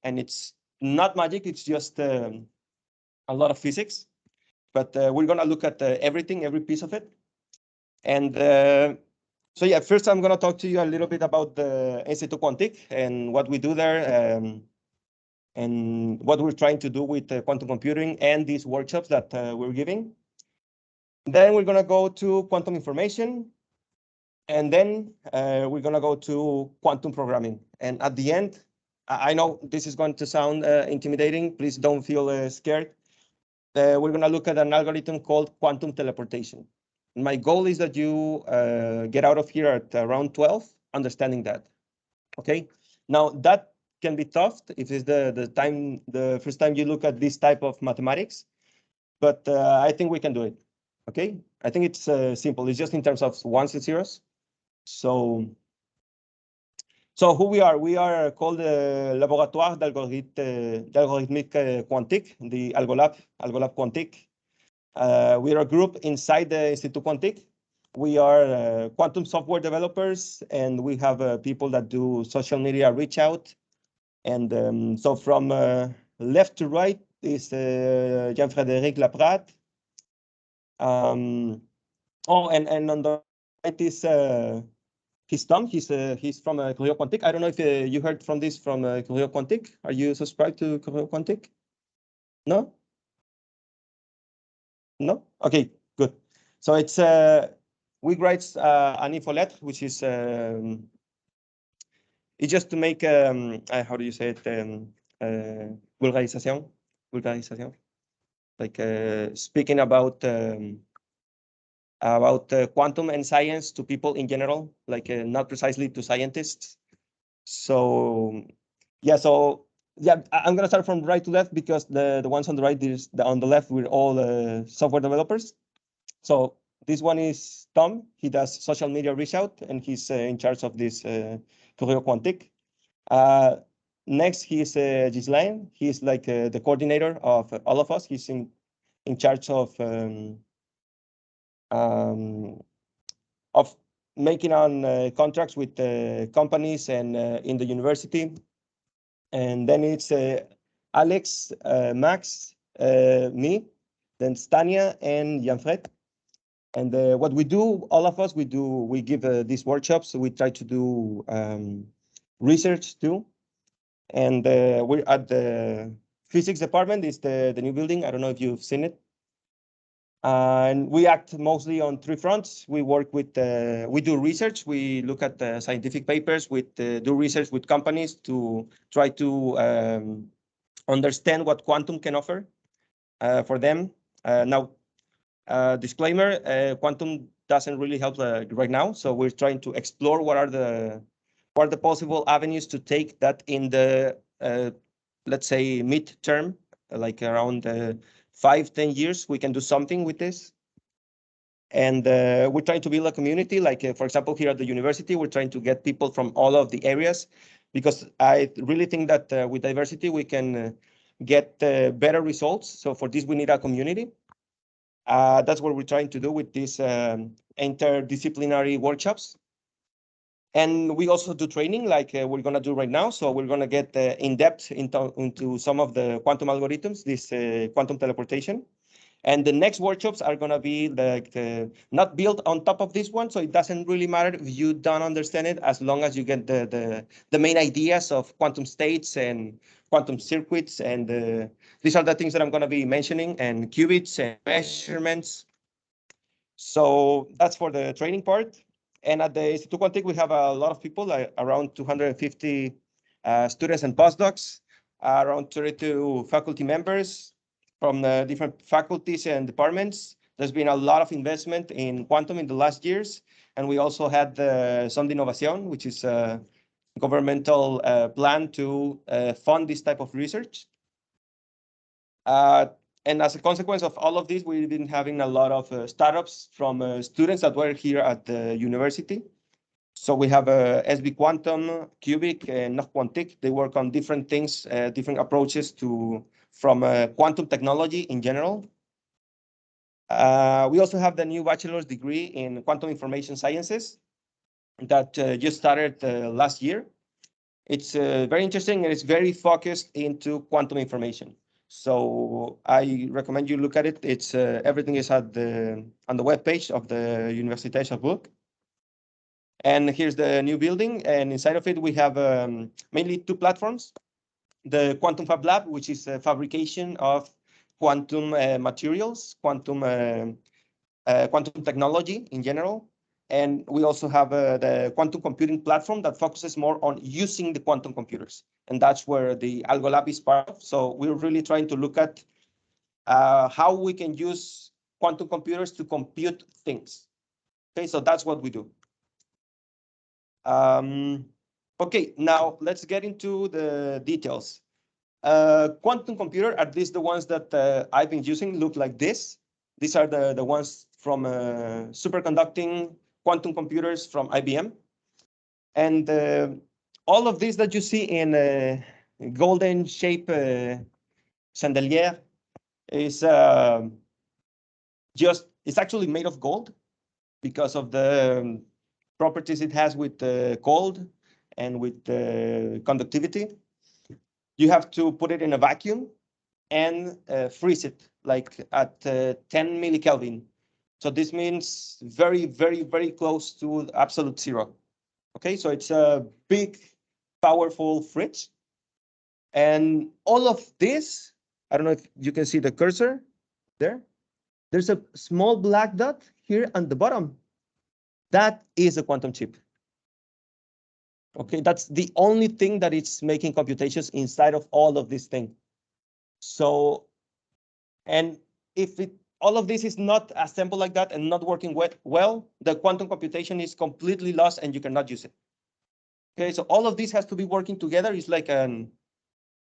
and it's not magic. It's just a lot of physics. But we're going to look at everything, every piece of it. And so yeah, first I'm going to talk to you a little bit about the Institut Quantique and what we do there, and what we're trying to do with quantum computing and these workshops that we're giving. Then we're going to go to quantum information, and then we're going to go to quantum programming. And at the end, I know this is going to sound intimidating. Please don't feel scared. We're going to look at an algorithm called quantum teleportation. My goal is that you get out of here at around 12, understanding that. Okay. Now that can be tough if it's the first time you look at this type of mathematics, but I think we can do it. Okay. I think it's simple. It's just in terms of ones and zeros. So who we are called the Laboratoire d'Algorithmique Quantique, the Algolab Quantique. We are a group inside the Institut Quantique. We are quantum software developers, and we have people that do social media reach out. And so from left to right is Jean-Frédéric Laprade. Oh, and on the right is he's Tom. He's from Courrier Quantique. I don't know if you heard from this from Courrier Quantique. Are you subscribed to Courrier Quantique? No? No? Okay, good. So it's we write an infolettre, which is it's just to make how do you say it, vulgarisation, like speaking about quantum and science to people in general, like not precisely to scientists. So yeah, I'm gonna start from right to left because the ones on the right on the left we're all software developers. So this one is Tom. He does social media reach out, and he's in charge of this Courrier Quantique. Next, he's Ghislain. He's like the coordinator of all of us. He's in charge of making on contracts with companies and in the university. And then it's Alex, Max, me, then Stania and Jan-Fred. And what we do, all of us, we give these workshops. We try to do research too. And we're at the physics department. It's the new building. I don't know if you've seen it. And we act mostly on three fronts. We work with, we do research. We look at scientific papers, do research with companies to try to understand what quantum can offer for them. Now, disclaimer, quantum doesn't really help right now. So we're trying to explore what are the possible avenues to take that in the, let's say, mid-term, like around 5-10 years, we can do something with this. And we're trying to build a community, like, for example, here at the university, we're trying to get people from all of the areas, because I really think that with diversity, we can get better results. So for this, we need a community. That's what we're trying to do with these interdisciplinary workshops. And we also do training like we're going to do right now. So we're going to get in depth into some of the quantum algorithms, this quantum teleportation. And the next workshops are going to be like not built on top of this one. So it doesn't really matter if you don't understand it, as long as you get the main ideas of quantum states and quantum circuits. And these are the things that I'm going to be mentioning, and qubits and measurements. So that's for the training part. And at the Institut Quantique, we have a lot of people, like around 250 students and postdocs, around 32 faculty members from the different faculties and departments. There's been a lot of investment in quantum in the last years. And we also had the Son de Innovación, which is a governmental plan to fund this type of research. And as a consequence of all of this, we've been having a lot of startups from students that were here at the university. So we have SB Quantum, Cubic, and Nous, Quantique. They work on different things, different approaches from quantum technology in general. We also have the new bachelor's degree in quantum information sciences that just started last year. It's very interesting, and it's very focused into quantum information. So I recommend you look at it. It's everything is at on the web page of the Universität book. And here's the new building, and inside of it we have mainly two platforms: the Quantum Fab Lab, which is a fabrication of quantum materials, quantum technology in general. And we also have the quantum computing platform that focuses more on using the quantum computers. And that's where the Algo Lab is part of. So we're really trying to look at how we can use quantum computers to compute things. Okay, so that's what we do. Okay, now let's get into the details. Quantum computer, at least the ones that I've been using, look like this. These are the ones from superconducting quantum computers from IBM. And all of these that you see in golden shape chandelier is it's actually made of gold because of the properties it has with cold and with conductivity. You have to put it in a vacuum and freeze it like at 10 millikelvin. So this means very, very, very close to absolute zero. Okay, so it's a big, powerful fridge. And all of this, I don't know if you can see the cursor there. There's a small black dot here on the bottom. That is a quantum chip. Okay, that's the only thing that it's making computations inside of all of this thing. So, and if all of this is not assembled like that and not working well, the quantum computation is completely lost and you cannot use it. Okay, so all of this has to be working together. It's like I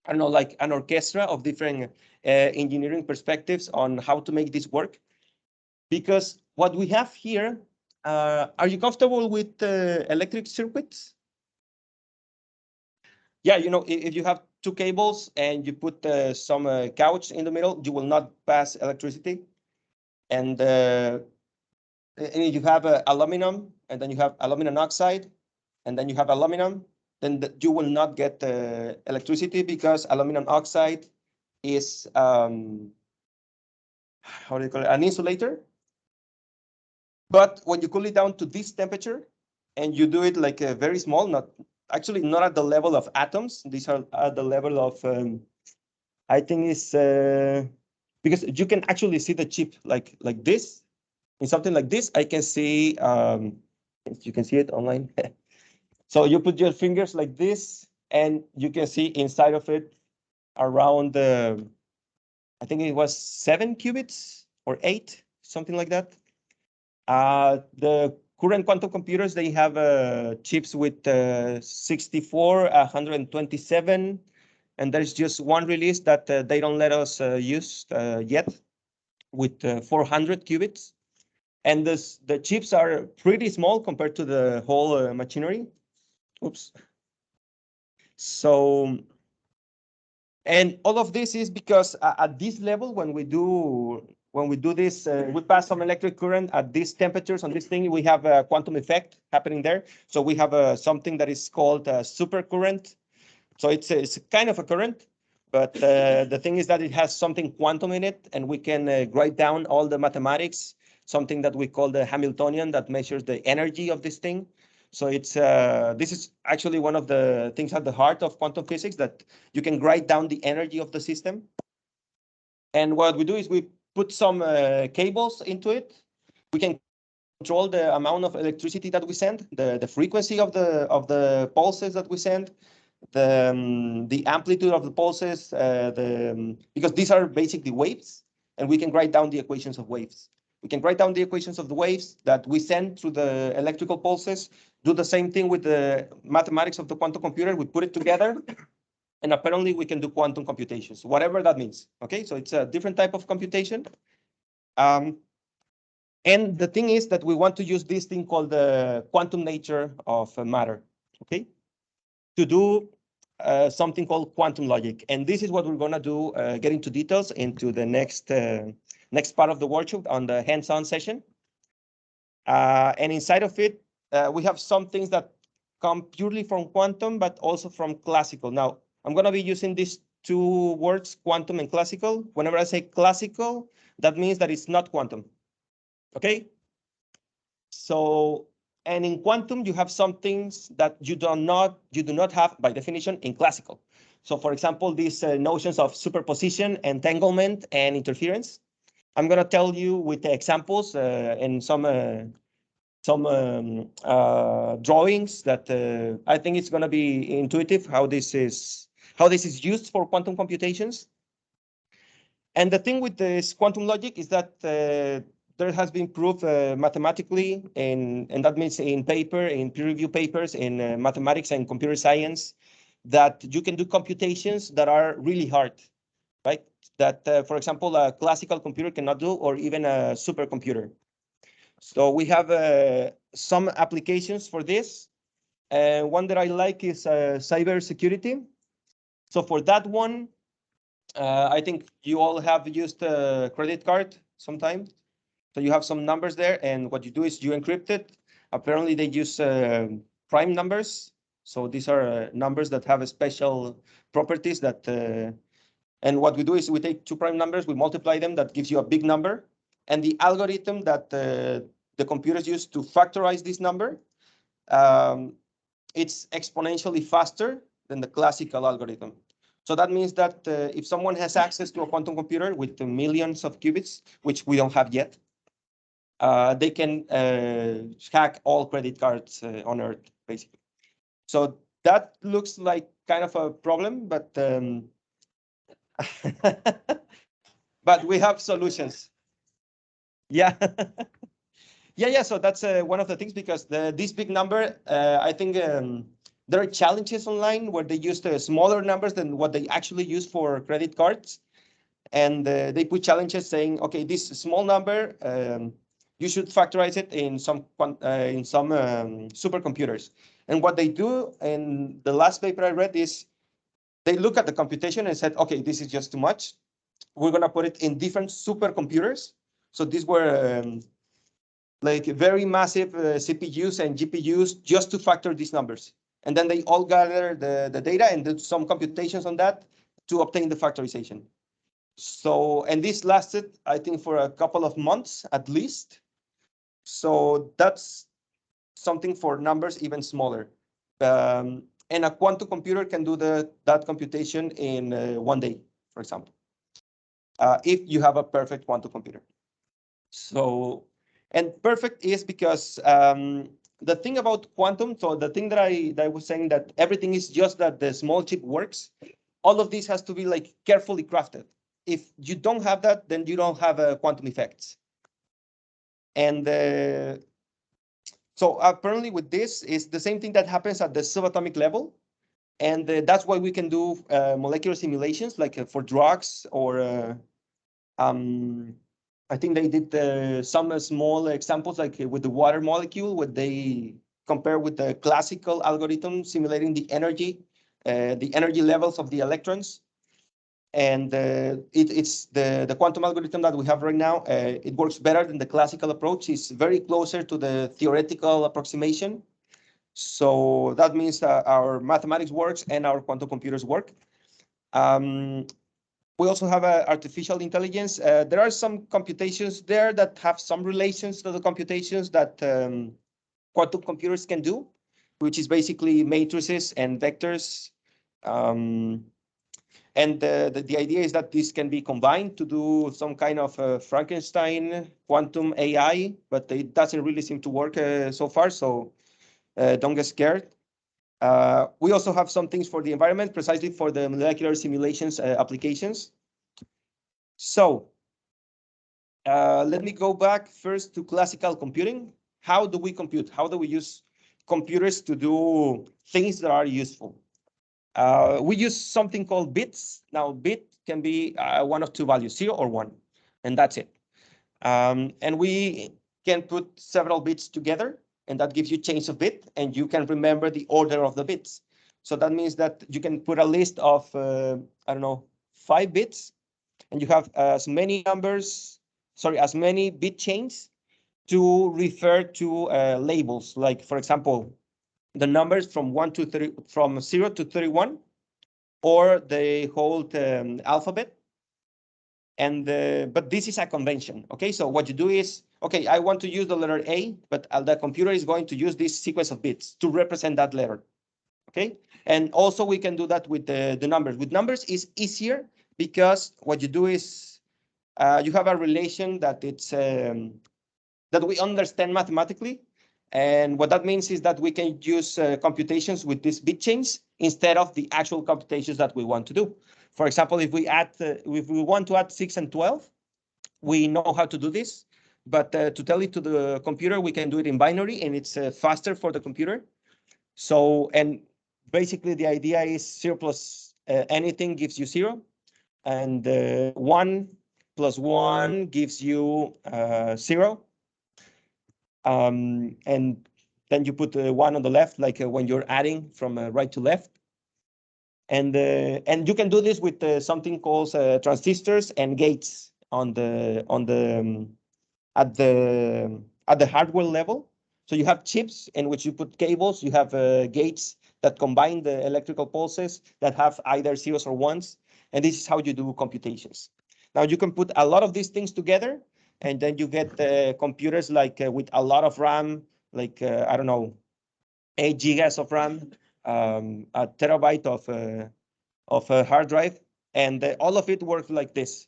don't know, like an orchestra of different engineering perspectives on how to make this work. Because what we have here, are you comfortable with electric circuits? Yeah, you know, if you have two cables and you put some couch in the middle, you will not pass electricity. And you have aluminum, and then you have aluminum oxide, and then you have aluminum, then you will not get electricity because aluminum oxide is, how do you call it, an insulator. But when you cool it down to this temperature, and you do it like a very small, not at the level of atoms. These are at the level of, I think it's, because you can actually see the chip like this. In something like this, I can see, you can see it online. So you put your fingers like this, and you can see inside of it around, I think it was 7 qubits or 8, something like that. The current quantum computers, they have chips with 64, 127, and there's just one release that they don't let us use yet with 400 qubits. And the chips are pretty small compared to the whole machinery. Oops. So, and all of this is because at this level, when we do this, we pass some electric current at these temperatures on this thing, we have a quantum effect happening there. So we have something that is called a supercurrent. So it's kind of a current, but the thing is that it has something quantum in it, and we can write down all the mathematics, something that we call the Hamiltonian that measures the energy of this thing. So it's this is actually one of the things at the heart of quantum physics, that you can write down the energy of the system. And what we do is we put some cables into it. We can control the amount of electricity that we send, the frequency of the pulses that we send, the amplitude of the pulses, because these are basically waves, and we can write down the equations of waves. We can write down the equations of the waves that we send through the electrical pulses, do the same thing with the mathematics of the quantum computer. We put it together, and apparently we can do quantum computations, whatever that means. Okay, so it's a different type of computation. And the thing is that we want to use this thing called the quantum nature of matter, okay, to do something called quantum logic. And this is what we're going to do, get into details into the next part of the workshop on the hands-on session. And inside of it, we have some things that come purely from quantum, but also from classical. Now, I'm going to be using these two words, quantum and classical. Whenever I say classical, that means that it's not quantum. Okay? So, and in quantum, you have some things that you do not have by definition in classical. So, for example, these notions of superposition, entanglement, and interference. I'm going to tell you with the examples and some drawings that I think it's going to be intuitive how this is used for quantum computations. And the thing with this quantum logic is that there has been proof mathematically, and that means in peer-reviewed papers in mathematics and computer science, that you can do computations that are really hard, right? That, for example, a classical computer cannot do, or even a supercomputer. So we have some applications for this. One that I like is cybersecurity. So for that one, I think you all have used a credit card sometime. So you have some numbers there, and what you do is you encrypt it. Apparently, they use prime numbers. So these are numbers that have special properties that. And what we do is we take two prime numbers, we multiply them. That gives you a big number, and the algorithm that the computers use to factorize this number, it's exponentially faster than the classical algorithm. So that means that if someone has access to a quantum computer with millions of qubits, which we don't have yet, they can hack all credit cards on Earth, basically. So that looks like kind of a problem, but but we have solutions. Yeah. Yeah. So that's one of the things, because this big number, I think there are challenges online where they use the smaller numbers than what they actually use for credit cards. And they put challenges saying, okay, this small number, you should factorize it in some supercomputers. And what they do in the last paper I read is they look at the computation and said, okay, this is just too much. We're going to put it in different supercomputers. So these were like very massive CPUs and GPUs just to factor these numbers. And then they all gather the data and do some computations on that to obtain the factorization. So, and this lasted, I think, for a couple of months at least. So that's something for numbers even smaller. And a quantum computer can do that computation in 1 day, for example, if you have a perfect quantum computer. So, and perfect is because the thing about quantum, so the thing that I was saying, that everything is just that the small chip works, all of this has to be like carefully crafted. If you don't have that, then you don't have quantum effects. And so apparently with this is the same thing that happens at the subatomic level. And that's why we can do molecular simulations, like for drugs, or I think they did some small examples, like with the water molecule, where they compare with the classical algorithm simulating the energy levels of the electrons. And it's the quantum algorithm that we have right now. It works better than the classical approach. It's very closer to the theoretical approximation. So that means that our mathematics works and our quantum computers work. We also have artificial intelligence. There are some computations there that have some relations to the computations that quantum computers can do, which is basically matrices and vectors. And the idea is that this can be combined to do some kind of Frankenstein quantum AI, but it doesn't really seem to work so far, so don't get scared. We also have some things for the environment, precisely for the molecular simulations applications. So let me go back first to classical computing. How do we compute? How do we use computers to do things that are useful? We use something called bits. Now, bit can be one of two values, 0 or 1, and that's it. And we can put several bits together, and that gives you chains of bit, and you can remember the order of the bits. So that means that you can put a list of, I don't know, 5 bits, and you have as many bit chains to refer to labels. Like, for example, the numbers from 1 to 3, from 0 to 31, or the whole alphabet. And but this is a convention. Okay, so what you do is, okay, I want to use the letter A, but the computer is going to use this sequence of bits to represent that letter. Okay, and also we can do that with the numbers. With numbers is easier because what you do is you have a relation that it's that we understand mathematically. And what that means is that we can use computations with these bit chains instead of the actual computations that we want to do. For example, if we want to add 6 and 12, we know how to do this. But to tell it to the computer, we can do it in binary, and it's faster for the computer. So, and basically the idea is 0 plus anything gives you 0, and 1 plus 1 gives you 0. And then you put 1 on the left, like when you're adding from right to left. And you can do this with something called transistors and gates on the at the hardware level. So you have chips in which you put cables. You have gates that combine the electrical pulses that have either zeros or ones, and this is how you do computations. Now you can put a lot of these things together, and then you get computers like with a lot of RAM, like I don't know, 8 gigas of RAM, a terabyte of a hard drive, and all of it works like this.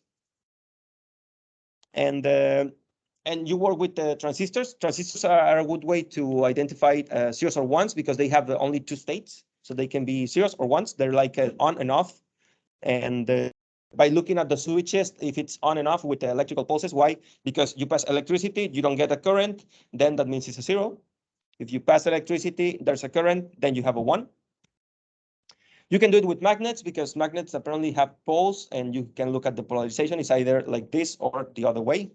And you work with transistors. Transistors are a good way to identify zeros or ones because they have only 2 states, so they can be zeros or ones. They're like on and off, and by looking at the switches, if it's on and off with the electrical pulses. Why? Because you pass electricity, you don't get a current, then that means it's a 0. If you pass electricity, there's a current, then you have a 1. You can do it with magnets because magnets apparently have poles, and you can look at the polarization. It's either like this or the other way.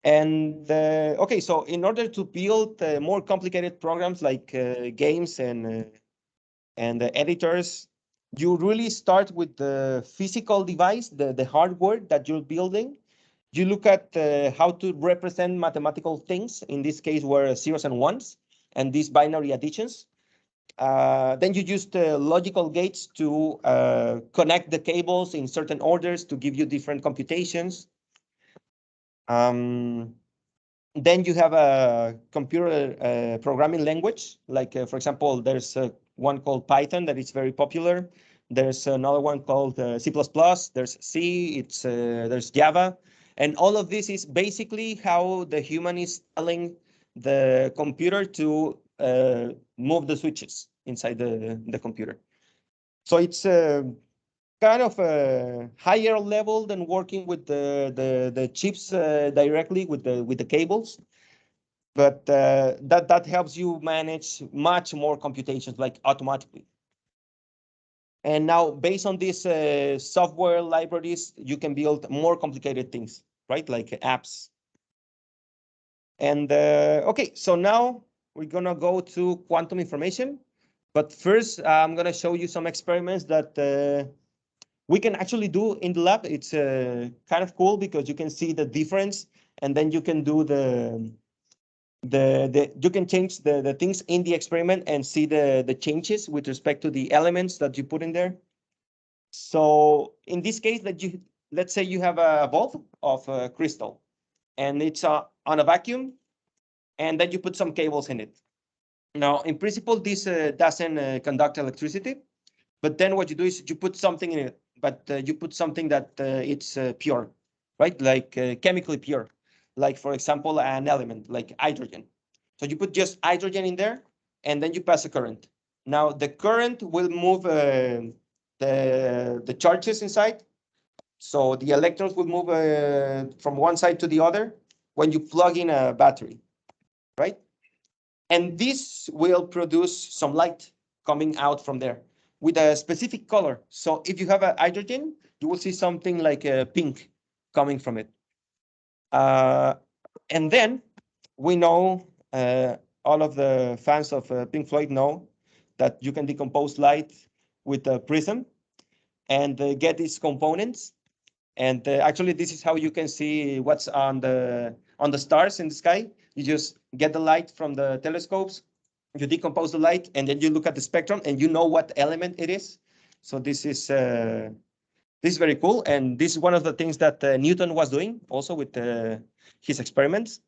And okay, so in order to build more complicated programs like games and editors, you really start with the physical device, the hardware that you're building. You look at how to represent mathematical things. In this case, were zeros and ones, and these binary additions. Then you use the logical gates to connect the cables in certain orders to give you different computations. Then you have a computer programming language, like, for example, there's one called Python that is very popular. There's another one called C++. There's C, there's Java. And all of this is basically how the human is telling the computer to move the switches inside the computer. So it's kind of a higher level than working with the chips directly with the cables, but that helps you manage much more computations, like automatically. And now, based on these software libraries, you can build more complicated things, right? Like apps. And okay, so now we're gonna go to quantum information. But first, I'm gonna show you some experiments that we can actually do in the lab. It's kind of cool because you can see the difference, and then you can do you can change the things in the experiment and see the changes with respect to the elements that you put in there. So in this case, let's say you have a ball of crystal, and it's on a vacuum, and then you put some cables in it. Now, in principle, this doesn't conduct electricity, but then what you do is you put something in it, but you put something that it's pure, right? Like chemically pure, like, for example, an element like hydrogen. So you put just hydrogen in there, and then you pass a current. Now the current will move the charges inside. So the electrons will move from one side to the other when you plug in a battery, right? And this will produce some light coming out from there with a specific color. So if you have a hydrogen, you will see something like a pink coming from it. And then we know, all of the fans of Pink Floyd know that you can decompose light with a prism and get these components. And actually, this is how you can see what's on the stars in the sky. You just get the light from the telescopes, you decompose the light, and then you look at the spectrum, and you know what element it is. So this is very cool, and this is one of the things that Newton was doing also with his experiments.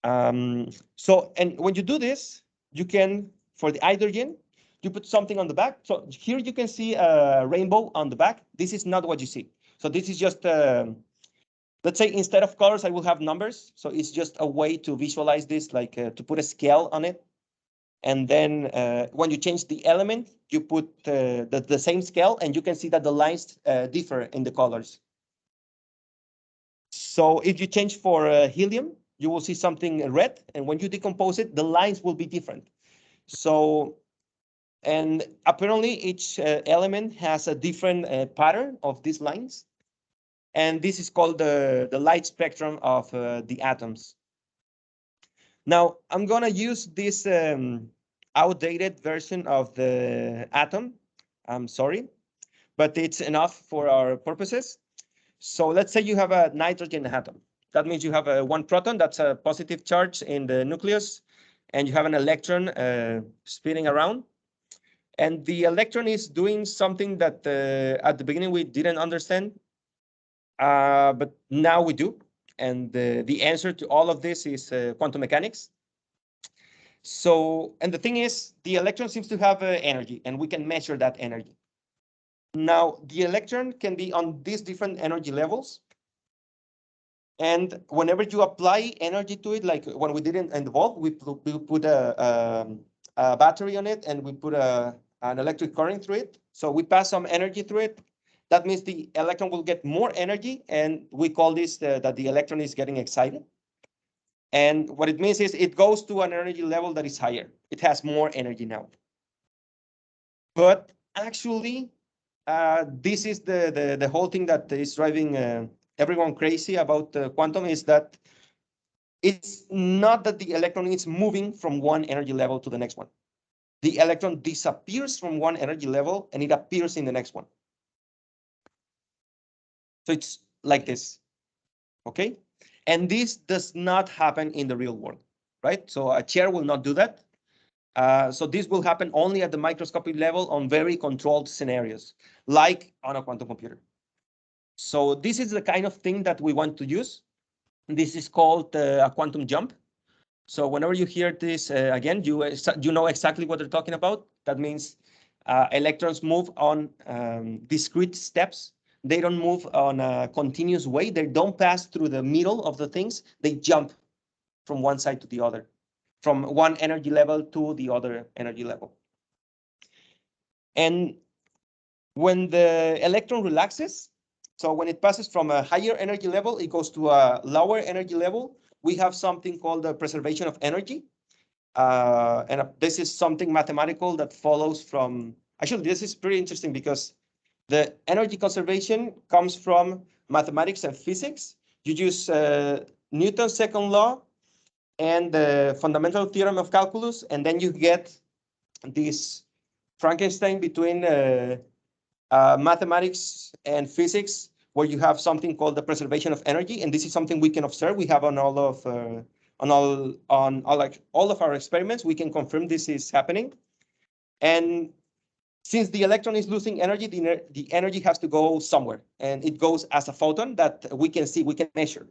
So, and when you do this, you can, for the hydrogen, you put something on the back. So here you can see a rainbow on the back. This is not what you see. So this is just, let's say instead of colors, I will have numbers. So it's just a way to visualize this, like to put a scale on it. And then when you change the element, you put the same scale, and you can see that the lines differ in the colors. So if you change for helium, you will see something red. And when you decompose it, the lines will be different. So, and apparently each element has a different pattern of these lines. And this is called the light spectrum of the atoms. Now, I'm going to use this outdated version of the atom. I'm sorry, but it's enough for our purposes. So let's say you have a nitrogen atom. That means you have one proton, that's a positive charge in the nucleus, and you have an electron spinning around. And the electron is doing something that at the beginning we didn't understand, but now we do. And the answer to all of this is quantum mechanics. So, and the thing is, the electron seems to have energy, and we can measure that energy. Now, the electron can be on these different energy levels. And whenever you apply energy to it, like when we did it in the bulb, we put a battery on it, and we put an electric current through it. So we pass some energy through it. That means the electron will get more energy, and we call this that the electron is getting excited. And what it means is it goes to an energy level that is higher. It has more energy now. But actually, this is the whole thing that is driving everyone crazy about quantum, is that it's not that the electron is moving from one energy level to the next one. The electron disappears from one energy level and it appears in the next one. So it's like this, okay? And this does not happen in the real world, right? So a chair will not do that. So this will happen only at the microscopic level on very controlled scenarios, like on a quantum computer. So this is the kind of thing that we want to use. This is called a quantum jump. So whenever you hear this, again, you know exactly what they're talking about. That means electrons move on discrete steps. They don't move on a continuous way. They don't pass through the middle of the things. They jump from one side to the other, from one energy level to the other energy level. And when the electron relaxes, so when it passes from a higher energy level, it goes to a lower energy level, we have something called the preservation of energy. This is something mathematical that follows from, actually, this is pretty interesting because the energy conservation comes from mathematics and physics. You use Newton's second law and the fundamental theorem of calculus, and then you get this Frankenstein between mathematics and physics, where you have something called the preservation of energy, and this is something we can observe. We have on all of all of our experiments, we can confirm this is happening. And since the electron is losing energy, the energy has to go somewhere, and it goes as a photon that we can see, we can measure.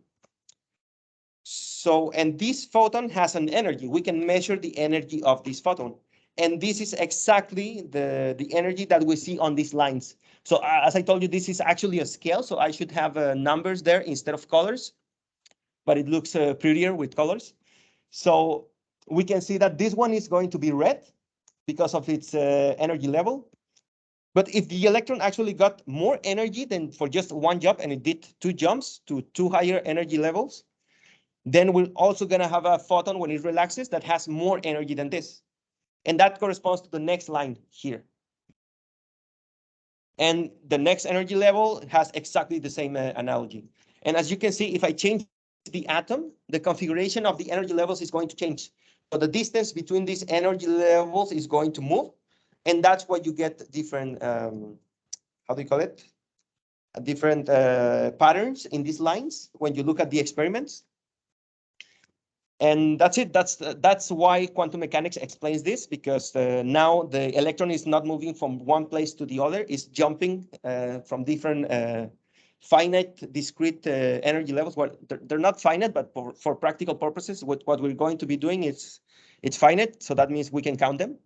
So, and this photon has an energy. We can measure the energy of this photon. And this is exactly the energy that we see on these lines. So as I told you, this is actually a scale. So I should have numbers there instead of colors, but it looks prettier with colors. So we can see that this one is going to be red because of its energy level. But if the electron actually got more energy than for just one jump, and it did two jumps to two higher energy levels, then we're also going to have a photon when it relaxes that has more energy than this. And that corresponds to the next line here. And the next energy level has exactly the same analogy. And as you can see, if I change the atom, the configuration of the energy levels is going to change. So the distance between these energy levels is going to move. And that's why you get different, how do you call it? Different patterns in these lines when you look at the experiments. And that's it. That's why quantum mechanics explains this, because now the electron is not moving from one place to the other. It's jumping from different finite, discrete energy levels. Well, they're not finite, but for practical purposes, what we're going to be doing is it's finite. So that means we can count them.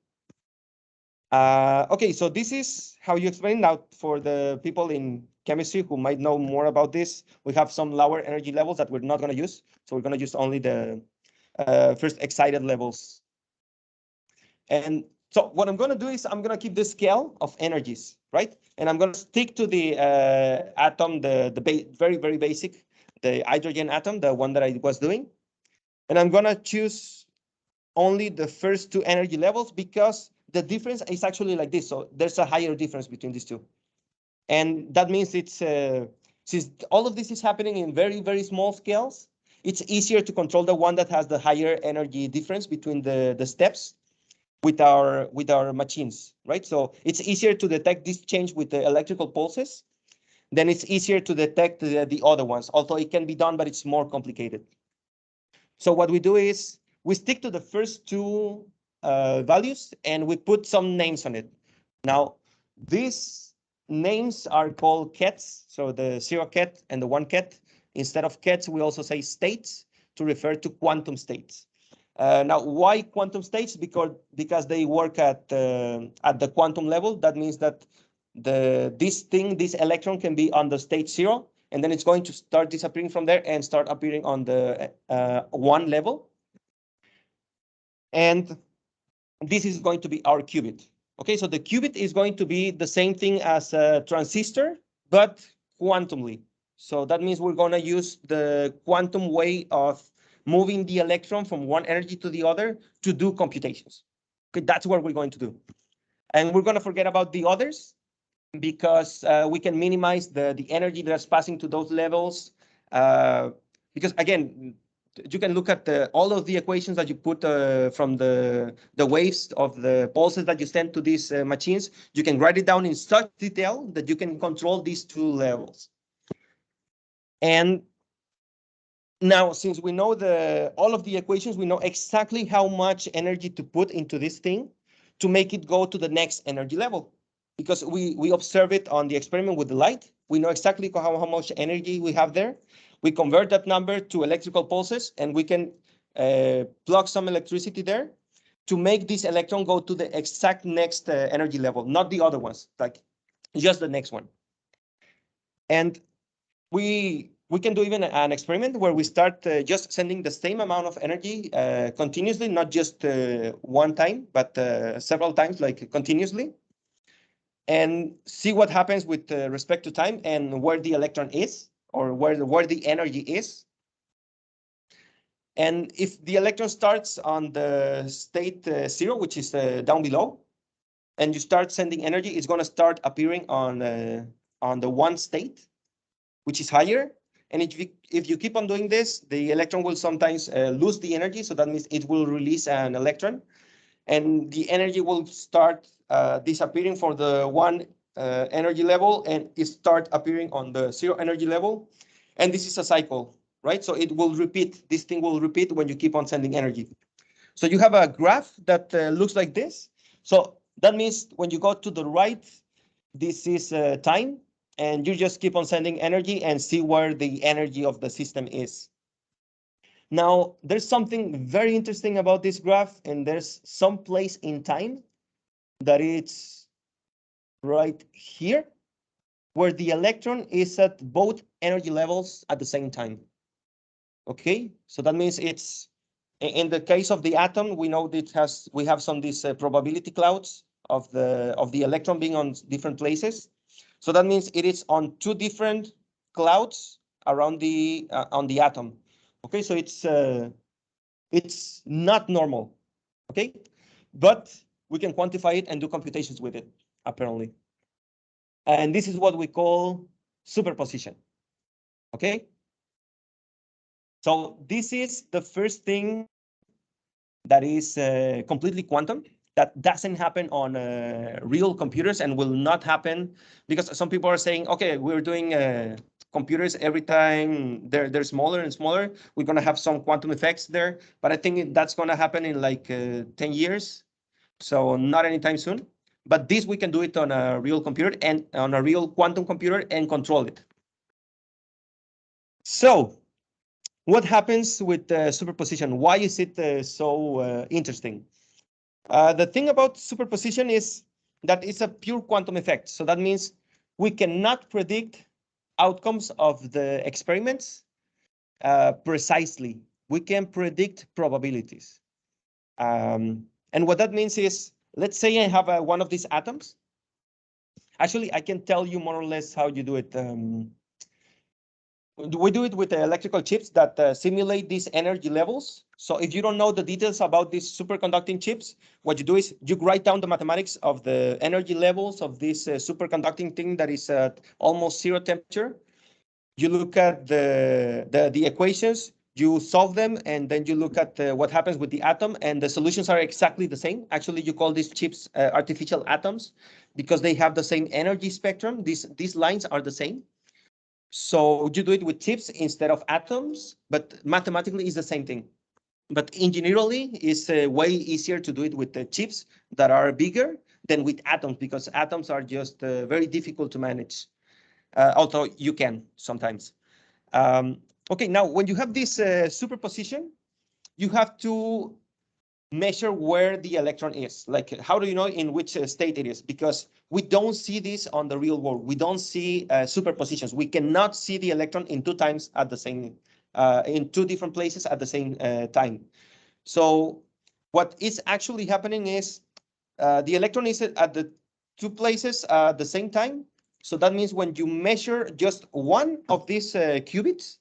Okay, so this is how you explain. Now, for the people in chemistry who might know more about this, we have some lower energy levels that we're not going to use. So we're going to use only the first excited levels. And so what I'm going to do is I'm going to keep the scale of energies, right? And I'm going to stick to the atom, the very, very basic, the hydrogen atom, the one that I was doing. And I'm going to choose only the first two energy levels because the difference is actually like this. So there's a higher difference between these two. And that means it's, since all of this is happening in very, very small scales, it's easier to control the one that has the higher energy difference between the steps with our machines, right? So it's easier to detect this change with the electrical pulses. Then it's easier to detect the other ones, although it can be done, but it's more complicated. So what we do is we stick to the first two values and we put some names on it. Now, these names are called kets. So the 0 ket and the 1 ket. Instead of kets, we also say states to refer to quantum states. Now, why quantum states? Because they work at the quantum level. That means that this electron can be on the state 0, and then it's going to start disappearing from there and start appearing on the 1 level. And this is going to be our qubit. Okay, so the qubit is going to be the same thing as a transistor, but quantumly. So that means we're going to use the quantum way of moving the electron from one energy to the other to do computations. Okay, that's what we're going to do. And we're going to forget about the others because we can minimize the energy that's passing to those levels. Because again, you can look at all of the equations that you put from the waves of the pulses that you send to these machines. You can write it down in such detail that you can control these two levels. And now, since we know all of the equations, we know exactly how much energy to put into this thing to make it go to the next energy level. Because we observe it on the experiment with the light. We know exactly how much energy we have there. We convert that number to electrical pulses, and we can plug some electricity there to make this electron go to the exact next energy level, not the other ones, like just the next one. And we can do even an experiment where we start just sending the same amount of energy continuously, not just one time, but several times, like continuously, and see what happens with respect to time and where the electron is, or where the energy is. And if the electron starts on the state 0, which is down below, and you start sending energy, it's going to start appearing on the 1 state, which is higher. And if you keep on doing this, the electron will sometimes lose the energy. So that means it will release an electron, and the energy will start disappearing for the 1 energy level, and it start appearing on the 0 energy level. And this is a cycle, right? So it will repeat. This thing will repeat when you keep on sending energy. So you have a graph that looks like this. So that means when you go to the right, this is time, and you just keep on sending energy and see where the energy of the system is. Now, there's something very interesting about this graph, and there's some place in time that it's right here, where the electron is at both energy levels at the same time. Okay, so that means it's, in the case of the atom, we know that we have these probability clouds of the electron being on different places. So that means it is on 2 different clouds around on the atom. Okay, so it's not normal. Okay, but we can quantify it and do computations with it, apparently. And this is what we call superposition. Okay, so this is the first thing that is completely quantum, that doesn't happen on real computers and will not happen, because some people are saying, okay, we're doing computers, every time they're smaller and smaller, we're going to have some quantum effects there. But I think that's going to happen in like 10 years. So not anytime soon. But this, we can do it on a real computer and on a real quantum computer and control it. So what happens with superposition? Why is it so interesting? The thing about superposition is that it's a pure quantum effect. So that means we cannot predict outcomes of the experiments precisely. We can predict probabilities. And what that means is, let's say I have one of these atoms. Actually, I can tell you more or less how you do it. We do it with electrical chips that simulate these energy levels. So if you don't know the details about these superconducting chips, what you do is you write down the mathematics of the energy levels of this superconducting thing that is at almost zero temperature. You look at the equations, you solve them, and then you look at what happens with the atom, and the solutions are exactly the same. Actually, you call these chips artificial atoms because they have the same energy spectrum. These lines are the same. So you do it with chips instead of atoms, but mathematically it's the same thing. But engineerily, it's way easier to do it with the chips that are bigger than with atoms, because atoms are just very difficult to manage, although you can sometimes. Okay, now when you have this superposition, you have to measure where the electron is. Like, how do you know in which state it is? Because we don't see this on the real world. We don't see superpositions. We cannot see the electron in two times at the same, in two different places at the same time. So what is actually happening is the electron is at the two places at the same time. So that means when you measure just one of these qubits,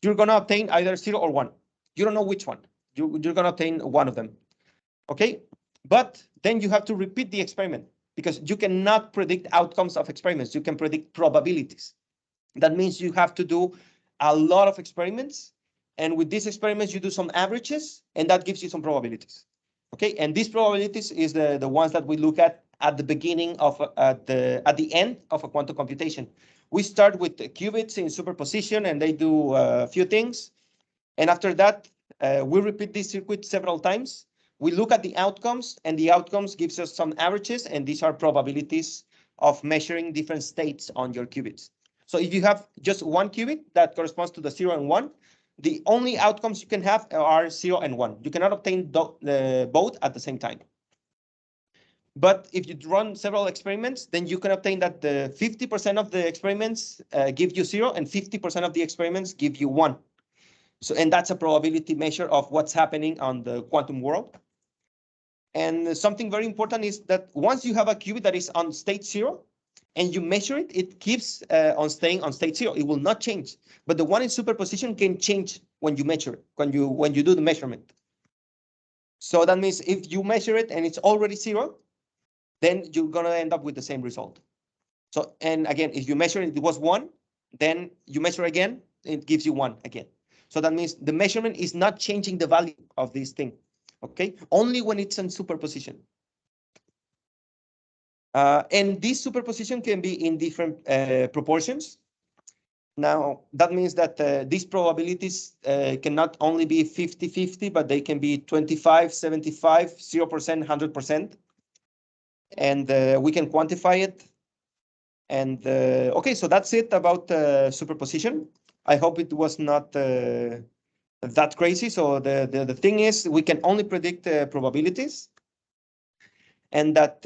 you're going to obtain either 0 or 1. You don't know which one. You're going to obtain one of them. Okay, but then you have to repeat the experiment because you cannot predict outcomes of experiments. You can predict probabilities. That means you have to do a lot of experiments. And with these experiments, you do some averages, and that gives you some probabilities. Okay, and these probabilities is the ones that we look at the beginning of at the end of a quantum computation. We start with the qubits in superposition, and they do a few things. And after that, we repeat this circuit several times. We look at the outcomes, and the outcomes gives us some averages, and these are probabilities of measuring different states on your qubits. So if you have just one qubit that corresponds to the 0 and 1, the only outcomes you can have are 0 and 1. You cannot obtain both at the same time. But if you run several experiments, then you can obtain that the 50% of the experiments give you 0, and 50% of the experiments give you 1. So, and that's a probability measure of what's happening on the quantum world. And something very important is that once you have a qubit that is on state 0 and you measure it, it keeps on staying on state 0. It will not change. But the one in superposition can change when you measure it, when you do the measurement. So that means if you measure it and it's already 0, then you're going to end up with the same result. So, and again, if you measure it was 1, then you measure again, it gives you 1 again. So that means the measurement is not changing the value of this thing. Okay, only when it's in superposition. And this superposition can be in different proportions. Now, that means that these probabilities cannot only be 50-50, but they can be 25, 75, 0%, 100%. And we can quantify it. And okay, so that's it about superposition. I hope it was not that crazy. So the thing is, we can only predict probabilities, and that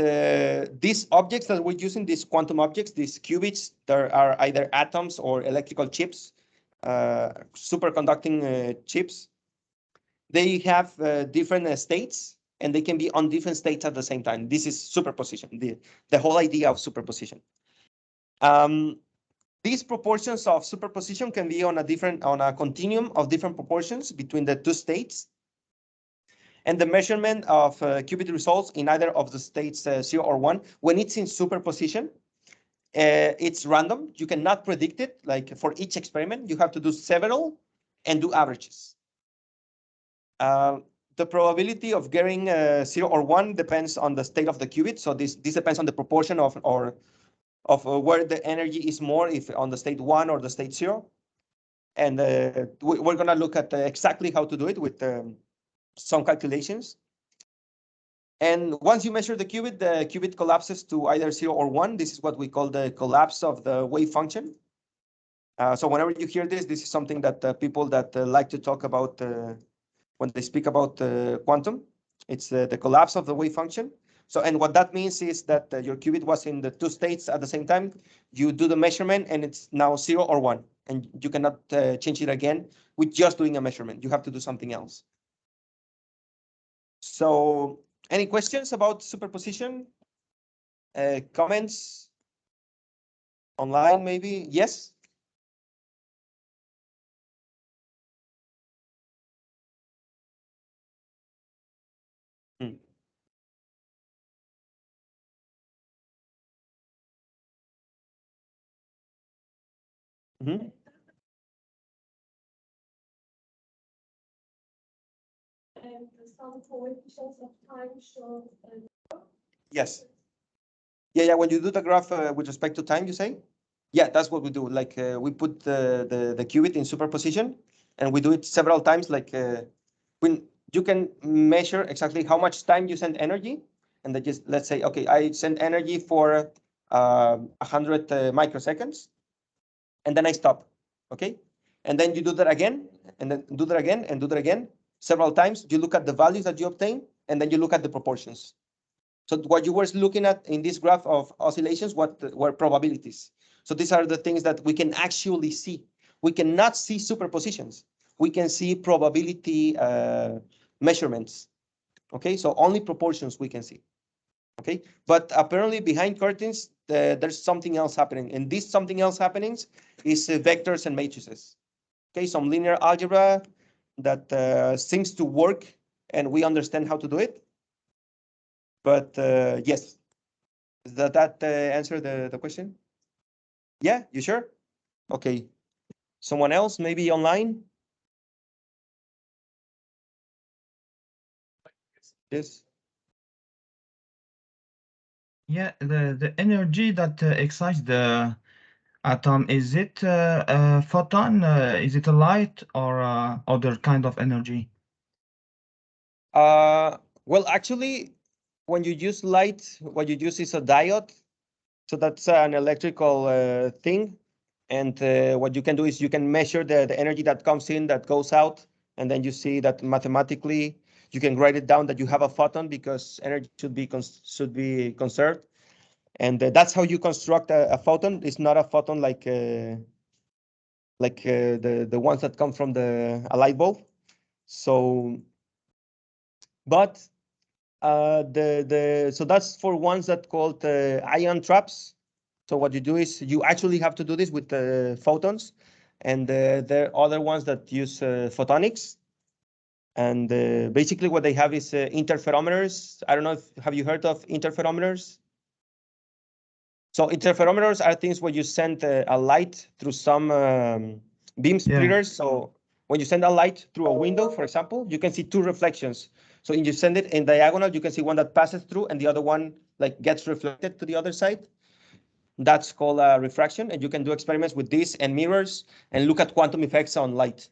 these objects that we're using, these quantum objects, these qubits, there are either atoms or electrical chips, superconducting chips. They have different states, and they can be on different states at the same time. This is superposition, the whole idea of superposition. These proportions of superposition can be on a continuum of different proportions between the two states. And the measurement of qubit results in either of the states 0 or 1, when it's in superposition, it's random. You cannot predict it. Like for each experiment, you have to do several and do averages. The probability of getting 0 or 1 depends on the state of the qubit. So this depends on the proportion of, or of where the energy is more, if on the state 1 or the state 0. And we're going to look at exactly how to do it with some calculations. And once you measure the qubit collapses to either 0 or 1. This is what we call the collapse of the wave function. So whenever you hear this, this is something that people that like to talk about when they speak about quantum. It's the collapse of the wave function. So, and what that means is that your qubit was in the 2 states at the same time. You do the measurement and it's now 0 or 1. And you cannot change it again with just doing a measurement. You have to do something else. So any questions about superposition? Comments? Online maybe? Yes? Hmm. Mm-hmm. And some coefficients of time show. Yes. Yeah. When you do the graph with respect to time, you say? Yeah, that's what we do. Like we put the qubit in superposition, and we do it several times. Like when you can measure exactly how much time you send energy, and then just let's say, okay, I send energy for 100 microseconds, and then I stop. Okay, and then you do that again, and then do that again, and do that again several times. You look at the values that you obtain, and then you look at the proportions. So what you were looking at in this graph of oscillations, what were probabilities. So these are the things that we can actually see. We cannot see superpositions. We can see probability measurements. Okay, so only proportions we can see. Okay, but apparently behind curtains, there's something else happening. And this something else happening is vectors and matrices. Okay, some linear algebra that seems to work and we understand how to do it. But yes, does that answer the question? Yeah, you sure? Okay. Someone else, maybe online? Yes. Yeah, the energy that excites the atom, is it a photon? Is it a light or other kind of energy? Well, actually, when you use light, what you use is a diode. So that's an electrical thing. And what you can do is you can measure the energy that comes in, that goes out, and then you see that mathematically you can write it down that you have a photon because energy should be conserved. And that's how you construct a photon. It's not a photon like the ones that come from a light bulb. So, but so that's for ones that called ion traps. So what you do is you actually have to do this with photons, and there are other ones that use photonics. And basically what they have is interferometers. I don't know if have you heard of interferometers? So interferometers are things where you send a light through some beam splitters. Yeah. So when you send a light through a window, for example, you can see 2 reflections. So when you send it in diagonal, you can see one that passes through and the other one like gets reflected to the other side. That's called refraction. And you can do experiments with this and mirrors and look at quantum effects on light.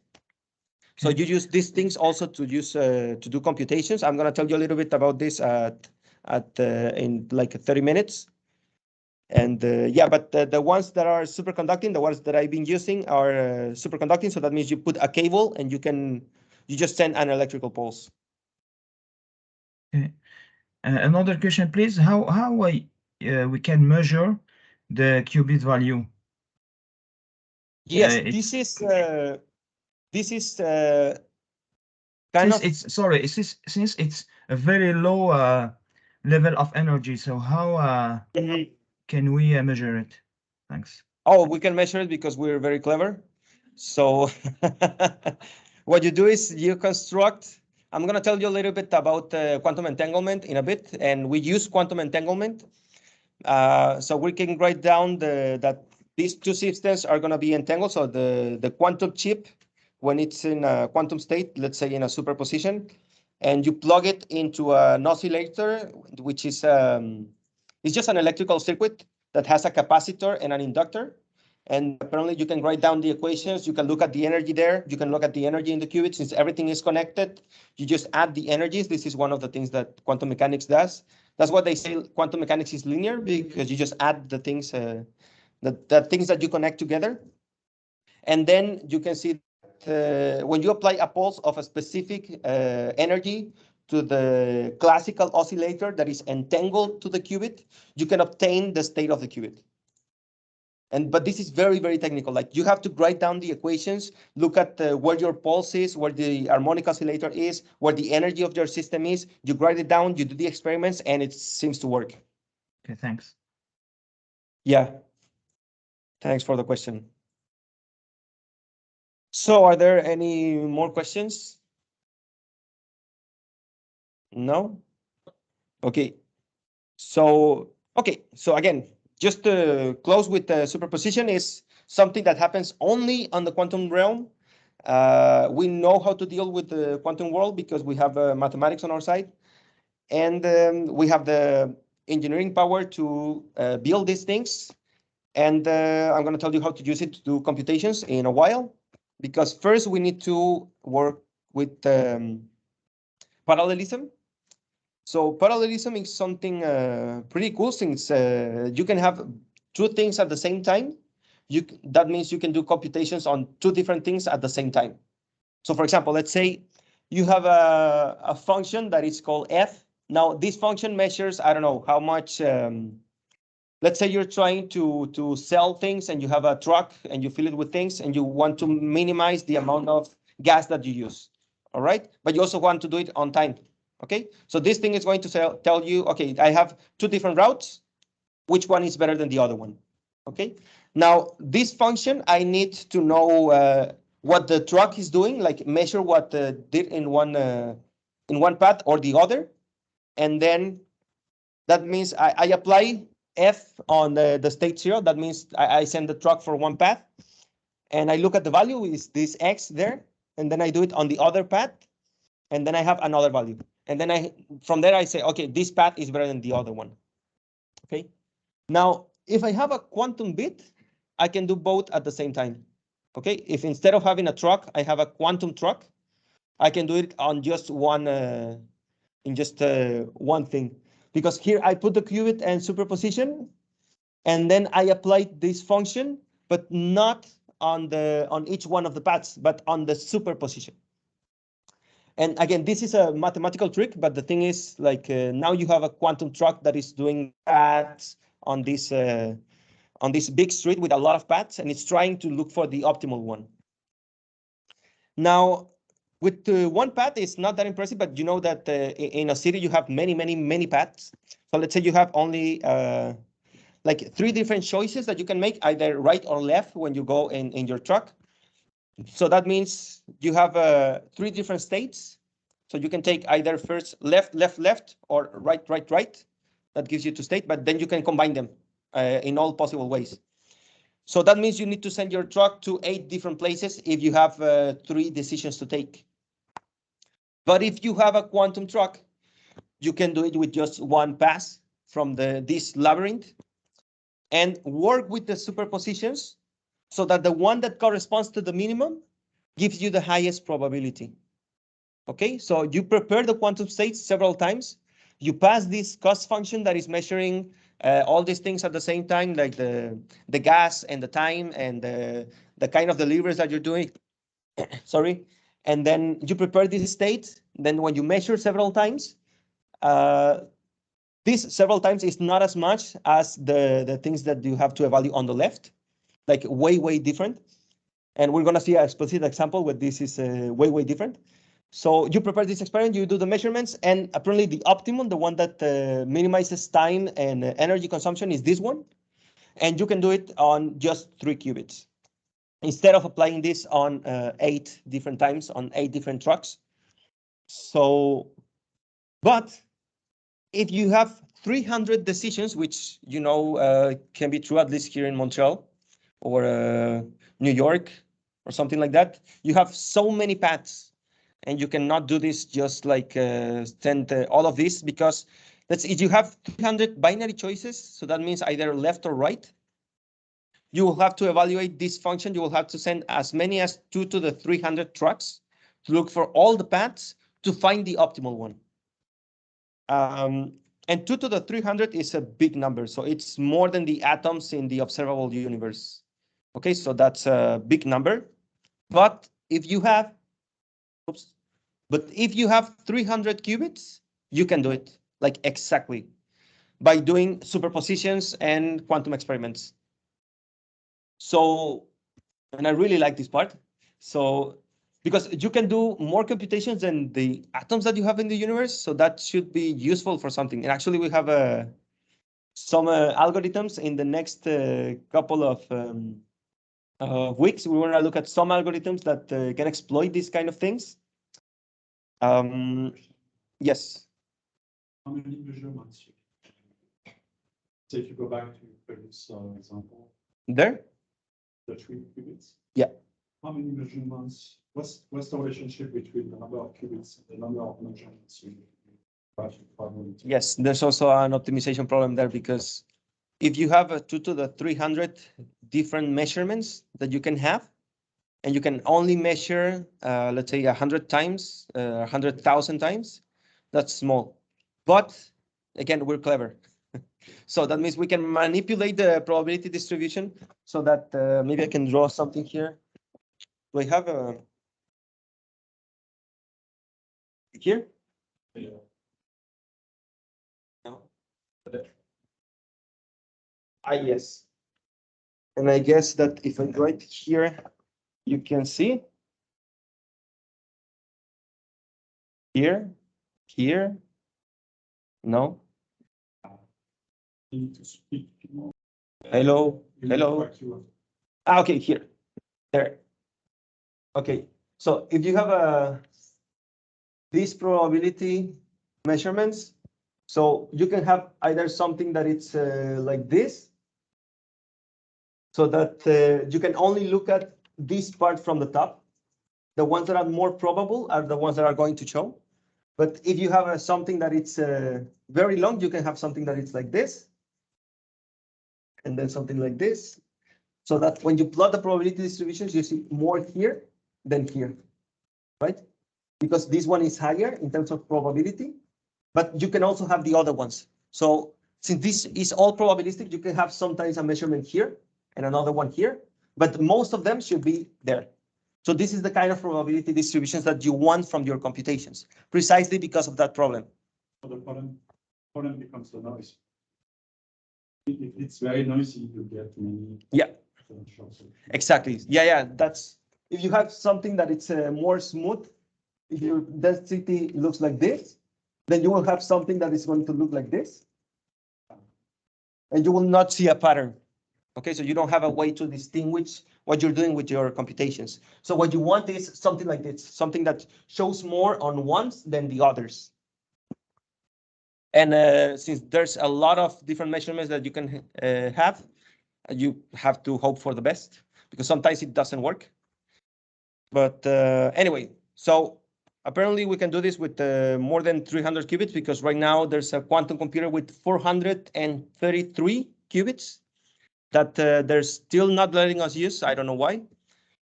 So you use these things also to use to do computations. I'm going to tell you a little bit about this in like 30 minutes. And yeah, but the ones that are superconducting, the ones that I've been using are superconducting. So that means you put a cable and you just send an electrical pulse. Okay. Another question, please. How we can measure the qubit value? Yes, this is kind of. Since it's a very low level of energy, so how can we measure it? Thanks. Oh, we can measure it because we're very clever. So what you do is you construct. I'm going to tell you a little bit about quantum entanglement in a bit, and we use quantum entanglement. So we can write down that these 2 systems are going to be entangled. So the quantum chip, when it's in a quantum state, let's say in a superposition, and you plug it into an oscillator, which is it's just an electrical circuit that has a capacitor and an inductor. And apparently you can write down the equations. You can look at the energy there. You can look at the energy in the qubit. Since everything is connected, you just add the energies. This is one of the things that quantum mechanics does. That's what they say quantum mechanics is linear, because you just add the things, the things that you connect together. And then you can see that, when you apply a pulse of a specific energy to the classical oscillator that is entangled to the qubit, you can obtain the state of the qubit. But this is very, very technical. Like, you have to write down the equations, look at where your pulse is, where the harmonic oscillator is, where the energy of your system is. You write it down, you do the experiments, and it seems to work. Okay, thanks. Yeah. Thanks for the question. So are there any more questions? No? Okay. So again, just to close with the superposition is something that happens only on the quantum realm. We know how to deal with the quantum world because we have mathematics on our side. And we have the engineering power to build these things. And I'm going to tell you how to use it to do computations in a while. Because first we need to work with parallelism. So parallelism is something pretty cool, since you can have two things at the same time. That means you can do computations on two different things at the same time. So for example, let's say you have a function that is called f. Now this function measures, I don't know how much, let's say you're trying to sell things and you have a truck and you fill it with things and you want to minimize the amount of gas that you use. All right. But you also want to do it on time. Okay. So this thing is going to tell you, okay, I have two different routes. Which one is better than the other one? Okay. Now this function, I need to know what the truck is doing, like measure what did in one path or the other. And then that means I apply f on the state 0. That means I send the truck for one path, and I look at the value is this x there, and then I do it on the other path, and then I have another value, and then from there I say, okay, this path is better than the other one. Okay. Now if I have a quantum bit, I can do both at the same time. Okay. If instead of having a truck, I have a quantum truck, I can do it on just one one thing. Because here I put the qubit and superposition, and then I apply this function, but not on each one of the paths, but on the superposition. And again, this is a mathematical trick, but the thing is, like, now you have a quantum truck that is doing paths on this big street with a lot of paths, and it's trying to look for the optimal one. Now, with one path, it's not that impressive, but you know that in a city you have many paths. So let's say you have only like 3 different choices that you can make, either right or left when you go in your truck. So that means you have 3 different states. So you can take either first left, or right. That gives you 2 states, but then you can combine them in all possible ways. So that means you need to send your truck to 8 different places if you have 3 decisions to take. But if you have a quantum truck, you can do it with just one pass from this labyrinth and work with the superpositions so that the one that corresponds to the minimum gives you the highest probability. Okay, so you prepare the quantum states several times. You pass this cost function that is measuring all these things at the same time, like the gas and the time and the kind of deliveries that you're doing. Sorry. And then you prepare this state. Then when you measure several times, this several times is not as much as the things that you have to evaluate on the left, like way different. And we're going to see a specific example where this is way different. So you prepare this experiment, you do the measurements, and apparently the optimum, the one that minimizes time and energy consumption, is this one. And you can do it on just 3 qubits instead of applying this on 8 different times on 8 different trucks. So, but if you have 300 decisions, which you know can be true at least here in Montreal or New York or something like that, you have so many paths, and you cannot do this just like send all of this, because That's if you have 300 binary choices, so that means either left or right. You will have to evaluate this function. You will have to send as many as 2 to the 300 trucks to look for all the paths to find the optimal one. And 2 to the 300 is a big number, so it's more than the atoms in the observable universe. Okay, so that's a big number. But if you have, if you have 300 qubits, you can do it like exactly by doing superpositions and quantum experiments. So, and I really like this part. So, because you can do more computations than the atoms that you have in the universe, so that should be useful for something. And actually, we have some algorithms in the next couple of weeks. We want to look at some algorithms that can exploit these kind of things. Yes. How many measurements? So if you go back to your previous example. There? The 3 qubits. Yeah. How many measurements? What's the relationship between the number of qubits and the number of measurements you Yes, there's also an optimization problem there, because if you have a 2 to the 300 different measurements that you can have, and you can only measure, let's say 100 times, 100,000 times, that's small. But again, we're clever. So that means we can manipulate the probability distribution so that maybe I can draw something here. Do I have a here? Yeah. No. Yes. And I guess that if I write here, you can see here, here. No. You need to speak more. Hello, hello. Okay, here, there. Okay, so if you have these probability measurements, so you can have either something that it's like this, so that you can only look at this part from the top. The ones that are more probable are the ones that are going to show. But if you have something that it's very long, you can have something that it's like this, and then something like this, so that when you plot the probability distributions, you see more here than here, right? Because this one is higher in terms of probability, but you can also have the other ones. So since this is all probabilistic, you can have sometimes a measurement here and another one here, but most of them should be there. So this is the kind of probability distributions that you want from your computations, precisely because of that problem. So the problem becomes the noise. If it's very noisy, you get many. Yeah. Exactly. Yeah. That's if you have something that it's more smooth. If your density looks like this, then you will have something that is going to look like this, and you will not see a pattern. Okay, so you don't have a way to distinguish what you're doing with your computations. So what you want is something like this, something that shows more on ones than the others. And since there's a lot of different measurements that you can have, you have to hope for the best, because sometimes it doesn't work. But anyway, so apparently we can do this with more than 300 qubits, because right now there's a quantum computer with 433 qubits that they're still not letting us use. I don't know why,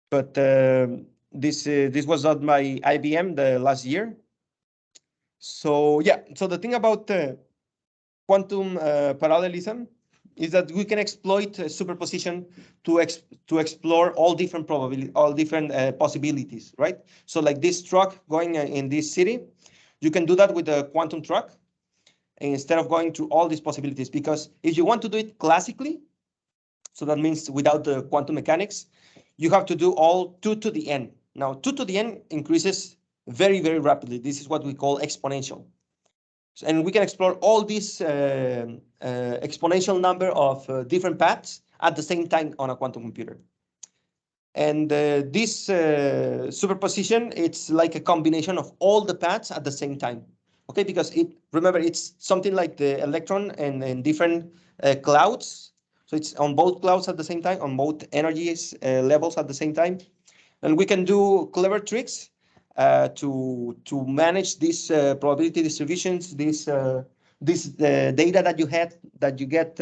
but this was done by IBM the last year. So yeah, so the thing about quantum parallelism is that we can exploit superposition to explore all different possibilities, right? So like this truck going in this city, you can do that with a quantum truck instead of going through all these possibilities, because if you want to do it classically, so that means without the quantum mechanics, you have to do all 2 to the n. Now 2 to the n increases very, very rapidly. This is what we call exponential. And we can explore all these exponential number of different paths at the same time on a quantum computer. And this superposition, it's like a combination of all the paths at the same time. Okay, because remember, it's something like the electron and different clouds. So it's on both clouds at the same time, on both energies levels at the same time. And we can do clever tricks to manage these probability distributions, these This is the data that you get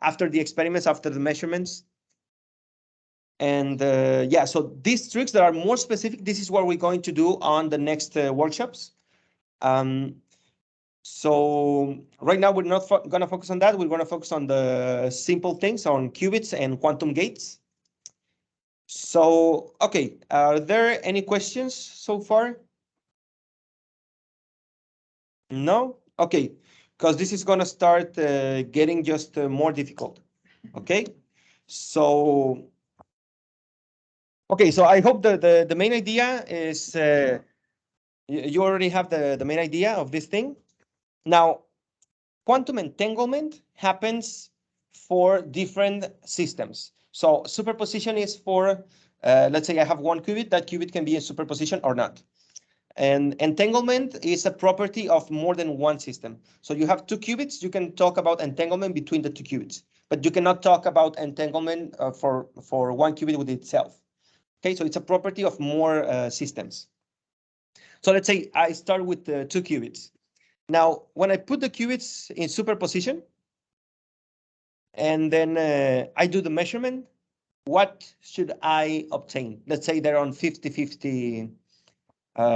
after the experiments, after the measurements. And yeah, so these tricks that are more specific, this is what we're going to do on the next workshops. So right now we're not going to focus on that. We're going to focus on the simple things, on qubits and quantum gates. So, okay, are there any questions so far? No? Okay, because this is going to start getting just more difficult. Okay, so okay, so I hope the main idea is you already have the main idea of this thing. Now, quantum entanglement happens for different systems. So superposition is for, let's say I have one qubit, that qubit can be in superposition or not. And entanglement is a property of more than one system. So you have two qubits, you can talk about entanglement between the two qubits, but you cannot talk about entanglement for one qubit with itself. Okay, so it's a property of more systems. So let's say I start with two qubits. Now, when I put the qubits in superposition, and then I do the measurement, what should I obtain? Let's say they're on 50-50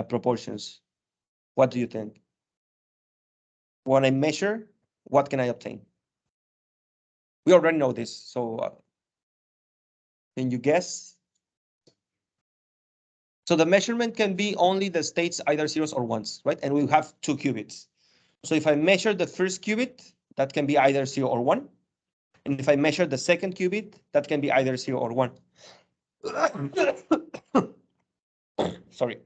proportions. What do you think? When I measure, what can I obtain? We already know this, so can you guess? So the measurement can be only the states, either zeros or ones, right? And we have two qubits. So if I measure the first qubit, that can be either 0 or 1. And if I measure the second qubit, that can be either 0 or 1. Sorry.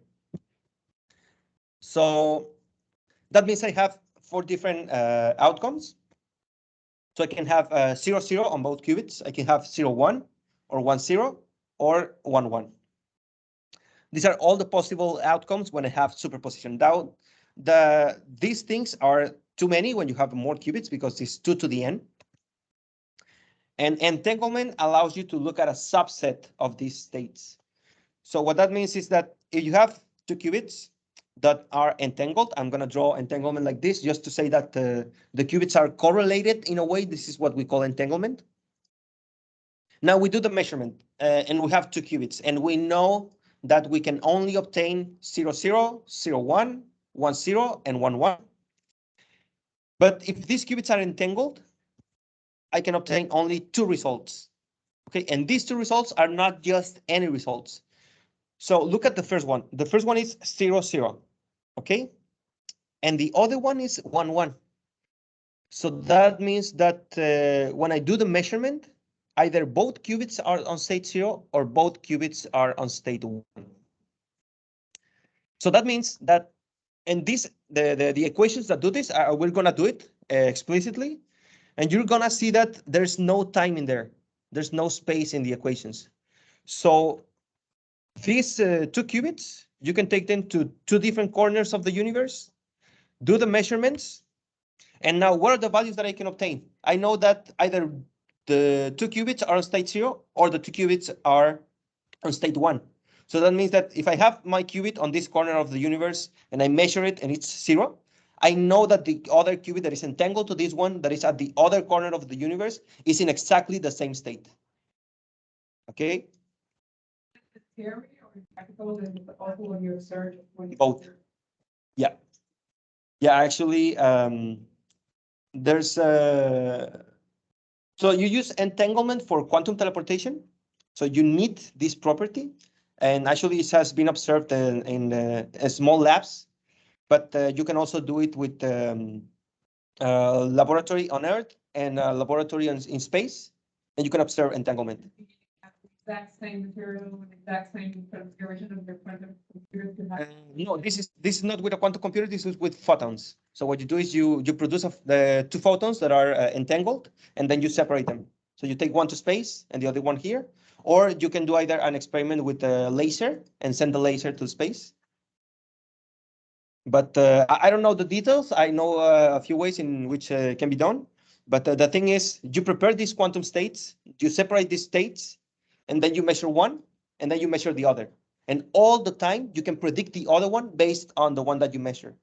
So that means I have 4 different outcomes. So I can have 0, 0 on both qubits. I can have 0, 1, or 1, 0, or 1, 1. These are all the possible outcomes when I have superposition. Now, these things are too many when you have more qubits because it's 2 to the n. And entanglement allows you to look at a subset of these states. So what that means is that if you have two qubits that are entangled, I'm going to draw entanglement like this just to say that the qubits are correlated in a way. This is what we call entanglement. Now we do the measurement and we have two qubits, and we know that we can only obtain 0, 0, 0, 1, 1, 0, and 1, 1. But if these qubits are entangled, I can obtain only 2 results. Okay, and these 2 results are not just any results. So look at the first one. The first one is 0, 0. Okay, and the other one is 1, 1. So that means that when I do the measurement, either both qubits are on state 0 or both qubits are on state 1. So that means that, and the equations that do this, we're gonna do it explicitly, and you're gonna see that there's no time in there. There's no space in the equations. So these 2 qubits, you can take them to 2 different corners of the universe, do the measurements, and now what are the values that I can obtain? I know that either the 2 qubits are on state 0 or the 2 qubits are on state 1. So that means that if I have my qubit on this corner of the universe and I measure it and it's 0, I know that the other qubit that is entangled to this one that is at the other corner of the universe is in exactly the same state. Okay? Theory or practical, and also when you observe? Both. Yeah. Yeah, actually, there's so you use entanglement for quantum teleportation. So you need this property, and actually it has been observed in small labs, but you can also do it with laboratory on Earth and laboratory in space, and you can observe entanglement. Exact same material and exact same configuration of your quantum computer to have. No, this is not with a quantum computer. This is with photons. So what you do is you produce the 2 photons that are entangled, and then you separate them. So you take one to space and the other one here, or you can do either an experiment with a laser and send the laser to space. But I don't know the details. I know a few ways in which can be done. But the thing is, you prepare these quantum states, you separate these states, and then you measure one, and then you measure the other. And all the time, you can predict the other one based on the one that you measure.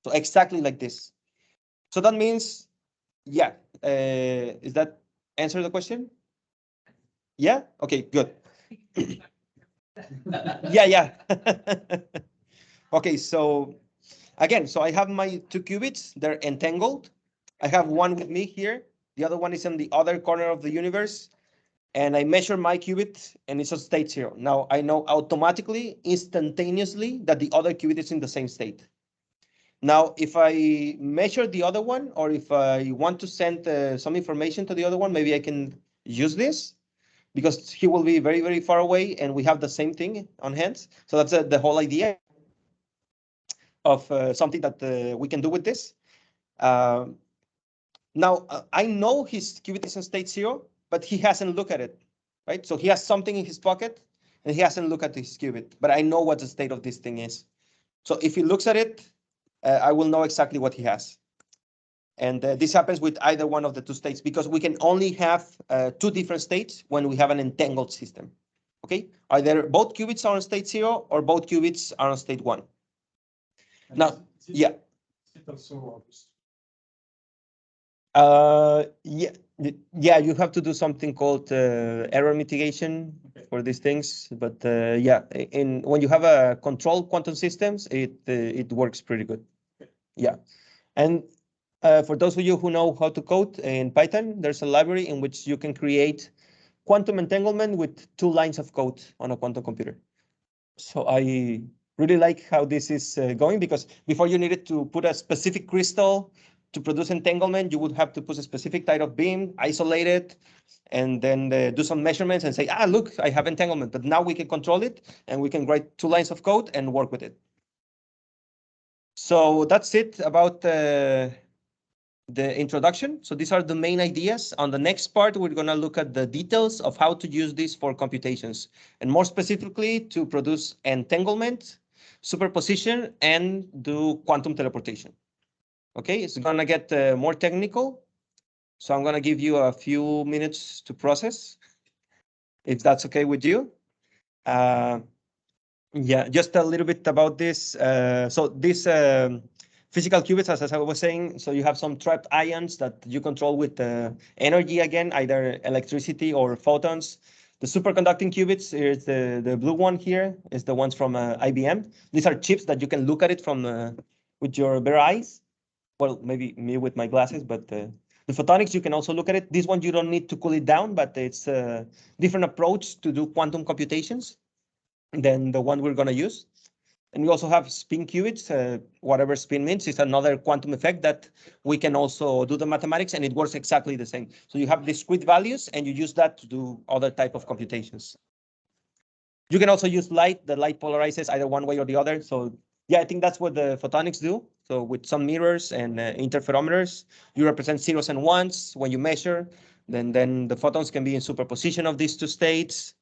So exactly like this. So that means, yeah, is that answer the question? Yeah, okay, good. Yeah. Okay, so again, so I have my two qubits, they're entangled. I have one with me here, the other one is in the other corner of the universe, and I measure my qubit and it's at state 0. Now I know automatically, instantaneously, that the other qubit is in the same state. Now, if I measure the other one, or if I want to send some information to the other one, maybe I can use this, because he will be very, very far away and we have the same thing on hands. So that's the whole idea of something that we can do with this. Now, I know his qubit is in state 0, but he hasn't looked at it, right? So he has something in his pocket and he hasn't looked at his qubit, but I know what the state of this thing is. So if he looks at it, I will know exactly what he has. And this happens with either one of the two states, because we can only have two different states when we have an entangled system. Okay, either both qubits are on state 0 or both qubits are on state 1. And Now, is it- yeah. Is it also obvious? Yeah, you have to do something called error mitigation for these things. But yeah, when you have a controlled quantum systems, it works pretty good. Yeah, and for those of you who know how to code in Python, there's a library in which you can create quantum entanglement with 2 lines of code on a quantum computer. So I really like how this is going, because before you needed to put a specific crystal to produce entanglement, you would have to put a specific type of beam, isolate it, and then do some measurements and say, look, I have entanglement. But now we can control it and we can write 2 lines of code and work with it. So that's it about the introduction. So these are the main ideas. On the next part, we're going to look at the details of how to use this for computations, and more specifically to produce entanglement, superposition, and do quantum teleportation. Okay, it's going to get more technical. So I'm going to give you a few minutes to process, if that's okay with you. Yeah, just a little bit about this. So this physical qubits, as I was saying, so you have some trapped ions that you control with energy again, either electricity or photons. The superconducting qubits is the blue one here, is the ones from IBM. These are chips that you can look at it from with your bare eyes. Well, maybe me with my glasses, but the photonics, you can also look at it. This one, you don't need to cool it down, but it's a different approach to do quantum computations than the one we're going to use. And we also have spin qubits. Whatever spin means is another quantum effect that we can also do the mathematics, and it works exactly the same. So you have discrete values and you use that to do other type of computations. You can also use light. The light polarizes either one way or the other. So yeah, I think that's what the photonics do. So with some mirrors and interferometers, you represent zeros and ones when you measure. Then the photons can be in superposition of these two states.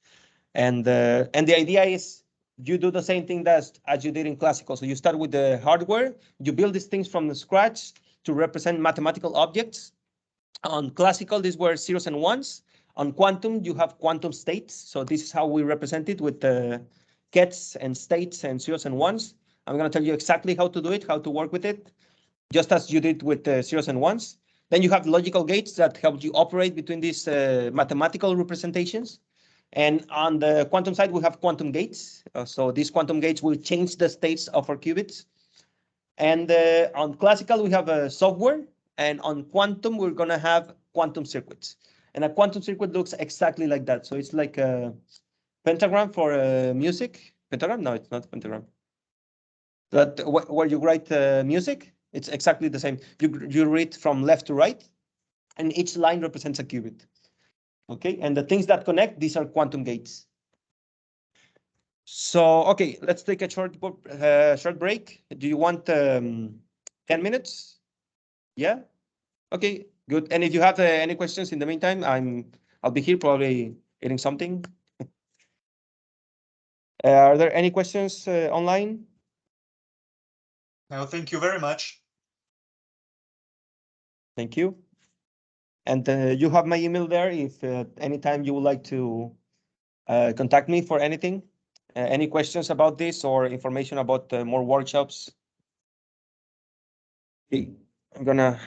And the idea is you do the same thing as you did in classical. So you start with the hardware, you build these things from the scratch to represent mathematical objects. On classical, these were zeros and ones. On quantum, you have quantum states. So this is how we represent it with the gets and states and zeros and ones. I'm going to tell you exactly how to do it, how to work with it, just as you did with the zeros and ones. Then you have logical gates that help you operate between these mathematical representations. And on the quantum side, we have quantum gates. So these quantum gates will change the states of our qubits. And on classical, we have a software. And on quantum, we're going to have quantum circuits. And a quantum circuit looks exactly like that. So it's like a pentagram for music. Pentagram? No, it's not pentagram. That where you write music, it's exactly the same. You read from left to right, and each line represents a qubit. Okay, and the things that connect, these are quantum gates. So, okay, let's take a short break. Do you want 10 minutes? Yeah? Okay, good. And if you have any questions in the meantime, I'll be here probably eating something. Are there any questions online? No, thank you very much. Thank you. And you have my email there if anytime you would like to contact me for anything. Any questions about this or information about more workshops? Okay. I'm gonna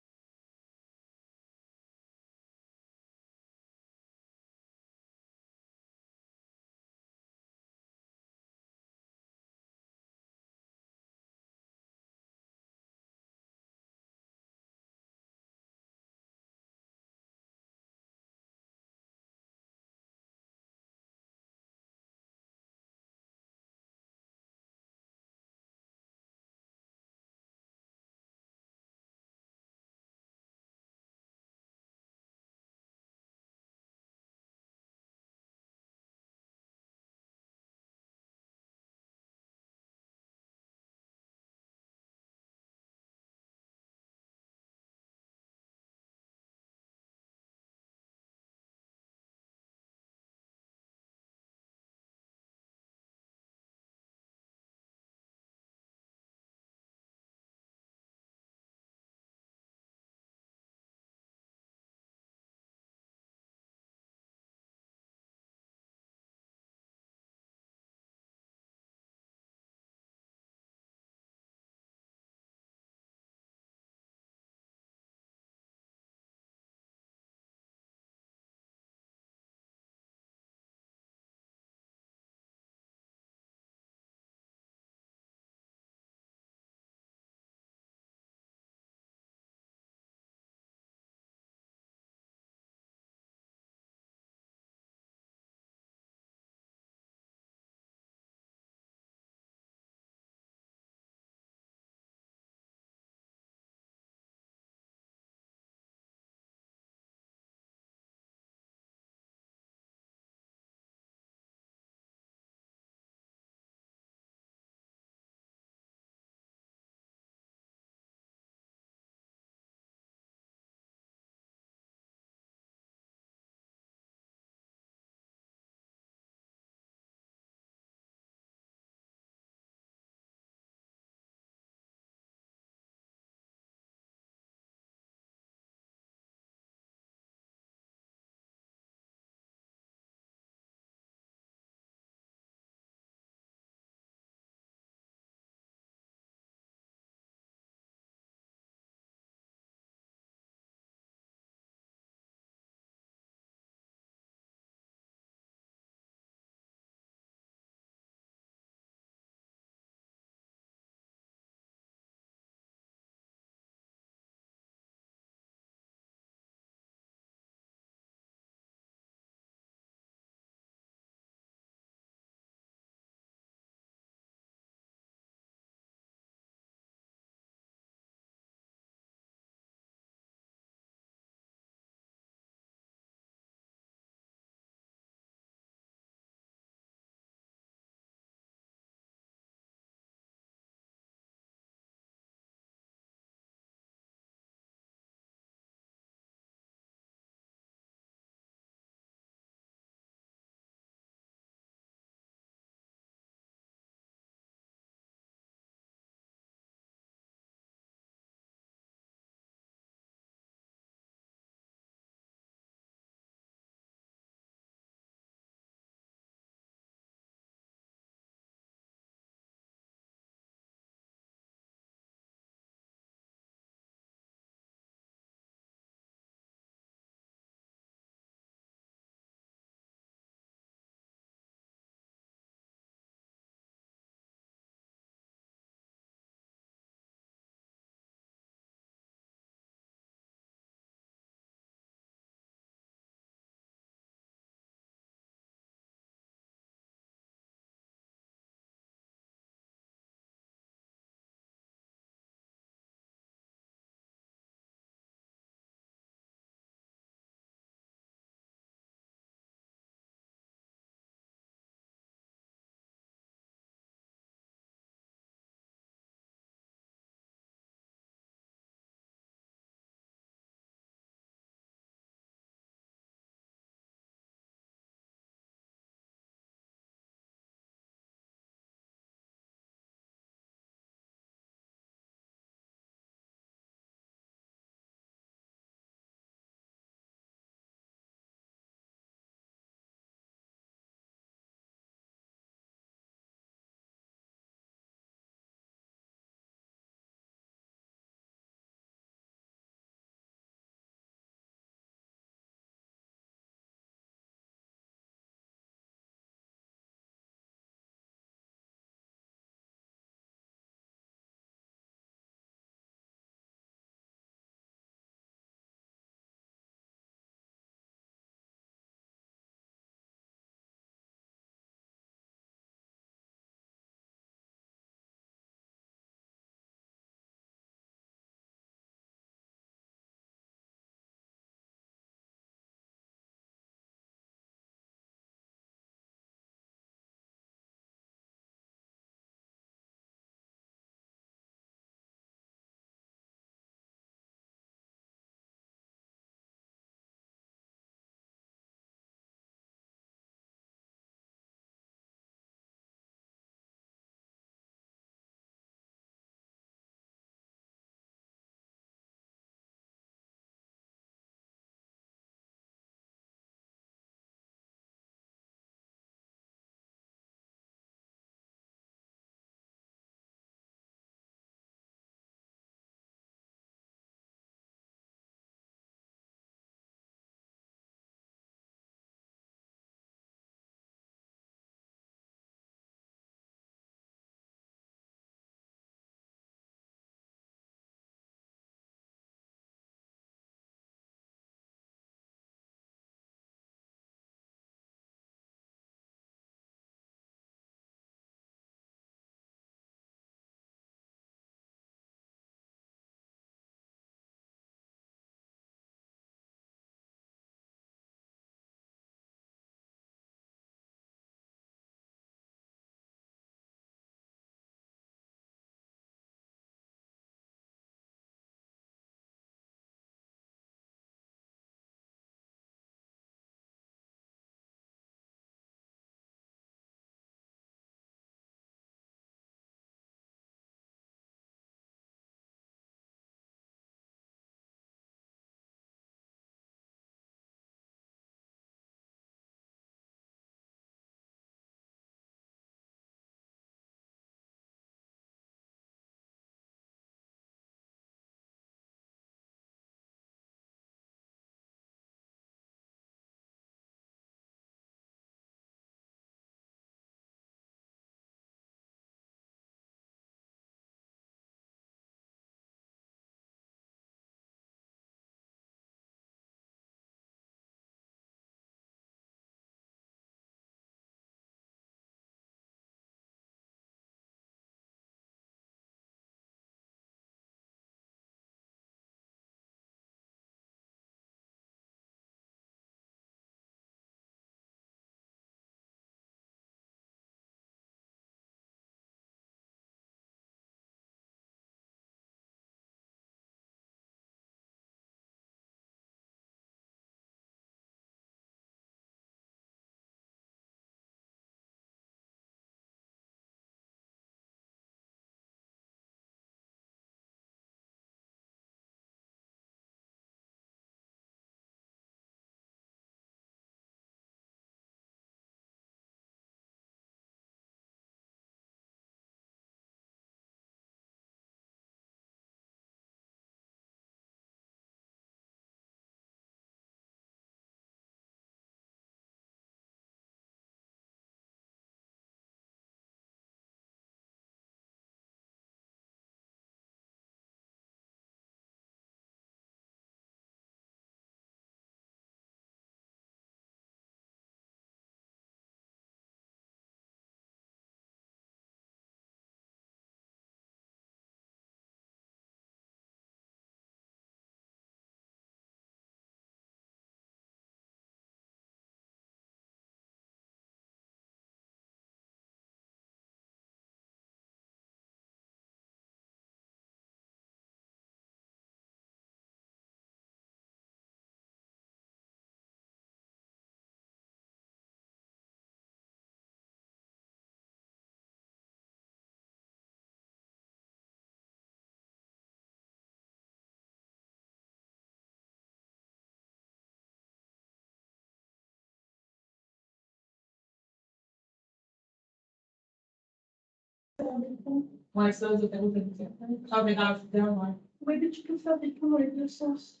faire des ponts. Ouais, ça, c'est zéro prédiction. Ah, mais dans le système, ouais. Oui, mais tu peux faire des ponts dans les deux sens.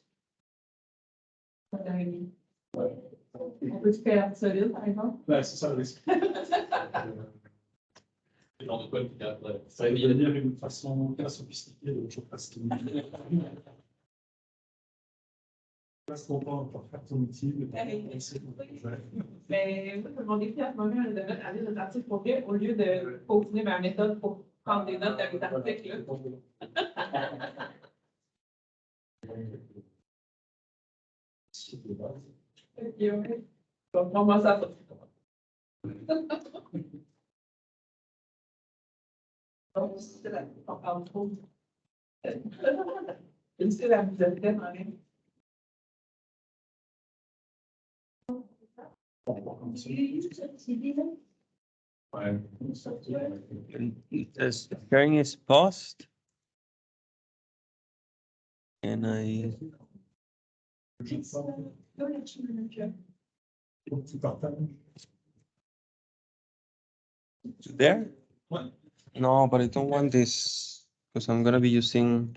Ça t'arrive. Ouais. On peut se faire solide, par exemple. Ouais, c'est ça le risque. Genre de quoi il y a ça va devenir une façon très sophistiquée de toujours faire ce qu'il passe ton temps pour faire ton outil. Mais moi, mon défi à ce moment, c'est de mettre à lire des articles pour vrai au lieu de peaufiner ma méthode pour prendre des notes dans les articles. Ok, ouais. Donc, comment ça va? Donc, c'est la... On parle trop. C'est la bibliothèque en ligne. Ouais. The sharing is paused. And I there? What? No, but I don't want this because I'm gonna be using.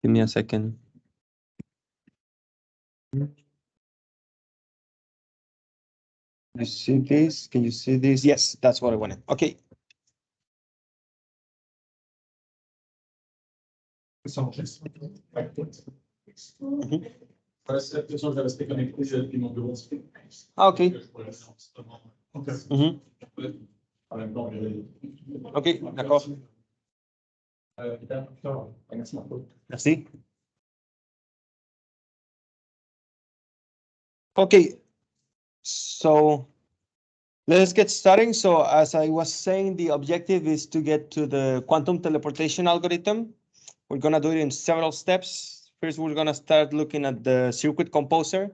Give me a second. You see this? Can you see this? Yes, that's what I wanted. Okay. Mhm. Ouais, c'est la question que j'avais resté connecté depuis mon bureau. Ah, ok. Ok. Mhm. En même temps, Ok, d'accord. Merci. Merci. Okay, so let's get starting. So as I was saying, the objective is to get to the quantum teleportation algorithm. We're gonna do it in several steps. First, we're gonna start looking at the circuit composer,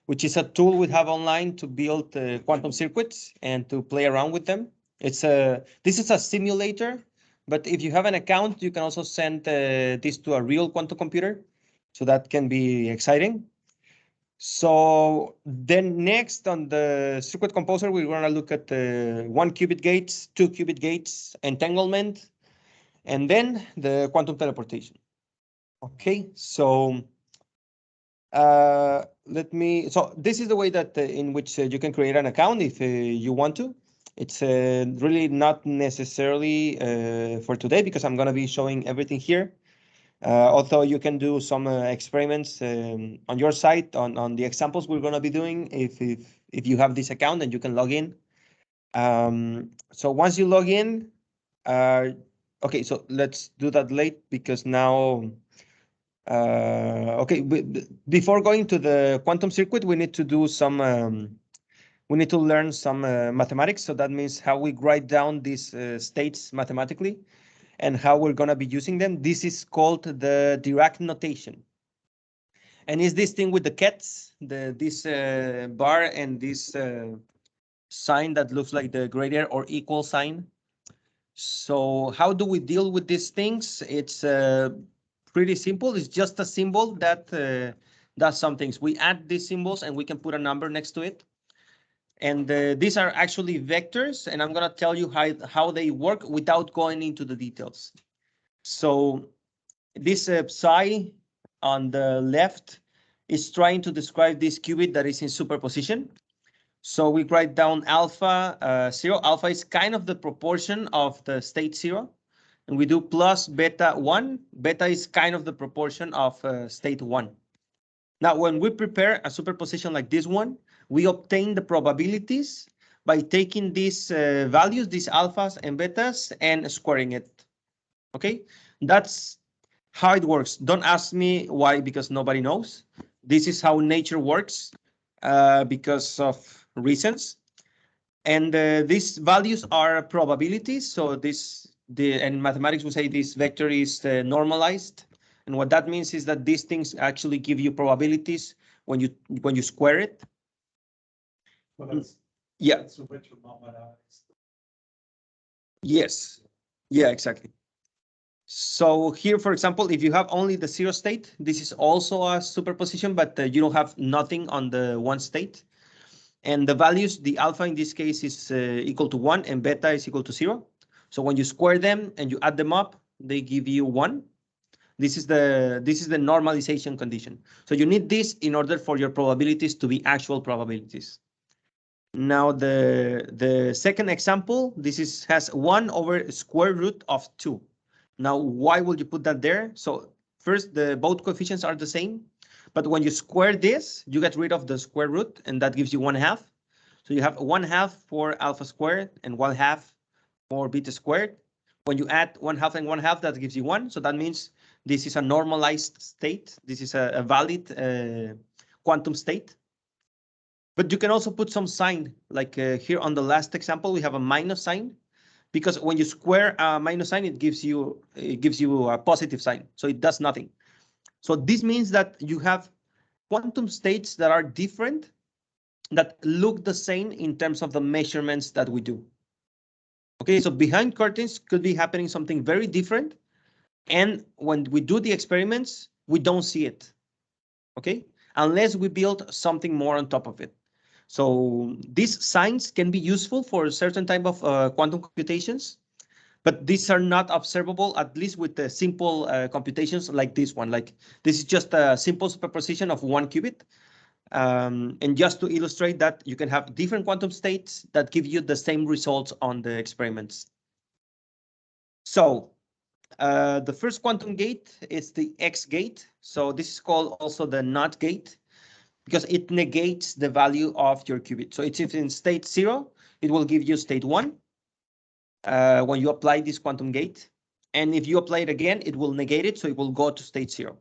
which is a tool we have online to build quantum circuits and to play around with them. This is a simulator, but if you have an account, you can also send this to a real quantum computer. So that can be exciting. So then next on the circuit composer, we're going to look at the 1 qubit gates, 2 qubit gates, entanglement, and then the quantum teleportation. Okay, so so this is the way that in which you can create an account if you want to. It's really not necessarily for today because I'm going to be showing everything here. Although you can do some experiments on your site on the examples we're going to be doing if you have this account and you can log in. So once you log in, okay, so let's do that late because now, okay, before going to the quantum circuit, we need to do some, we need to learn some mathematics. So that means how we write down these states mathematically and how we're going to be using them. This is called the Dirac notation. And it's this thing with the cats, this bar and this sign that looks like the greater or equal sign. So how do we deal with these things? It's pretty simple. It's just a symbol that does some things. We add these symbols and we can put a number next to it. And these are actually vectors, and I'm going to tell you how they work without going into the details. So this psi on the left is trying to describe this qubit that is in superposition. So we write down alpha 0. Alpha is kind of the proportion of the state 0. And we do plus beta 1. Beta is kind of the proportion of state 1. Now, when we prepare a superposition like this one, we obtain the probabilities by taking these values, these alphas and betas, and squaring it. Okay, that's how it works. Don't ask me why, because nobody knows. This is how nature works because of reasons. And these values are probabilities. So in mathematics, we say this vector is normalized. And what that means is that these things actually give you probabilities when you square it. Well, Yeah. That's a way to normalize. Yes. Yeah, exactly. So here, for example, if you have only the 0 state, this is also a superposition, but you don't have nothing on the 1 state. And the values, the alpha in this case is equal to 1 and beta is equal to 0. So when you square them and you add them up, they give you 1. This is the normalization condition. So you need this in order for your probabilities to be actual probabilities. Now the second example, this has 1 over square root of 2. Now why would you put that there? So first, both coefficients are the same, but when you square this, you get rid of the square root, and that gives you 1/2. So you have 1/2 for alpha squared and 1/2 for beta squared. When you add 1/2 and 1/2, that gives you 1. So that means this is a normalized state. This is a valid quantum state. But you can also put some sign, like here on the last example, we have a minus sign, because when you square a minus sign, it gives you a positive sign. So it does nothing. So this means that you have quantum states that are different, that look the same in terms of the measurements that we do. Okay, so behind curtains could be happening something very different. And when we do the experiments, we don't see it. Okay, unless we build something more on top of it. So these signs can be useful for a certain type of quantum computations, but these are not observable, at least with the simple computations like this one. Like this is just a simple superposition of 1 qubit. And just to illustrate that, you can have different quantum states that give you the same results on the experiments. So the first quantum gate is the X gate. So this is called also the NOT gate, because it negates the value of your qubit. So it's if in state 0, it will give you state 1 when you apply this quantum gate. And if you apply it again, it will negate it, so it will go to state 0.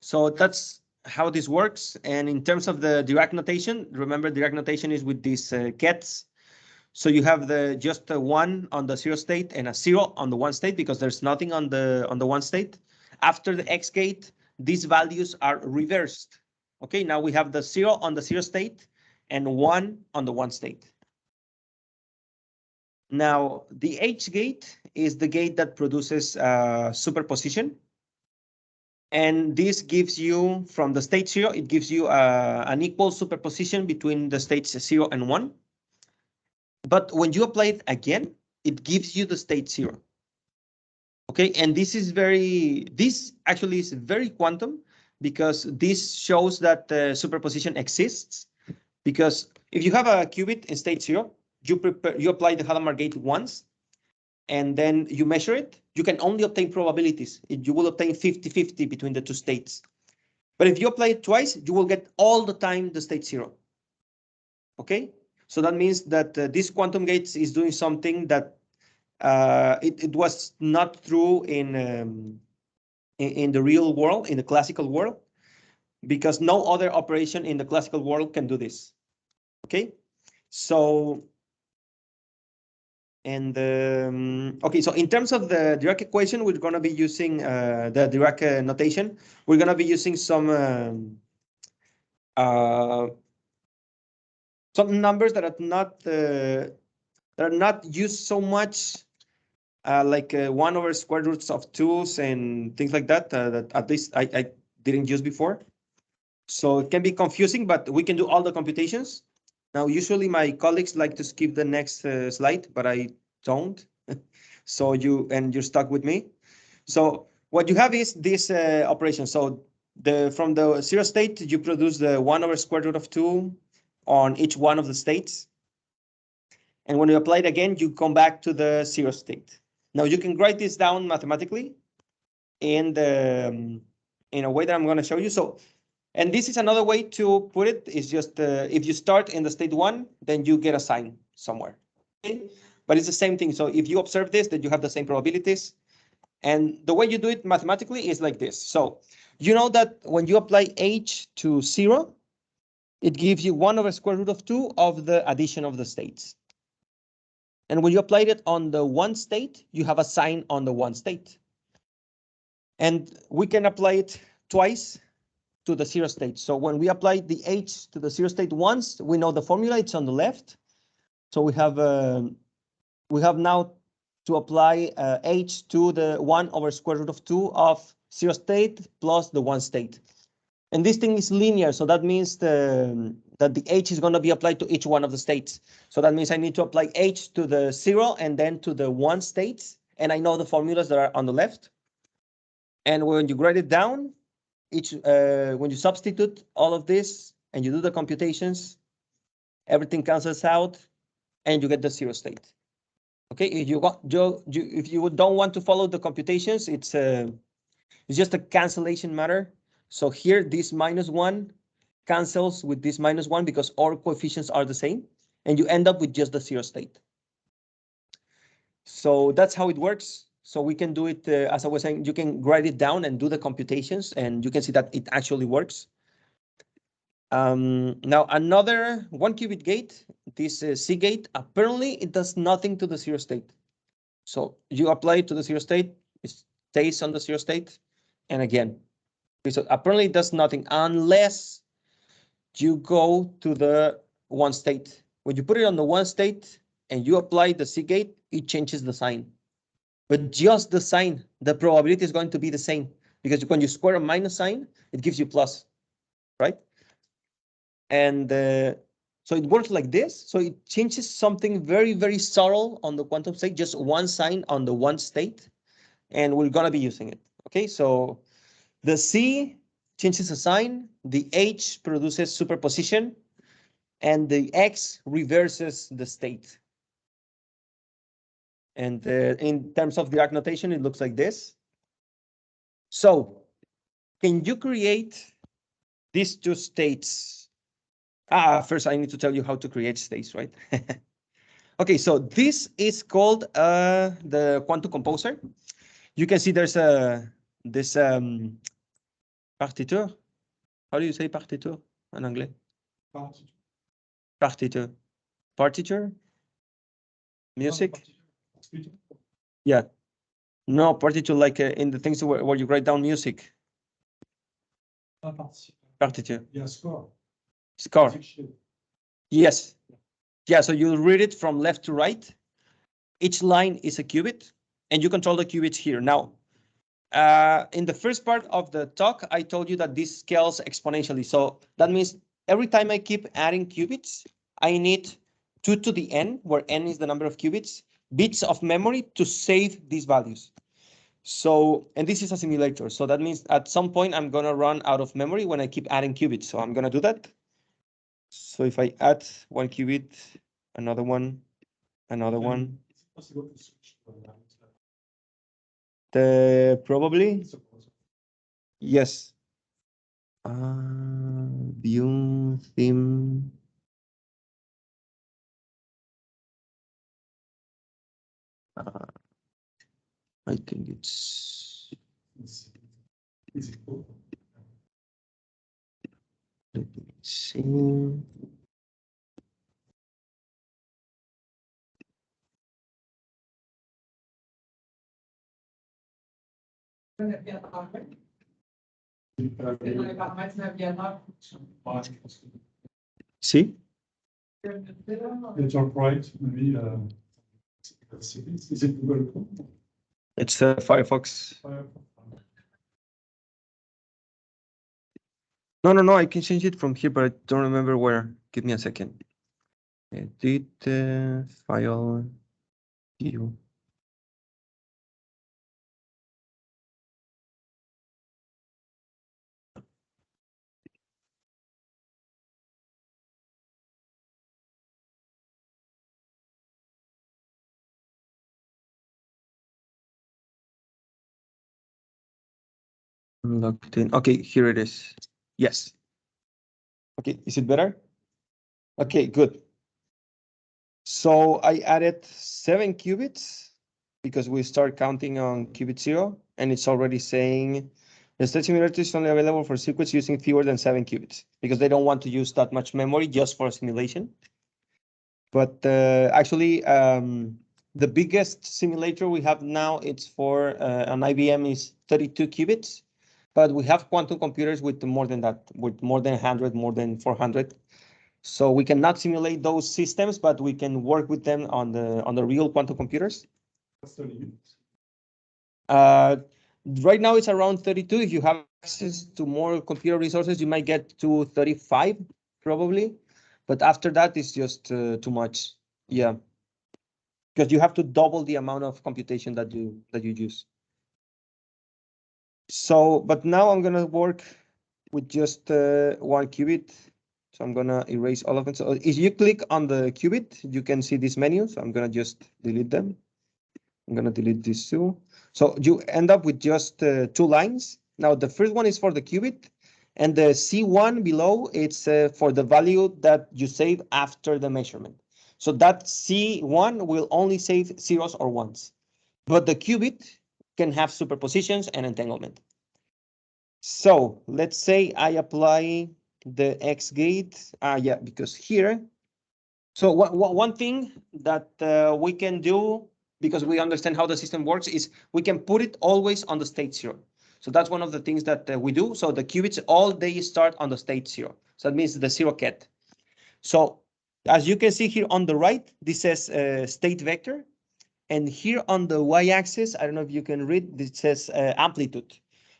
So that's how this works. And in terms of the Dirac notation, remember Dirac notation is with these gets. So you have just a 1 on the 0 state and a 0 on the 1 state, because there's nothing on the 1 state. After the X gate, these values are reversed. Okay, now we have the 0 on the 0 state and 1 on the 1 state. Now, the H gate is the gate that produces superposition. And this gives you, from the state 0, it gives you an equal superposition between the states 0 and 1. But when you apply it again, it gives you the state 0. Okay, and this actually is very quantum, because this shows that superposition exists. Because if you have a qubit in state 0, you apply the Hadamard gate once, and then you measure it, you can only obtain probabilities. You will obtain 50-50 between the two states. But if you apply it twice, you will get all the time the state 0. Okay, so that means that this quantum gate is doing something that it was not true in the real world, in the classical world, because no other operation in the classical world can do this. Okay, so okay, so in terms of the Dirac equation, we're going to be using the Dirac notation. We're going to be using some numbers that are not used so much, like 1 over square roots of 2s and things like that, that at least I didn't use before. So it can be confusing, but we can do all the computations. Now, usually my colleagues like to skip the next slide, but I don't. So you're stuck with me. So what you have is this operation. So from the 0 state, you produce the 1 over square root of 2 on each one of the states. And when you apply it again, you come back to the 0 state. Now you can write this down mathematically in a way that I'm going to show you. So, and this is another way to put it, is just if you start in the state 1, then you get a sign somewhere. Okay? But it's the same thing. So if you observe this, then you have the same probabilities. And the way you do it mathematically is like this. So you know that when you apply H to 0, it gives you 1 over square root of 2 of the addition of the states. And when you apply it on the 1 state, you have a sign on the 1 state. And we can apply it twice to the 0 state. So when we apply the H to the 0 state once, we know the formula, it's on the left. So we have now to apply H to the 1 over square root of 2 of 0 state plus the 1 state. And this thing is linear, so that means that the H is going to be applied to each one of the states. So that means I need to apply H to the 0 and then to the 1 state. And I know the formulas that are on the left. And when you write it down, when you substitute all of this and you do the computations, everything cancels out and you get the 0 state. Okay, if you don't want to follow the computations, it's just a cancellation matter. So here, this -1 cancels with this -1 because all coefficients are the same, and you end up with just the 0 state. So that's how it works. So we can do it, as I was saying, you can write it down and do the computations, and you can see that it actually works. Now, another 1 qubit gate, this C gate, apparently it does nothing to the 0 state. So you apply it to the 0 state, it stays on the 0 state, and again, so apparently it does nothing unless you go to the 1 state. When you put it on the 1 state and you apply the C gate, it changes the sign. But just the sign, the probability is going to be the same, because when you square a minus sign, it gives you plus, right? And so it works like this. So it changes something very, very subtle on the quantum state, just one sign on the 1 state, and we're going to be using it. Okay, so the C changes a sign, the H produces superposition, and the X reverses the state. And in terms of Dirac notation, it looks like this. So can you create these 2 states? First, I need to tell you how to create states, right? Okay, so this is called the quantum composer. You can see there's this partiture. How do you say partiture in anglais? Partiture. Partiture? Music? Yeah. No, partiture like in the things where you write down music. Partiture. Yeah, score. Score. Yes. Yeah, so you read it from left to right. Each line is a qubit, and you control the qubits here. Now, in the first part of the talk, I told you that this scales exponentially. So that means every time I keep adding qubits, I need 2 to the n, where n is the number of qubits, bits of memory to save these values. So, and this is a simulator. So that means at some point, I'm going to run out of memory when I keep adding qubits. So I'm going to do that. So if I add 1 qubit, another one, another one, probably, yes. View theme. I think it's. Let me see. See? It's all right. Maybe is it Google Chrome? It's Firefox. No, I can change it from here, but I don't remember where. Give me a second. Edit file view. Logged in. Okay, here it is. Yes. Okay, is it better? Okay, good. So I added 7 qubits because we start counting on qubit 0, and it's already saying the state simulator is only available for circuits using fewer than 7 qubits because they don't want to use that much memory just for a simulation. But actually, the biggest simulator we have now, it's for an IBM is 32 qubits, but we have quantum computers with more than that, with more than 100, more than 400. So we cannot simulate those systems, but we can work with them on the real quantum computers. What's the limit? Right now it's around 32. If you have access to more computer resources, you might get to 35 probably. But after that, it's just too much. Yeah, because you have to double the amount of computation that you use. So, but now I'm gonna work with just 1 qubit. So I'm gonna erase all of them. So if you click on the qubit, you can see this menu. So I'm gonna just delete them. I'm gonna delete these two. So you end up with just 2 lines. Now the first one is for the qubit, and the C1 below, it's for the value that you save after the measurement. So that C1 will only save zeros or ones, but the qubit can have superpositions and entanglement. So let's say I apply the X gate. Yeah, because here. So one thing that we can do, because we understand how the system works, is we can put it always on the state 0. So that's one of the things that we do. So the qubits, all they start on the state 0. So that means the 0 ket. So as you can see here on the right, this says state vector. And here on the y-axis, I don't know if you can read, it says amplitude.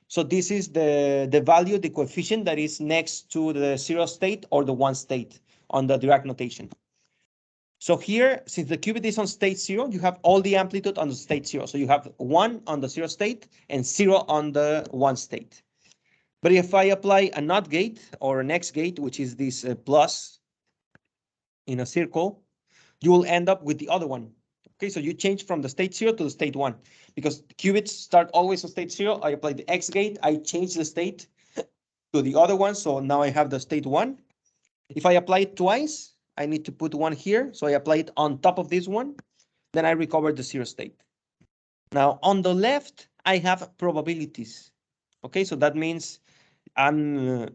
So this is the value, the coefficient that is next to the 0 state or the 1 state on the Dirac notation. So here, since the qubit is on state 0, you have all the amplitude on the state 0. So you have 1 on the 0 state and 0 on the 1 state. But if I apply a NOT gate or an X gate, which is this plus in a circle, you will end up with the other one. Okay, so you change from the state 0 to the state 1, because qubits start always on state 0. I apply the X gate, I change the state to the other one. So now I have the state 1. If I apply it twice, I need to put 1 here. So I apply it on top of this one. Then I recover the 0 state. Now on the left, I have probabilities. Okay, so that means I'm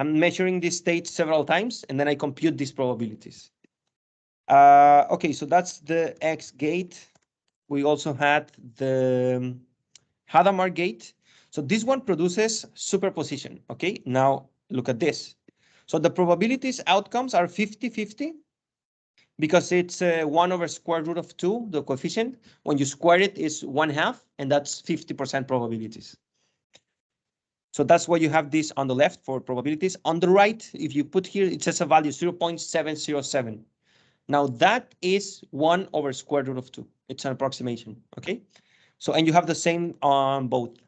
measuring this state several times, and then I compute these probabilities. Okay, so that's the X gate. We also had the Hadamard gate. So this one produces superposition. Okay, now look at this. So the probabilities outcomes are 50-50 because it's 1 over square root of 2, the coefficient. When you square it, is 1/2, and that's 50% probabilities. So that's why you have this on the left for probabilities. On the right, if you put here, it says a value 0.707. Now that is 1 over square root of 2. It's an approximation, okay? So, and you have the same on both,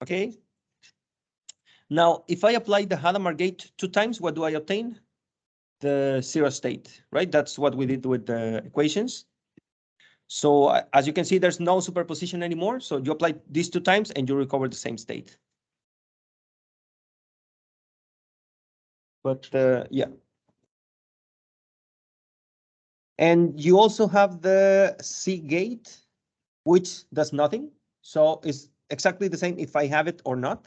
okay? Now, if I apply the Hadamard gate 2 times, what do I obtain? The 0 state, right? That's what we did with the equations. So as you can see, there's no superposition anymore. So you apply these 2 times and you recover the same state. But yeah. And you also have the C gate, which does nothing. So it's exactly the same if I have it or not.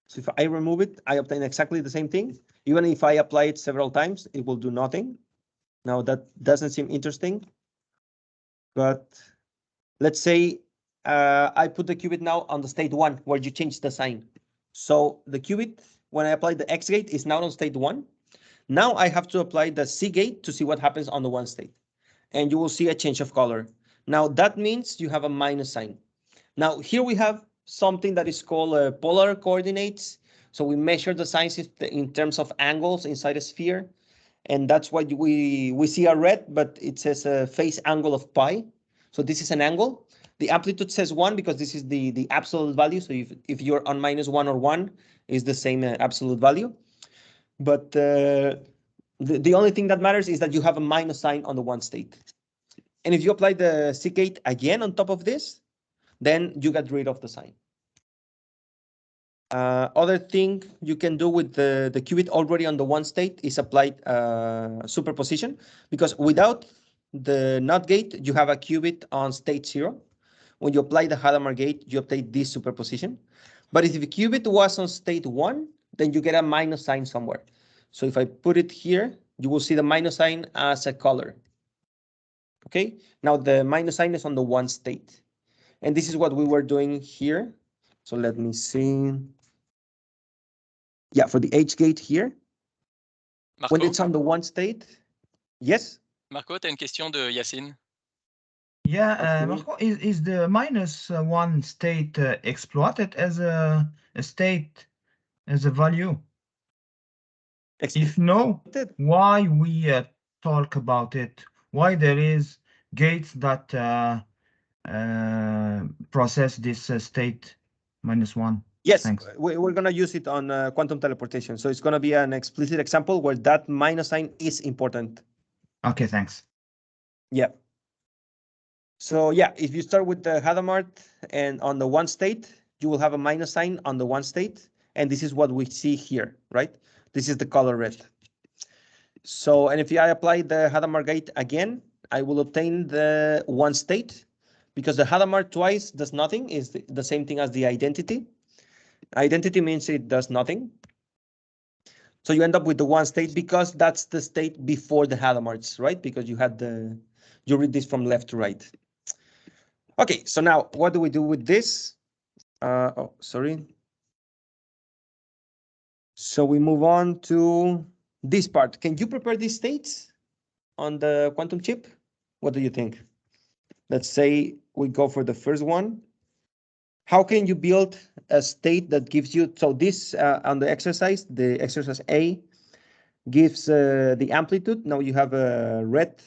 So if I remove it, I obtain exactly the same thing. Even if I apply it several times, it will do nothing. Now that doesn't seem interesting. But let's say I put the qubit now on the state 1, where you change the sign. So the qubit, when I apply the X gate, is now on state 1. Now I have to apply the C gate to see what happens on the 1 state. And you will see a change of color. Now that means you have a minus sign. Now here we have something that is called polar coordinates. So we measure the signs in terms of angles inside a sphere. And that's why we see a red, but it says a phase angle of pi. So this is an angle. The amplitude says 1 because this is the absolute value. So if you're on -1 or 1, is the same absolute value. But the only thing that matters is that you have a minus sign on the 1 state. And if you apply the C gate again on top of this, then you get rid of the sign. Other thing you can do with the qubit already on the 1 state is apply superposition, because without the NOT gate, you have a qubit on state 0. When you apply the Hadamard gate, you obtain this superposition. But if the qubit was on state 1, then you get a minus sign somewhere. So if I put it here, you will see the minus sign as a color. Okay, now the minus sign is on the 1 state. And this is what we were doing here. So let me see. Yeah, for the H gate here. Marco, When it's on the 1 state. Yes? Marco, tu as une question de Yacine? Yeah, Okay. Marco, is the -1 state exploited as a state, as a value? If no, why we talk about it? Why there is gates that process this state -1? Yes, Thanks. we're going to use it on quantum teleportation. So it's going to be an explicit example where that minus sign is important. Okay, thanks. Yeah. So yeah, if you start with the Hadamard and on the one state, you will have a minus sign on the one state. And this is what we see here, right? This is the color red. So, and if I apply the Hadamard gate again, I will obtain the one state because the Hadamard twice does nothing, is the same thing as the identity. Identity means it does nothing. So you end up with the one state because that's the state before the Hadamards, right? Because you had you read this from left to right. Okay, so now what do we do with this? Oh, sorry. So we move on to this part. Can you prepare these states on the quantum chip? What do you think? Let's say we go for the first one. How can you build a state that gives you, so this on the exercise A gives the amplitude. Now you have a red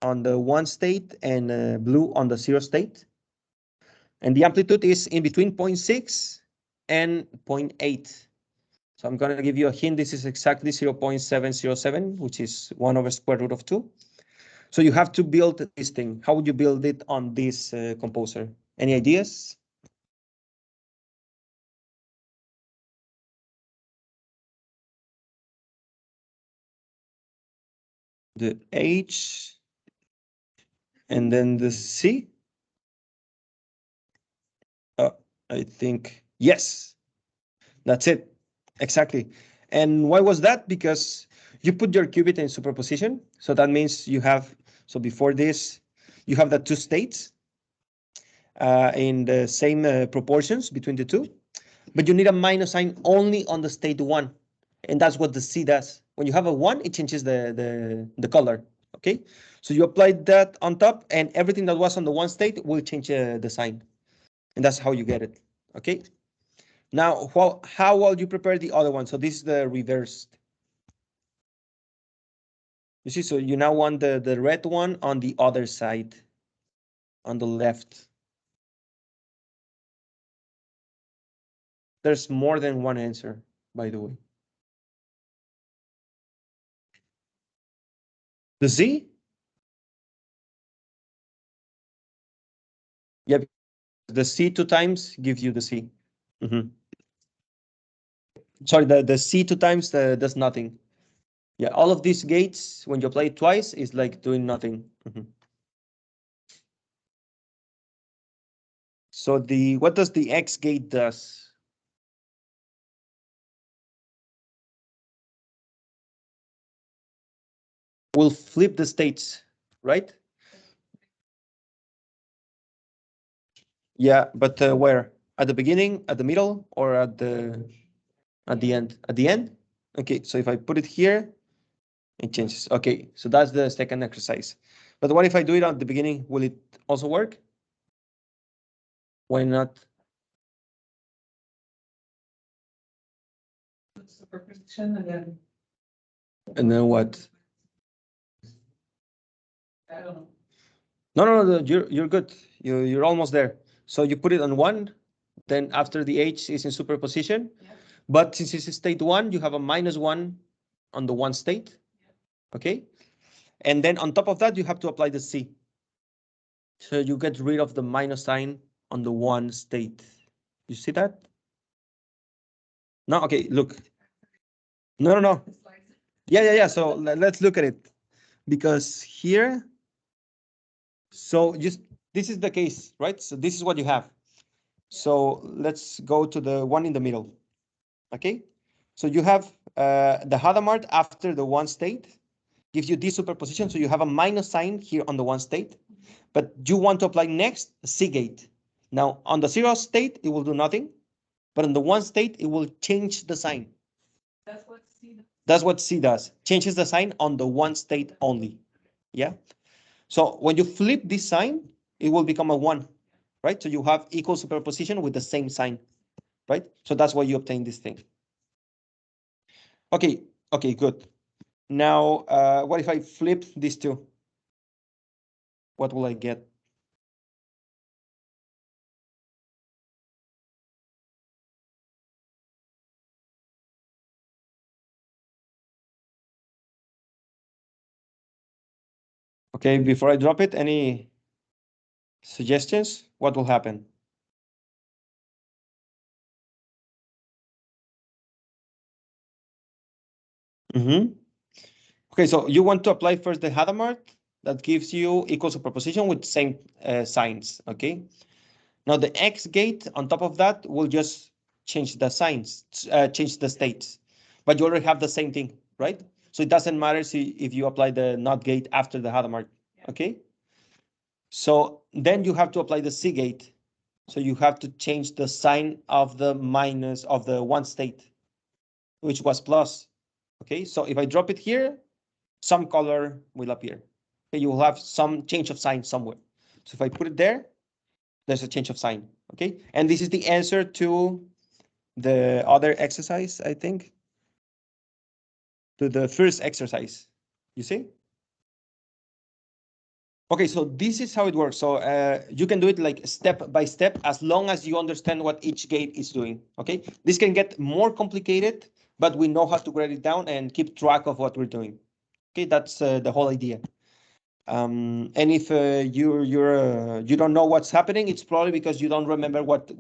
on the one state and blue on the 0 state. And the amplitude is in between 0.6 and 0.8. So I'm going to give you a hint. This is exactly 0.707, which is 1 over square root of 2. So you have to build this thing. How would you build it on this composer? Any ideas? The H and then the C. I think, yes, that's it. Exactly. And why was that? Because you put your qubit in superposition. So that means you have, so before this, you have the two states in the same proportions between the two, but you need a minus sign only on the state 1. And that's what the C does. When you have a 1, it changes the color. Okay, so you apply that on top and everything that was on the one state will change the sign. And that's how you get it. Okay. Now, how will you prepare the other one? So this is the reversed. You see, so you now want the red one on the other side, on the left. There's more than one answer, by the way. The Z? Yeah, the C 2 times gives you the C. Sorry, the C 2 times does nothing. Yeah, all of these gates, when you apply it twice, is like doing nothing. So what does the X gate does? We'll flip the states, right? Yeah, but where? At the beginning, at the middle, or at the end? At the end? Okay, so if I put it here, it changes. Okay, so that's the second exercise. But what if I do it at the beginning? Will it also work? Why not? Superposition And then what? I don't know. No, you're good. You're almost there. So you put it on 1, then after the H is in superposition. Yeah. But since it's state 1, you have a -1 on the one state. Yeah. Okay. And then on top of that, you have to apply the C. So you get rid of the minus sign on the one state. You see that? No, okay, look. No. Yeah. So let's look at it. Because here, so this is the case, right? So this is what you have. So let's go to the one in the middle. Okay. So you have the Hadamard after the one state gives you this superposition. So you have a minus sign here on the one state, but you want to apply next a C gate. Now on the 0 state, it will do nothing, but on the one state, it will change the sign. That's what C does. That's what C does. Changes the sign on the one state only. Yeah. So when you flip this sign, it will become a 1, right? So you have equal superposition with the same sign, right? So that's why you obtain this thing. Okay, Okay, good. Now, what if I flip these two? What will I get? Okay, before I drop it, any suggestions? What will happen? Okay, so you want to apply first the Hadamard that gives you equal superposition with same signs, okay? Now the X gate on top of that will just change the signs, change the states, but you already have the same thing, right? So it doesn't matter if you apply the NOT gate after the Hadamard, okay? So then you have to apply the C gate. So you have to change the sign of the minus of the one state, which was plus. Okay, so if I drop it here, some color will appear. Okay, you will have some change of sign somewhere. So if I put it there, there's a change of sign. Okay, and this is the answer to the other exercise, I think, to the first exercise. You see? Okay, so this is how it works. So you can do it like step by step as long as you understand what each gate is doing. Okay, this can get more complicated, but we know how to write it down and keep track of what we're doing. Okay, that's the whole idea. And if you don't know what's happening, it's probably because you don't remember what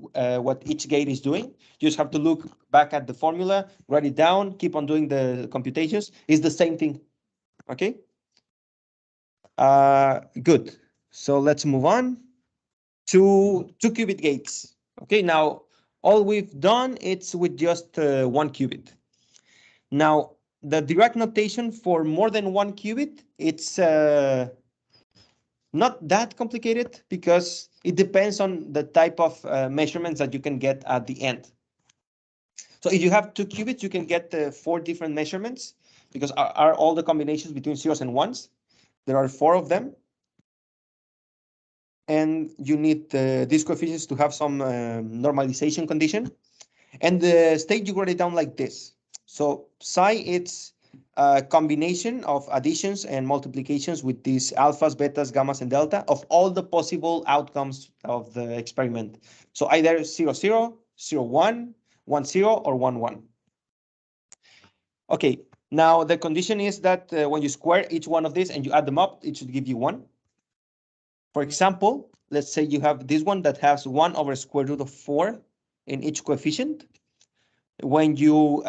each gate is doing. You just have to look back at the formula, write it down, keep on doing the computations. It's the same thing. Okay. Good. So let's move on to 2-qubit gates. Okay, now all we've done it's with just 1 qubit. Now the direct notation for more than 1 qubit, it's not that complicated because it depends on the type of measurements that you can get at the end. So if you have 2 qubits, you can get 4 different measurements because are all the combinations between zeros and ones. There are 4 of them. And you need these coefficients to have some normalization condition. And the state, you write it down like this. So psi, it's a combination of additions and multiplications with these alphas, betas, gammas, and delta of all the possible outcomes of the experiment. So either 0, 0, 0, 1, 1, 0, or 1, 1. Okay, now the condition is that when you square each one of these and you add them up, it should give you 1. For example, let's say you have this one that has 1 over square root of 4 in each coefficient. When you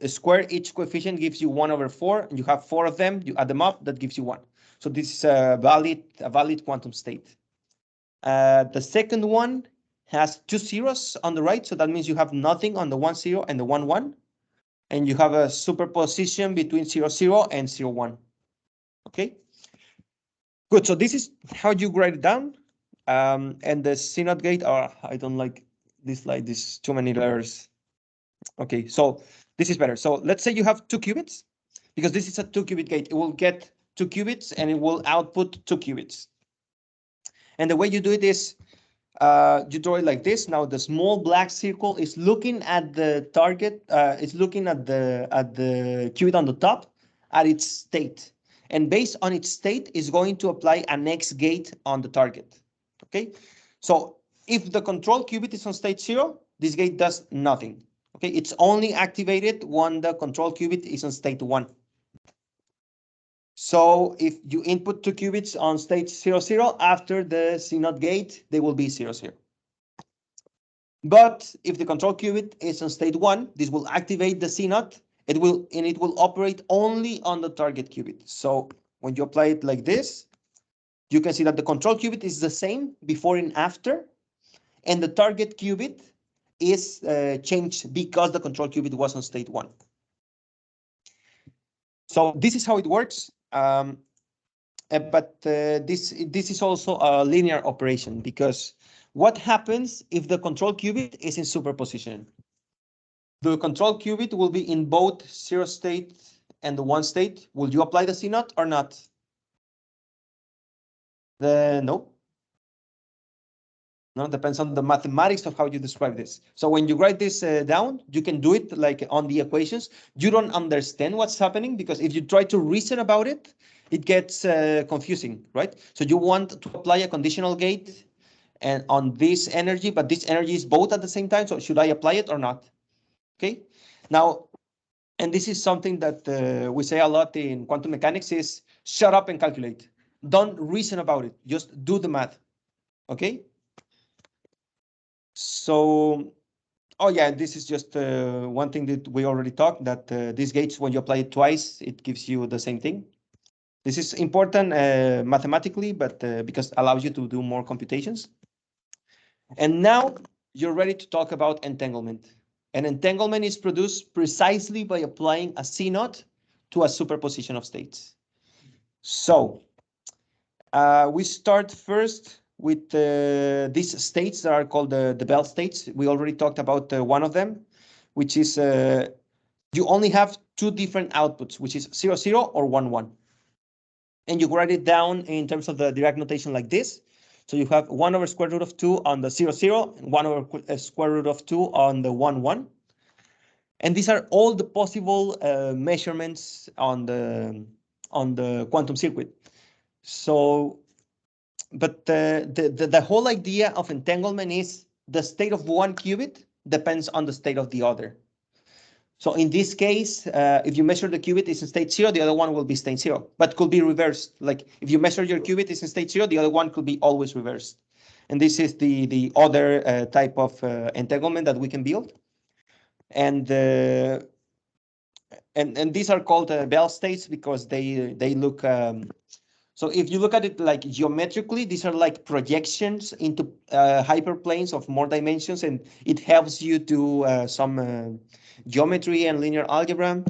square each coefficient gives you 1 over 4, and you have 4 of them, you add them up, that gives you 1. So this is a valid quantum state. The second one has 2 zeros on the right, so that means you have nothing on the 1, 0 and the 1, 1. And you have a superposition between 0, 0 and 0, 1. Okay? Good, so this is how you write it down. And the CNOT gate, I don't like this slide, this too many letters. Okay, so this is better. So let's say you have 2 qubits, because this is a 2-qubit gate. It will get 2 qubits and it will output 2 qubits. And the way you do it is you draw it like this. Now the small black circle is looking at the target. It's looking at the qubit on the top at its state. And based on its state, is going to apply a next gate on the target. Okay, so if the control qubit is on state 0, this gate does nothing. Okay, it's only activated when the control qubit is on state 1. So if you input 2 qubits on state 0, 0, after the CNOT gate, they will be 0, 0. But if the control qubit is on state 1, this will activate the CNOT. It will operate only on the target qubit. So when you apply it like this, you can see that the control qubit is the same before and after, and the target qubit is changed because the control qubit was on state 1. So this is how it works. But this is also a linear operation, because what happens if the control qubit is in superposition? The control qubit will be in both 0 state and the 1 state. Will you apply the CNOT or not? No. No, depends on the mathematics of how you describe this. So when you write this down, you can do it like on the equations. You don't understand what's happening because if you try to reason about it, it gets confusing, right? So you want to apply a conditional gate and on this energy, but this energy is both at the same time. So should I apply it or not? Okay. Now, and this is something that we say a lot in quantum mechanics is shut up and calculate. Don't reason about it. Just do the math. Okay. So, oh yeah, this is just one thing that we already talked, that these gates, when you apply it twice, it gives you the same thing. This is important mathematically, but because it allows you to do more computations. And now you're ready to talk about entanglement. And entanglement is produced precisely by applying a C0 to a superposition of states. So we start first with these states that are called the Bell states. We already talked about one of them, which is you only have two different outputs, which is 0, 0 or 1, 1. And you write it down in terms of the Dirac notation like this. So you have 1 over square root of 2 on the 0, 0, and 1 over square root of 2 on the 1, 1. And these are all the possible measurements on the quantum circuit. So, but the whole idea of entanglement is the state of one qubit depends on the state of the other. So in this case, if you measure the qubit is in state 0, the other one will be state 0, but could be reversed. Like if you measure your qubit is in state 0, the other one could be always reversed. And this is the other type of entanglement that we can build. And these are called Bell states because they look. So if you look at it like geometrically, these are like projections into hyperplanes of more dimensions, and it helps you do some geometry and linear algebra.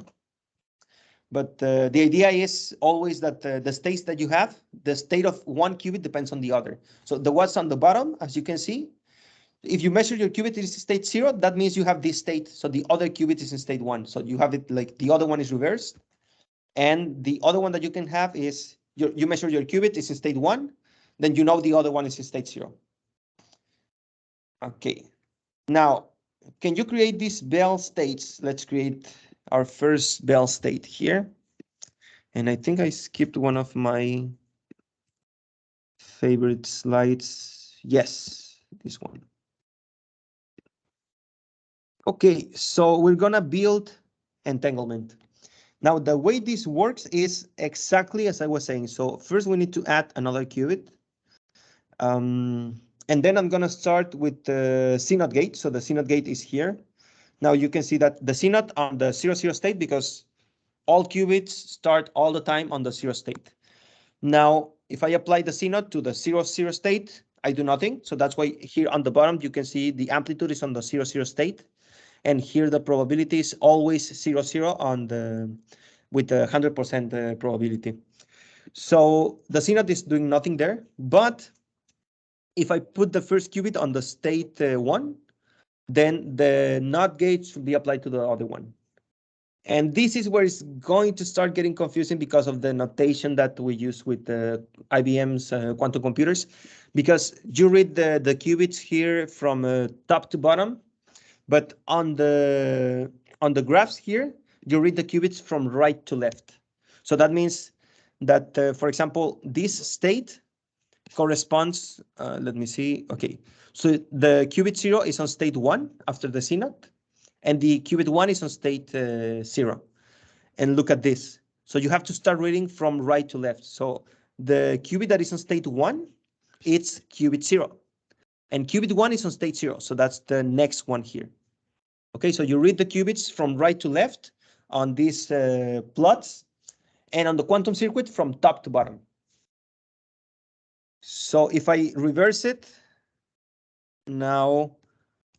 But the idea is always that the states that you have, the state of one qubit depends on the other. So the what's on the bottom, as you can see, if you measure your qubit is state 0, that means you have this state. So the other qubit is in state 1. So you have it like the other one is reversed. And the other one that you can have is you measure your qubit is in state 1, then you know the other one is in state 0. Okay. Now, can you create these Bell states? Let's create our first Bell state here. And I think I skipped one of my favorite slides. Yes, this one. Okay, so we're gonna build entanglement. Now, the way this works is exactly as I was saying. So first we need to add another qubit. And then I'm gonna start with the C0 gate. So the C0 gate is here. Now you can see that the C0 on the 0, 0 state because all qubits start all the time on the 0 state. Now, if I apply the C0 to the 0, 0 state, I do nothing. So that's why here on the bottom, you can see the amplitude is on the 0, 0 state. And here the probability is always 0, 0 on the with a 100% probability. So the C0 is doing nothing there. But if I put the first qubit on the state 1, then the NOT gate should be applied to the other one. And this is where it's going to start getting confusing because of the notation that we use with IBM's quantum computers. Because you read the qubits here from top to bottom, but on the graphs here, you read the qubits from right to left. So that means that, for example, this state corresponds, let me see, okay. So the qubit 0 is on state 1 after the C0, and the qubit 1 is on state 0. And look at this. So you have to start reading from right to left. So the qubit that is on state 1, it's qubit 0. And qubit 1 is on state 0. So that's the next one here. Okay, so you read the qubits from right to left on these plots, and on the quantum circuit from top to bottom. So if I reverse it, now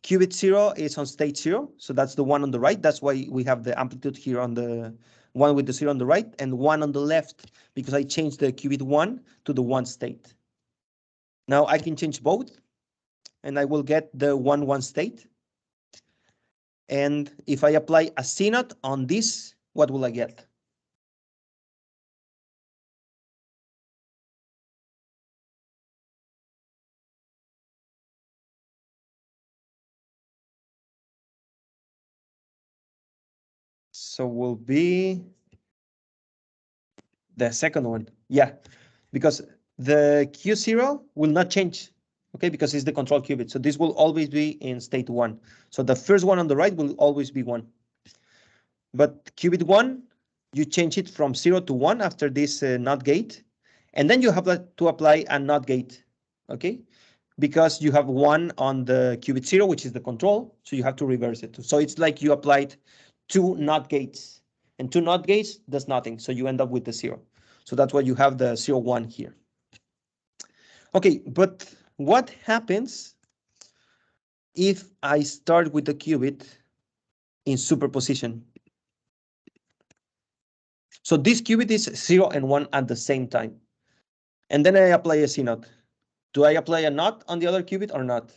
qubit 0 is on state 0. So that's the one on the right. That's why we have the amplitude here on the one with the 0 on the right and one on the left, because I changed the qubit 1 to the 1 state. Now I can change both, and I will get the 1, 1 state. And if I apply a C0 on this, what will I get? So will be the second one. Yeah, because the Q0 will not change, okay, because it's the control qubit. So this will always be in state 1. So the first one on the right will always be 1. But qubit 1, you change it from 0 to 1 after this NOT gate. And then you have to apply a NOT gate, okay? Because you have 1 on the qubit 0, which is the control. So you have to reverse it. So it's like you applied 2 NOT gates. And 2 NOT gates does nothing. So you end up with the 0. So that's why you have the 0, 1 here. Okay, but what happens if I start with the qubit in superposition? So this qubit is 0 and 1 at the same time. And then I apply a CNOT. Do I apply a NOT on the other qubit or not?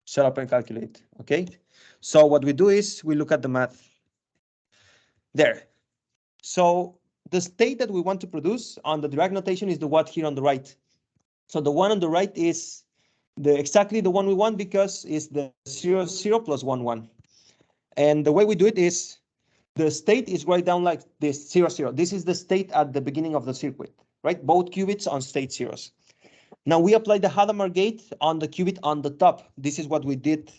Shut up and calculate, okay? So what we do is we look at the math. There. So the state that we want to produce on the Dirac notation is the one here on the right. So the one on the right is exactly the one we want because it's the 0, 0 plus 1, 1. And the way we do it is the state is right down like this, 0, 0. This is the state at the beginning of the circuit, right? Both qubits on state zeros. Now we apply the Hadamard gate on the qubit on the top. This is what we did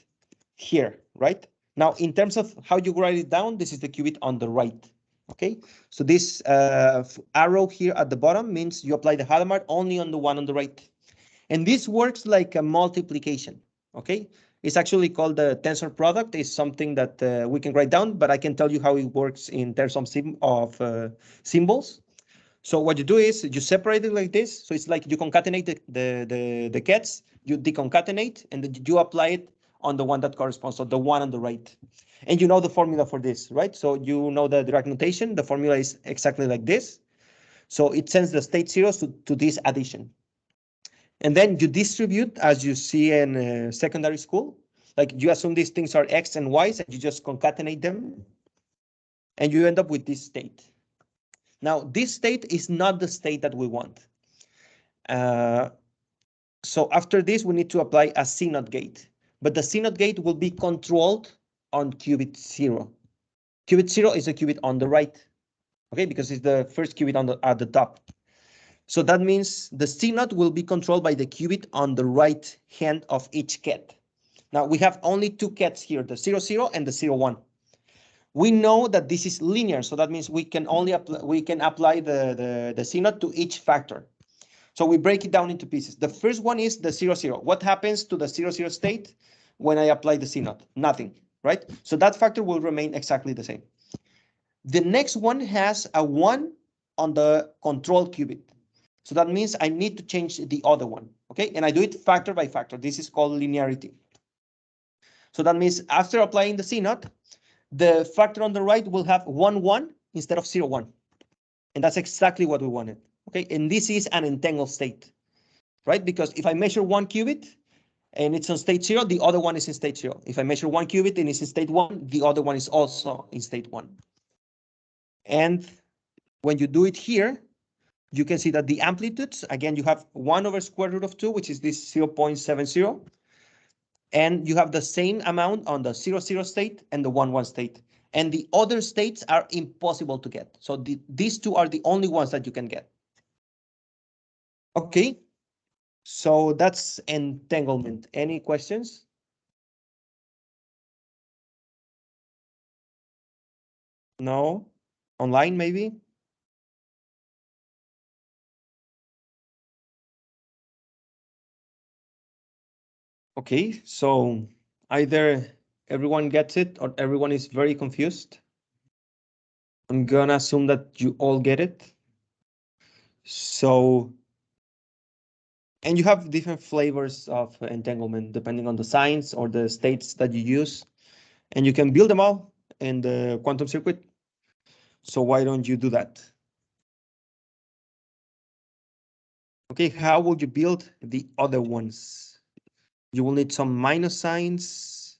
here, right? Now, in terms of how you write it down, this is the qubit on the right, okay? So this arrow here at the bottom means you apply the Hadamard only on the one on the right. And this works like a multiplication, okay? It's actually called the tensor product. It's something that we can write down, but I can tell you how it works in terms of symbols. So what you do is you separate it like this. So it's like you concatenate the gets, you deconcatenate, and then you apply it on the one that corresponds, so the one on the right. And you know the formula for this, right? So you know the Dirac notation. The formula is exactly like this. So it sends the state zeros to this addition. And then you distribute as you see in secondary school. Like you assume these things are X and Y's and you just concatenate them. And you end up with this state. Now, this state is not the state that we want. So after this, we need to apply a CNOT gate. But the CNOT gate will be controlled on qubit 0. Qubit 0 is a qubit on the right, okay, because it's the first qubit at the top. So that means the CNOT will be controlled by the qubit on the right hand of each ket. Now we have only 2 kets here, the 0, 0 and the 0, 1. We know that this is linear, so that means we can only apply the CNOT to each factor. So we break it down into pieces. The first one is the 0, 0. What happens to the 0, 0 state when I apply the CNOT? Nothing, right? So that factor will remain exactly the same. The next one has a 1 on the control qubit. So that means I need to change the other one, okay? And I do it factor by factor. This is called linearity. So that means after applying the CNOT, the factor on the right will have 1, 1 instead of 0, 1. And that's exactly what we wanted, okay? And this is an entangled state, right? Because if I measure 1 qubit and it's on state 0, the other one is in state 0. If I measure 1 qubit and it's in state 1, the other one is also in state 1. And when you do it here, you can see that the amplitudes, again, you have 1 over square root of 2, which is this 0.70. And you have the same amount on the 0, 0 state and the 1, 1 state. And the other states are impossible to get. So these two are the only ones that you can get. Okay, so that's entanglement. Any questions? No? Online, maybe? Okay, so either everyone gets it or everyone is very confused. I'm gonna assume that you all get it. So, and you have different flavors of entanglement depending on the signs or the states that you use. And you can build them all in the quantum circuit. So why don't you do that? Okay, how would you build the other ones? You will need some minus signs.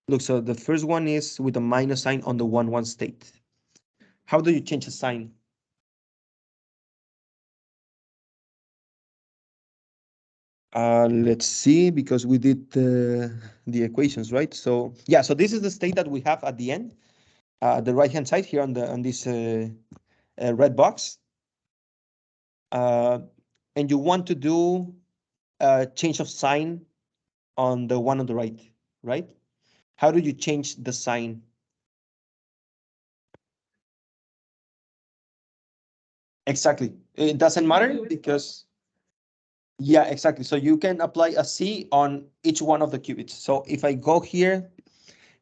Look, so the first one is with a minus sign on the 1, 1 state. How do you change a sign? Let's see, because we did the equations, right? So yeah, so this is the state that we have at the end. the right-hand side here on this red box. And you want to do a change of sign on the one on the right, right? How do you change the sign? Exactly. It doesn't matter because, yeah, exactly. So you can apply a C on each one of the qubits. So if I go here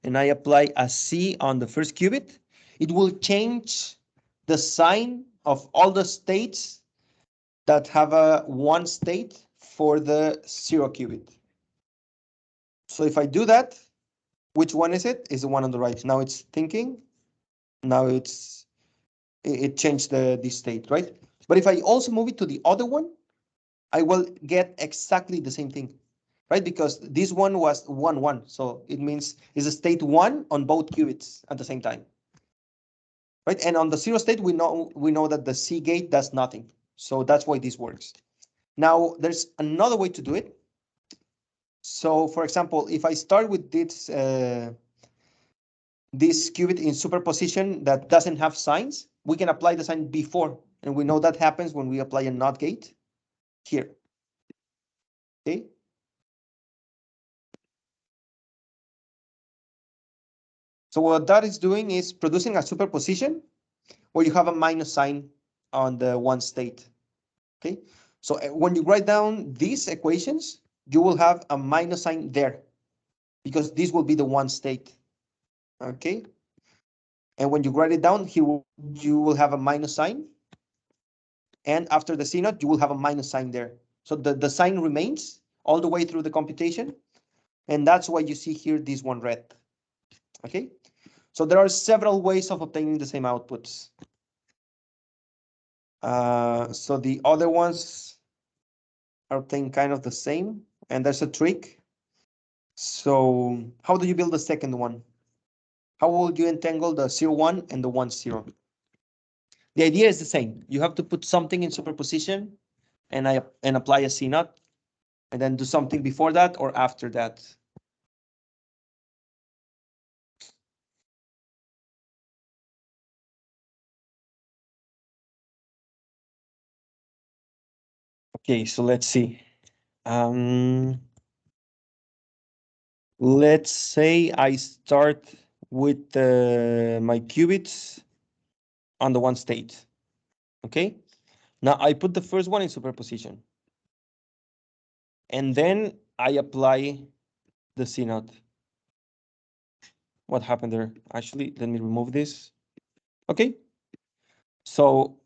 and I apply a C on the first qubit, it will change the sign of all the states that have a one state for the 0 qubit. So if I do that, which one is it? Is the one on the right. Now it's thinking. Now it changed the state, right? But if I also move it to the other one, I will get exactly the same thing, right? Because this one was 1, 1. So it means it's a state 1 on both qubits at the same time, right? And on the 0 state, we know that the C gate does nothing. So that's why this works. Now, there's another way to do it. So, for example, if I start with this qubit in superposition that doesn't have signs, we can apply the sign before. And we know that happens when we apply a NOT gate here. Okay. So what that is doing is producing a superposition where you have a minus sign on the one state. Okay. So when you write down these equations, you will have a minus sign there because this will be the one state. Okay. And when you write it down, here you will have a minus sign. And after the C0, you will have a minus sign there. So the sign remains all the way through the computation. And that's why you see here this one red. Okay. So there are several ways of obtaining the same outputs. So the other ones are obtained kind of the same. And there's a trick. So how do you build the second one? How will you entangle the 0, 1 and the 1, 0? The idea is the same. You have to put something in superposition and apply a C0, and then do something before that or after that. Okay, so let's see. Let's say I start with my qubits on the one state. Okay, now I put the first one in superposition. And then I apply the C0. What happened there? Actually, let me remove this. Okay. So,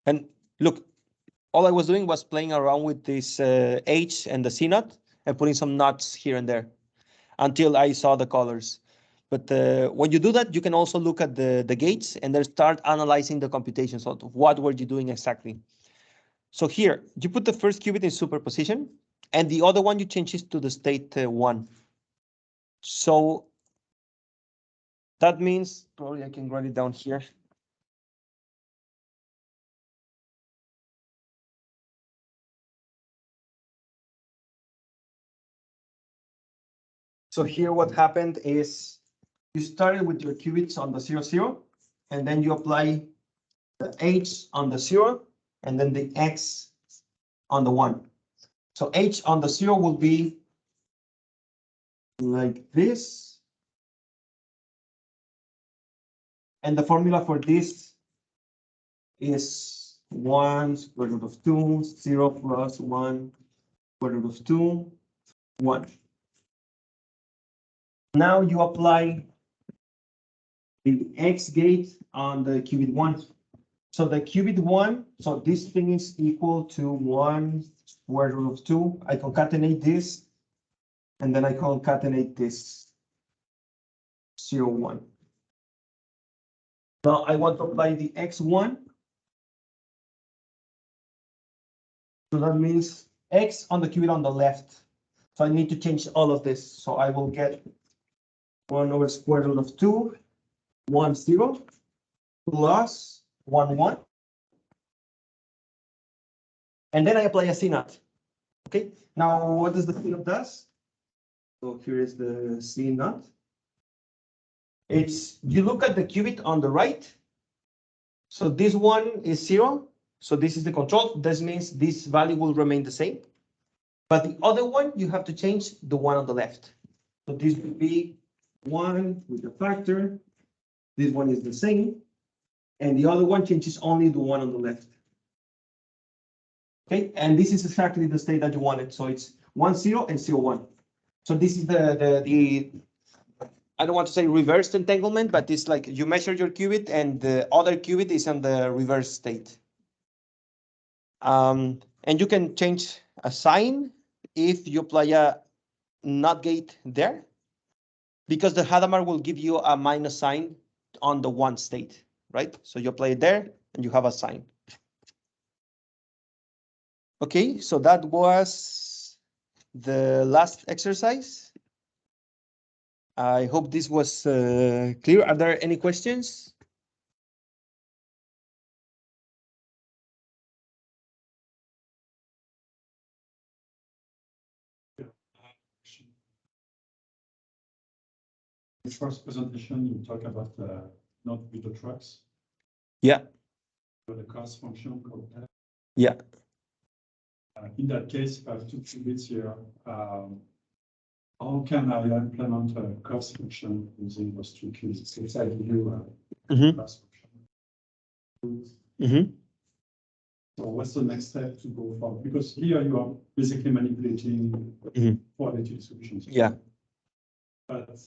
and look, all I was doing was playing around with this H and the C0 and putting some knots here and there until I saw the colors. But when you do that, you can also look at the gates and then start analyzing the computation. So what were you doing exactly? So here, you put the first qubit in superposition, and the other one you change it to the state 1. So that means, probably I can write it down here. So here what happened is you started with your qubits on the 0, 0, and then you apply the H on the 0, and then the X on the 1. So H on the 0 will be like this. And the formula for this is 1 square root of 2, 0 plus 1 square root of 2, 1. Now you apply the X gate on the qubit 1. So the qubit 1, so this thing is equal to 1 square root of 2. I concatenate this, and then I concatenate this 0, 1. Now I want to apply the X1. So that means X on the qubit on the left. So I need to change all of this. So I will get 1 over square root of 2, 1, 0, plus 1, 1. And then I apply a C0. Okay, now what does the C0 does? So here is the C0. It's, you look at the qubit on the right. So this one is 0. So this is the control. This means this value will remain the same. But the other one, you have to change the one on the left. So this would be 1 with a factor. This one is the same. And the other one changes only the one on the left. Okay, and this is exactly the state that you wanted. So it's 1, 0 and 0, 1. So this is the I don't want to say reversed entanglement, but it's like you measure your qubit and the other qubit is in the reverse state. And you can change a sign if you apply a NOT gate there, because the Hadamard will give you a minus sign on the 1 state, right? So you apply it there and you have a sign. Okay, so that was the last exercise. I hope this was clear. Are there any questions? The first presentation, you talk about not with the trucks, Yeah, but the cost function called F. yeah. In that case, if I have 2 qubits here, how can I implement a cost function using those 2 qubits? If I give you a cost function. So what's the next step to go forward? Because here you are basically manipulating quality distributions. Yeah. But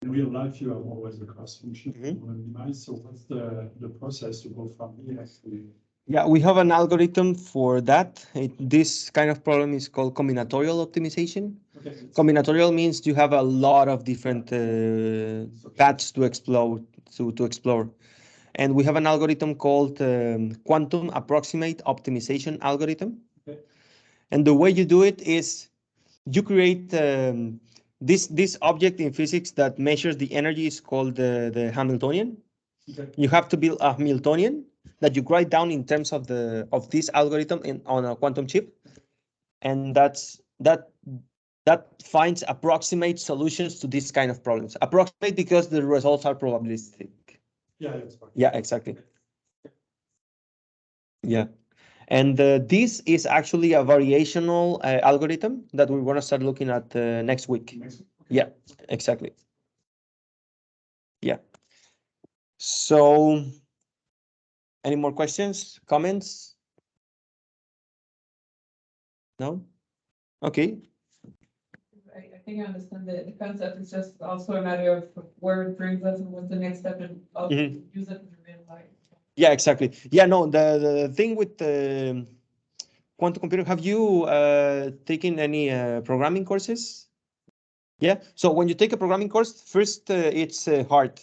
in real life, you have always the cost function minimized. So what's the process to go from here to? Yeah, we have an algorithm for that. This kind of problem is called combinatorial optimization. Okay. Combinatorial means you have a lot of different paths to explore. And we have an algorithm called quantum approximate optimization algorithm. Okay. And the way you do it is you create this object in physics that measures the energy is called the Hamiltonian. Okay. You have to build a Hamiltonian that you write down in terms of this algorithm on a quantum chip, and that finds approximate solutions to this kind of problems. Approximate because the results are probabilistic. Yeah, that's fine. Yeah, exactly. Yeah, and this is actually a variational algorithm that we're going to start looking at next week. Yeah, exactly. Yeah. So, any more questions, comments? No? Okay. I think I understand the concept. It's just also a matter of where it brings us and what's the next step and how to use it in real life. Yeah, exactly. Yeah, no, the thing with the quantum computer, have you taken any programming courses? Yeah, so when you take a programming course, first it's hard,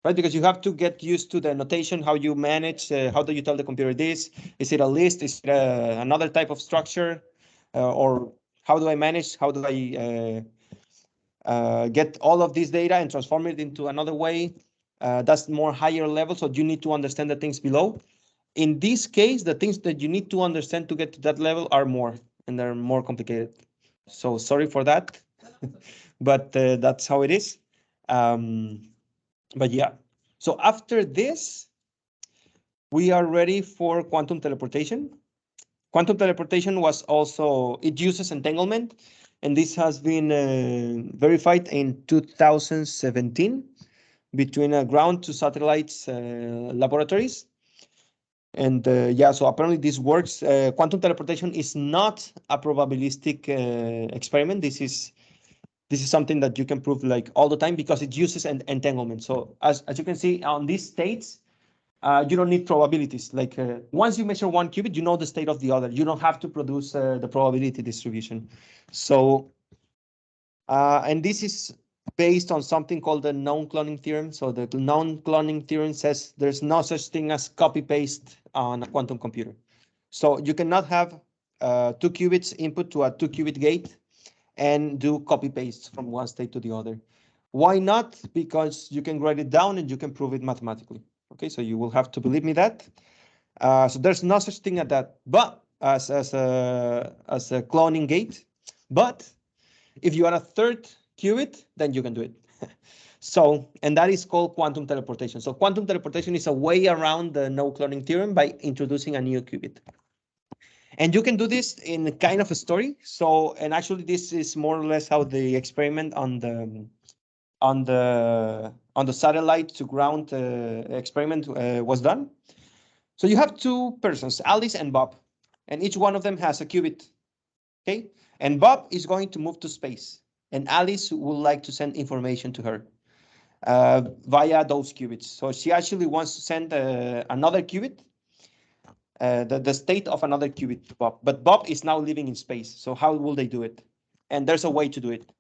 right? Because you have to get used to the notation, how you manage, how do you tell the computer this? Is it a list? Is it another type of structure? Or how do I manage? How do I get all of this data and transform it into another way? That's more higher level, so you need to understand the things below. In this case, the things that you need to understand to get to that level are more, and they're more complicated. So sorry for that, but that's how it is. But yeah, so after this, we are ready for quantum teleportation. Quantum teleportation was also, it uses entanglement, and this has been verified in 2017 between ground to satellites laboratories. And yeah, so apparently this works. Quantum teleportation is not a probabilistic experiment. This is something that you can prove like all the time because it uses an entanglement. So as you can see on these states, you don't need probabilities. Like once you measure one qubit, you know the state of the other. You don't have to produce the probability distribution. So, and this is based on something called the known cloning theorem. So the known cloning theorem says there's no such thing as copy paste on a quantum computer. So you cannot have 2 qubits input to a 2 qubit gate and do copy paste from one state to the other. Why not? Because you can write it down and you can prove it mathematically. Okay, so you will have to believe me that. So there's no such thing as that, but as a cloning gate. But if you are a third qubit, then you can do it. So, and that is called quantum teleportation. So quantum teleportation is a way around the no cloning theorem by introducing a new qubit. And you can do this in kind of a story. So, and actually this is more or less how the experiment on the satellite to ground experiment was done. So you have two persons, Alice and Bob, and each one of them has a qubit. Okay, and Bob is going to move to space, and Alice would like to send information to her via those qubits. So she actually wants to send another qubit, the state of another qubit to Bob. But Bob is now living in space. So how will they do it? And there's a way to do it.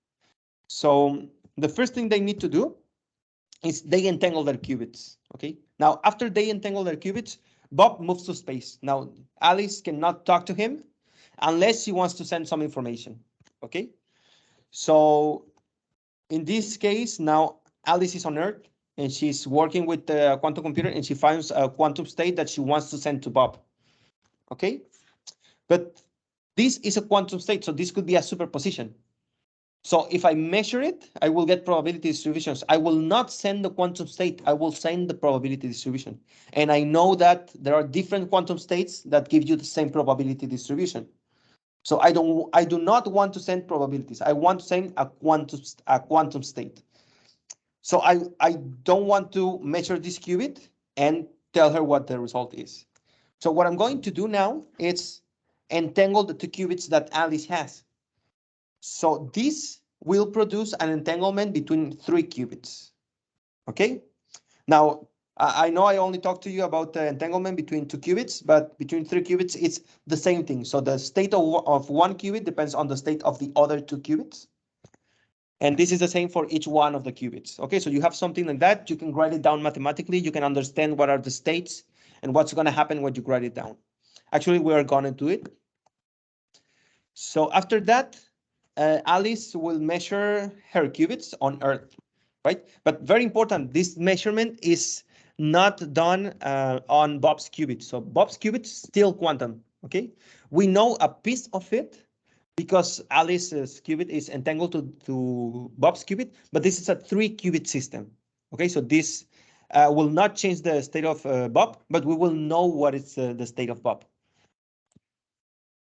So the first thing they need to do is they entangle their qubits. Okay. Now, after they entangle their qubits, Bob moves to space. Now, Alice cannot talk to him unless she wants to send some information. Okay. So in this case, now Alice is on Earth and she's working with the quantum computer and she finds a quantum state that she wants to send to Bob. Okay. But this is a quantum state, so this could be a superposition. So if I measure it, I will get probability distributions. I will not send the quantum state, I will send the probability distribution. And I know that there are different quantum states that give you the same probability distribution. So I do not want to send probabilities. I want to send a quantum state. So I don't want to measure this qubit and tell her what the result is. So what I'm going to do now is entangle the two qubits that Alice has. So this will produce an entanglement between 3 qubits. Okay. Now, I know I only talked to you about the entanglement between 2 qubits, but between 3 qubits, it's the same thing. So the state of 1 qubit depends on the state of the other 2 qubits. And this is the same for each one of the qubits. Okay, so you have something like that. You can write it down mathematically. You can understand what are the states and what's going to happen when you write it down. Actually, we are going to do it. So after that, Alice will measure her qubits on Earth, right? But very important, this measurement is not done on Bob's qubit. So Bob's qubit is still quantum, okay? We know a piece of it because Alice's qubit is entangled to Bob's qubit, but this is a 3-qubit system, okay? So this will not change the state of Bob, but we will know what is the state of Bob.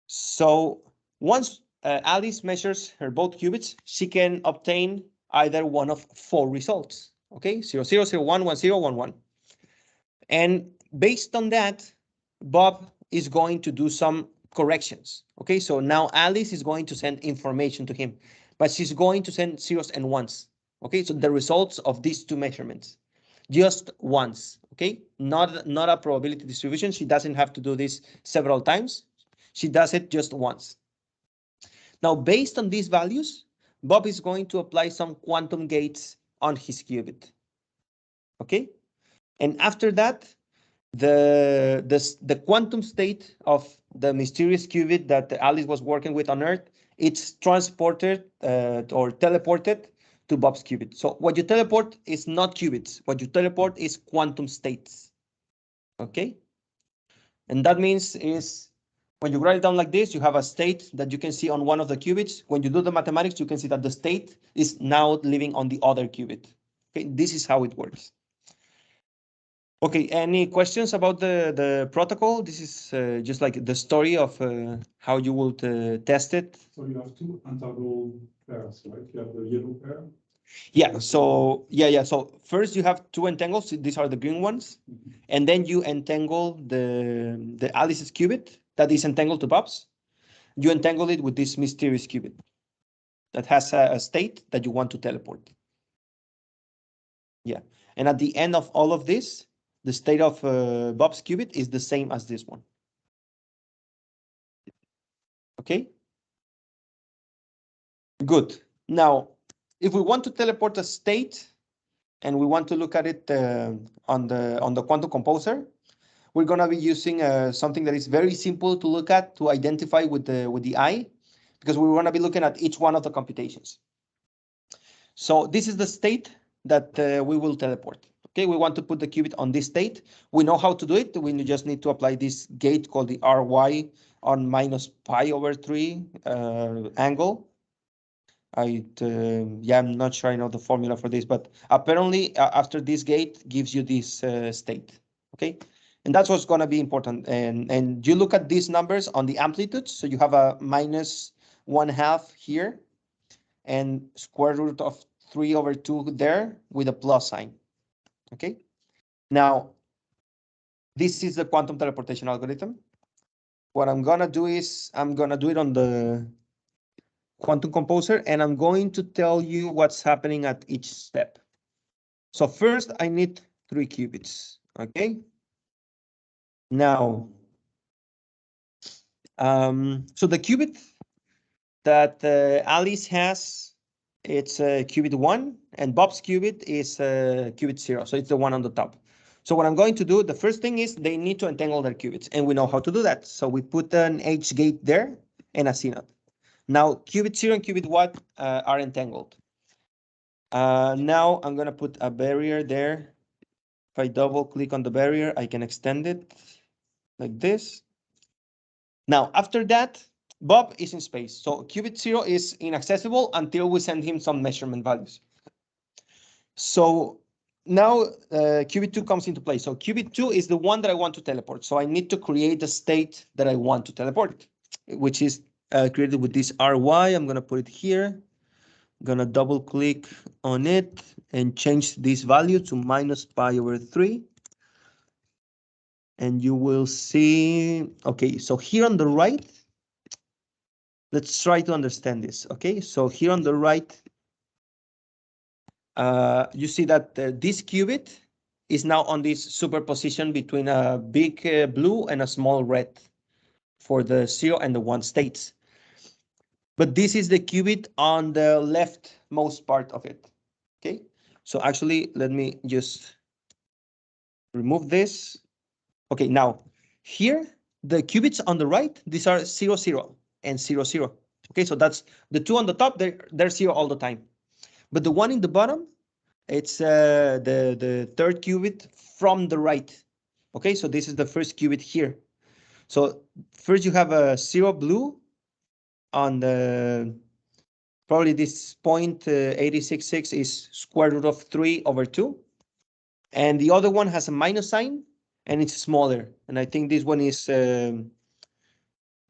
So once Alice measures her both qubits, she can obtain either one of 4 results. Okay, 0, 0, 0, 1, 1, 0, 1, 1. And based on that, Bob is going to do some corrections. Okay, so now Alice is going to send information to him, but she's going to send zeros and ones. Okay, so the results of these 2 measurements, just once. Okay, not a probability distribution. She doesn't have to do this several times. She does it just once. Now, based on these values, Bob is going to apply some quantum gates on his qubit. Okay, and after that, the quantum state of the mysterious qubit that Alice was working with on Earth, it's transported or teleported to Bob's qubit. So what you teleport is not qubits. What you teleport is quantum states. Okay, and that means is when you write it down like this, you have a state that you can see on one of the qubits. When you do the mathematics, you can see that the state is now living on the other qubit. Okay, this is how it works. Okay, any questions about the protocol? This is just like the story of how you would test it. So you have 2 entangled pairs, right? You have the yellow pair. Yeah, so yeah. So first you have 2 entangles. These are the green ones. And then you entangle the Alice's qubit that is entangled to Bob's. You entangle it with this mysterious qubit that has a state that you want to teleport. Yeah, and at the end of all of this, the state of Bob's qubit is the same as this one. Okay. Good. Now, if we want to teleport a state and we want to look at it on the quantum composer, we're going to be using something that is very simple to look at to identify with the eye, because we want to be looking at each one of the computations. So this is the state that we will teleport. Okay, we want to put the qubit on this state. We know how to do it. We just need to apply this gate called the Ry on -π/3 angle. Yeah, I'm not sure I know the formula for this, but apparently after this gate gives you this state, okay? And that's what's gonna be important. And you look at these numbers on the amplitudes, so you have a -1/2 here, and square root of 3/2 there with a plus sign, okay? Now, this is the quantum teleportation algorithm. What I'm gonna do is I'm gonna do it on the quantum composer, and I'm going to tell you what's happening at each step. So first I need 3 qubits, okay? Now, so the qubit that Alice has, it's qubit 1, and Bob's qubit is qubit 0, so it's the one on the top. So what I'm going to do, the first thing is they need to entangle their qubits, and we know how to do that. So we put an H gate there and a CNOT. Now, qubit 0 and qubit 1 are entangled. Now I'm gonna put a barrier there. If I double click on the barrier, I can extend it like this. Now, after that, Bob is in space. So qubit 0 is inaccessible until we send him some measurement values. So now qubit 2 comes into play. So qubit 2 is the one that I want to teleport. So I need to create a state that I want to teleport, which is created with this RY. I'm gonna put it here. I'm gonna double click on it and change this value to -π/3. And you will see, okay, so here on the right, let's try to understand this, okay? So here on the right, you see that this qubit is now on this superposition between a big blue and a small red for the 0 and the 1 states. But this is the qubit on the leftmost part of it, okay? So actually, let me just remove this. Okay, now here, the qubits on the right, these are 0, 0 and 0, 0. Okay, so that's the 2 on the top, they're 0 all the time. But the one in the bottom, it's the third qubit from the right. Okay, so this is the first qubit here. So first you have a 0 blue on the, probably this 0.866 is square root of 3/2. And the other one has a minus sign, and it's smaller. And I think this one is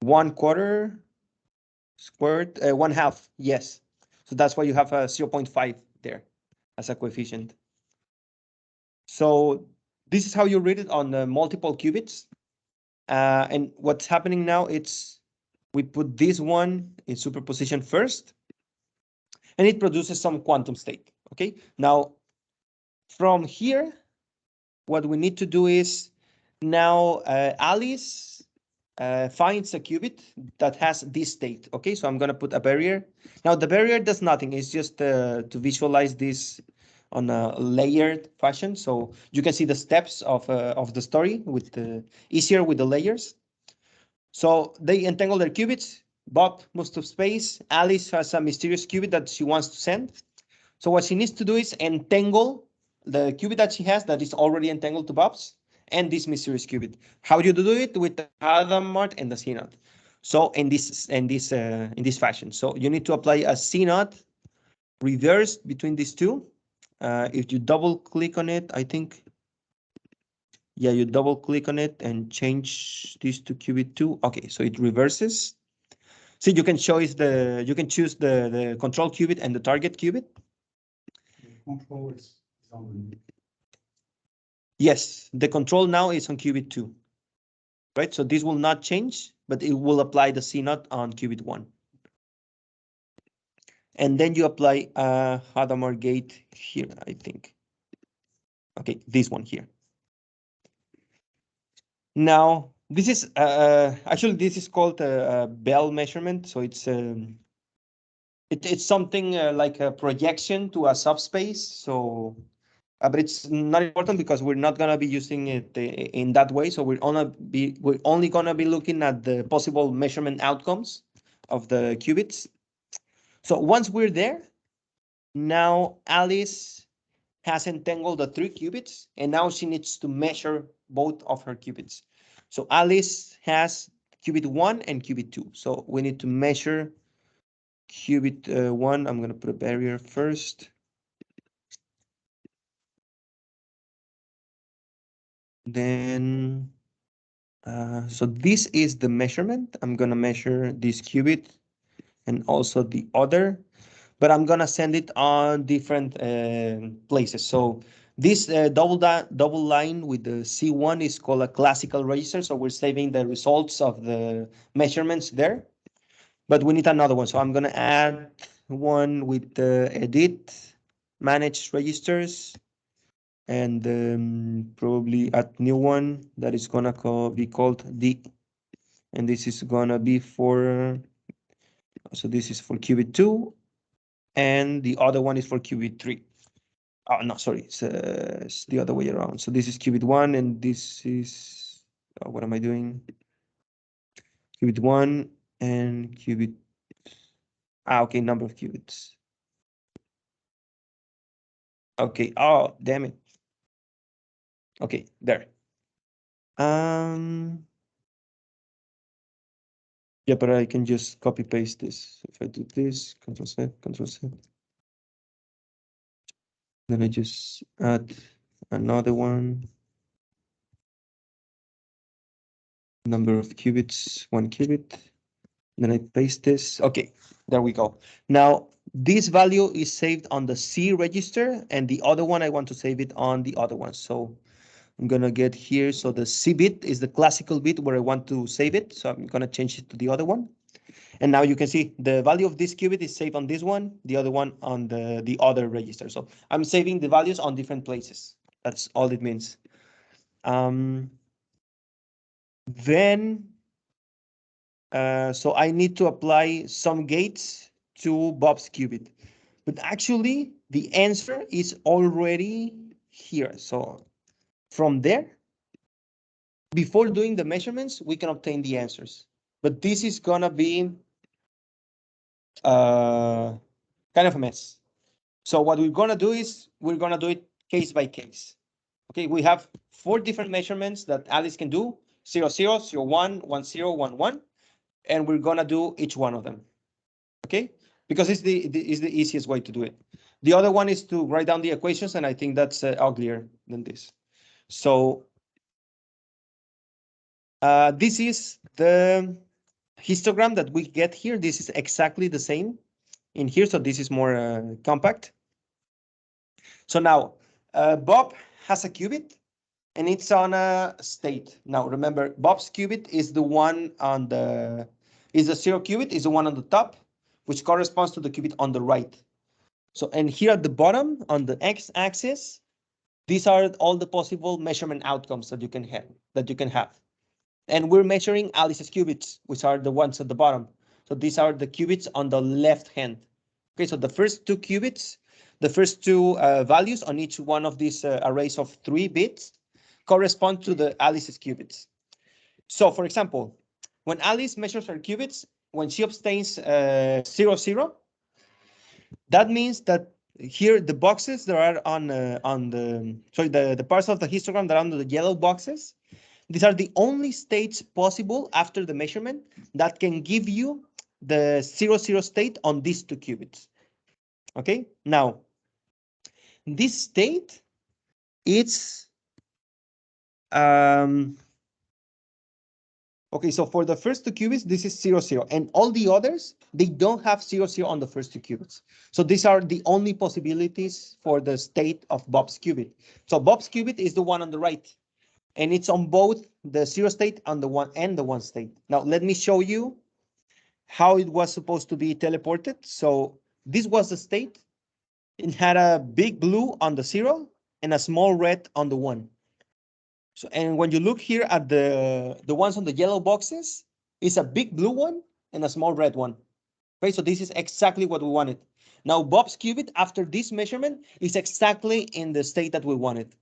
1/4 squared, 1/2, yes. So that's why you have a 0.5 there as a coefficient. So this is how you read it on the multiple qubits. And what's happening now, it's we put this one in superposition first, and it produces some quantum state, okay? Now, from here, what we need to do is now Alice finds a qubit that has this state, okay? So I'm gonna put a barrier. Now the barrier does nothing, it's just to visualize this on a layered fashion. So you can see the steps of the story with easier with the layers. So they entangle their qubits. Bob moves to space. Alice has a mysterious qubit that she wants to send. So what she needs to do is entangle the qubit that she has that is already entangled to Bob's and this mysterious qubit. How do you do it? With the Hadamard and the CNOT. So in this fashion. So you need to apply a CNOT reversed between these two. If you double click on it, I think, yeah, you double click on it and change this to qubit 2. Okay, so it reverses. So you can choose the control qubit and the target qubit. Control is on the Yes, the control now is on qubit 2, right? So this will not change, but it will apply the CNOT on qubit 1. And then you apply a Hadamard gate here, I think. Okay, this one here. Now, this is actually this is called a Bell measurement. So it's something like a projection to a subspace. So, but it's not important because we're not gonna be using it in that way. So we're only gonna be looking at the possible measurement outcomes of the qubits. So once we're there, now Alice has entangled the 3 qubits, and now she needs to measure both of her qubits. So Alice has qubit 1 and qubit 2. So we need to measure qubit 1, I'm going to put a barrier first. Then, so this is the measurement. I'm going to measure this qubit and also the other, but I'm going to send it on different places. So this double line with the C1 is called a classical register. So we're saving the results of the measurements there, but we need another one. So I'm going to add one with the edit, manage registers, and probably add new one that is going to be called D. And this is going to be for, so this is for qubit 2, and the other one is for qubit 3. Oh, no, sorry, it's the other way around. So this is qubit 1, and this is, what am I doing? Qubit 1 and qubit, okay, number of qubits. Okay, oh, damn it. Okay, there. Yeah, but I can just copy paste this. If I do this, Control Z, Control Z. Then I just add another one. Number of qubits, 1 qubit. Then I paste this. Okay, there we go. Now, this value is saved on the C register, and the other one, I want to save it on the other one. So I'm going to get here. So the C bit is the classical bit where I want to save it. So I'm going to change it to the other one. And now you can see the value of this qubit is saved on this one, the other one on the other register. So I'm saving the values on different places. That's all it means. Then, so I need to apply some gates to Bob's qubit. But actually, the answer is already here. So from there, before doing the measurements, we can obtain the answers. But this is going to be kind of a mess. So what we're going to do is we're going to do it case by case. Okay, we have 4 different measurements that Alice can do, 0, 0, 0, 1, 1, 0, 1, 1, and we're going to do each one of them. Okay, because it's the easiest way to do it. The other one is to write down the equations, and I think that's uglier than this. So this is the histogram that we get here. This is exactly the same in here, so this is more compact. So now Bob has a qubit, and it's on a state. Now remember, Bob's qubit is the one on the, is the 0 qubit, is the one on the top, which corresponds to the qubit on the right. So, and here at the bottom on the x-axis, these are all the possible measurement outcomes that you can have. And we're measuring Alice's qubits, which are the ones at the bottom. So these are the qubits on the left hand. Okay, so the first 2 qubits, the first 2 values on each one of these arrays of 3 bits correspond to the Alice's qubits. So for example, when Alice measures her qubits, when she obtains 0, 0, that means that here the boxes that are on the, sorry, the parts of the histogram that are under the yellow boxes, these are the only states possible after the measurement that can give you the 0, 0 state on these 2 qubits. Okay, now this state, it's okay, so for the first 2 qubits, this is 0, 0, and all the others, they don't have 0, 0 on the first 2 qubits. So these are the only possibilities for the state of Bob's qubit. So Bob's qubit is the one on the right, and it's on both the 0 state on the 1 and the 1 state. Now let me show you how it was supposed to be teleported. So this was the state. It had a big blue on the 0 and a small red on the 1. So, and when you look here at the ones on the yellow boxes, it's a big blue one and a small red one. Okay, so this is exactly what we wanted. Now Bob's qubit after this measurement is exactly in the state that we wanted.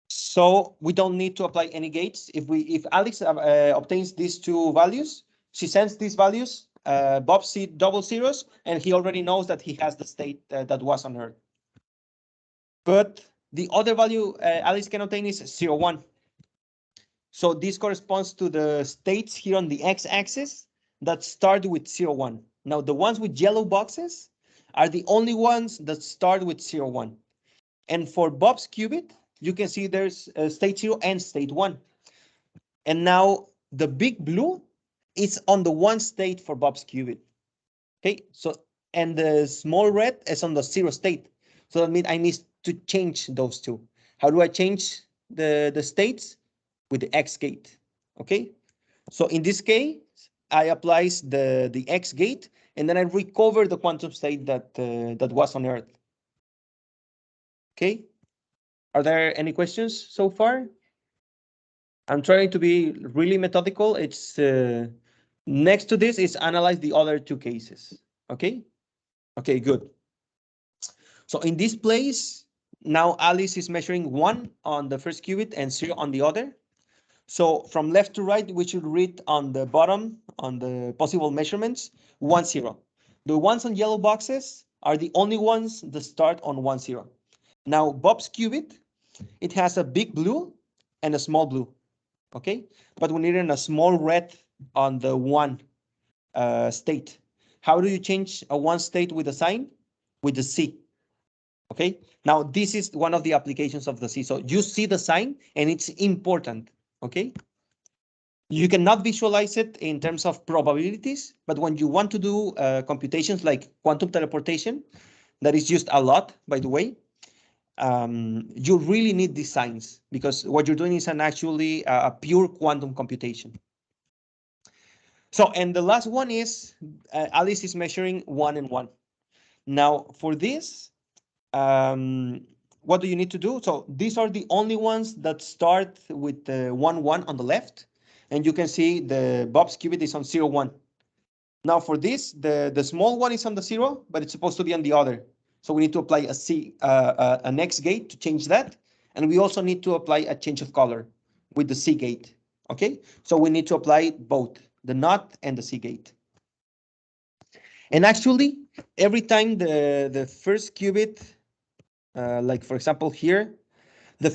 So we don't need to apply any gates. If Alex obtains these 2 values, she sends these values. Bob sees double zeros, and he already knows that he has the state that was on Earth. But the other value Alice can obtain is 0, 1. So this corresponds to the states here on the x-axis that start with 0, 1. Now, the ones with yellow boxes are the only ones that start with 0, 1. And for Bob's qubit, you can see there's state 0 and state 1. And now the big blue is on the 1 state for Bob's qubit. Okay, so, and the small red is on the 0 state. So that means I need to change those two. How do I change the states? With the X gate. Okay, so in this case, I apply the X gate, and then I recover the quantum state that that was on Earth. Okay, are there any questions so far? I'm trying to be really methodical. It's next to this is analyze the other two cases. Okay, okay, good. So in this place, now Alice is measuring 1 on the first qubit and 0 on the other. So from left to right, we should read on the bottom, on the possible measurements, 1, 0. The ones on yellow boxes are the only ones that start on 1, 0. Now, Bob's qubit, it has a big blue and a small blue, okay? But we need a small red on the 1 state. How do you change a 1 state with a sign? With the C, okay? Now, this is one of the applications of the C. So you see the sign, and it's important. Okay, you cannot visualize it in terms of probabilities, but when you want to do computations like quantum teleportation, that is used a lot, by the way, you really need these signs because what you're doing is actually a pure quantum computation. So, and the last one is Alice is measuring 1 and 1. Now, for this, what do you need to do? So these are the only ones that start with the 1, 1 on the left. And you can see the Bob's qubit is on 0, 1. Now for this, the small one is on the 0, but it's supposed to be on the other. So we need to apply an X gate to change that. And we also need to apply a change of color with the C gate. Okay, so we need to apply both the NOT and the C gate. And actually, every time the first qubit, like for example here, the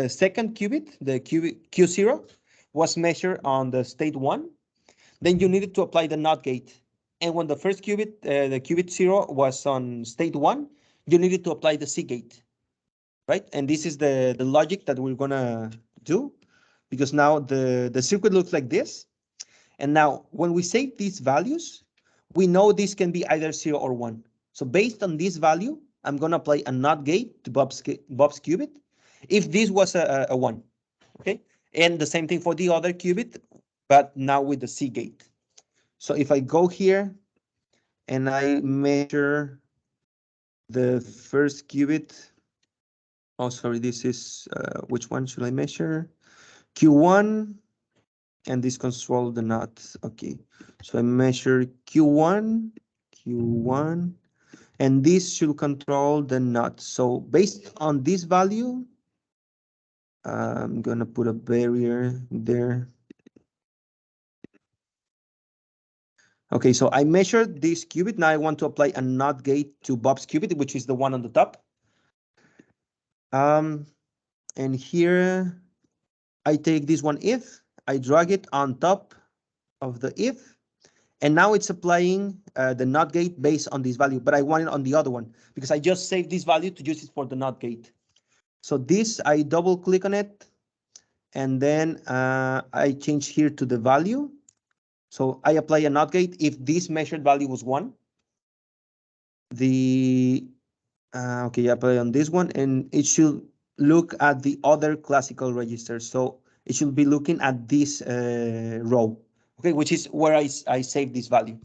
second qubit, the Q0, was measured on the state 1. Then you needed to apply the NOT gate. And when the first qubit, the qubit 0 was on state 1, you needed to apply the C gate, right? And this is the logic that we're gonna do, because now the circuit looks like this. And now when we save these values, we know this can be either 0 or 1. So based on this value, I'm going to apply a NOT gate to Bob's qubit if this was a 1, okay? And the same thing for the other qubit, but now with the C gate. So if I go here and I measure the first qubit, oh, sorry, this is, which one should I measure? Q1, and this control the NOT, okay. So I measure Q1, and this should control the NOT. So based on this value, I'm gonna put a barrier there. Okay, so I measured this qubit. Now I want to apply a NOT gate to Bob's qubit, which is the one on the top. And here I take this one if, I drag it on top of the if, and now it's applying the NOT gate based on this value, but I want it on the other one because I just saved this value to use it for the NOT gate. So this, I double click on it, and then I change here to the value. So I apply a NOT gate if this measured value was 1. Okay, I apply on this one, and it should look at the other classical register. So it should be looking at this row, okay, which is where I save this value.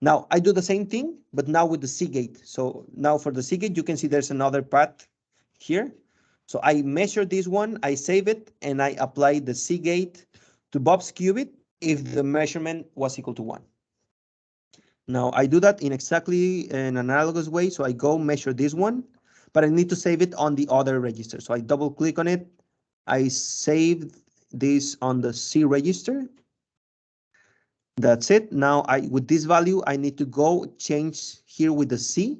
Now I do the same thing, but now with the C gate. So now for the C gate, you can see there's another path here. So I measure this one, I save it, and I apply the C gate to Bob's qubit if the measurement was equal to 1. Now I do that in exactly an analogous way. So I go measure this one, but I need to save it on the other register. So I double click on it. I save this on the C register. That's it. Now with this value, I need to go change here with the C.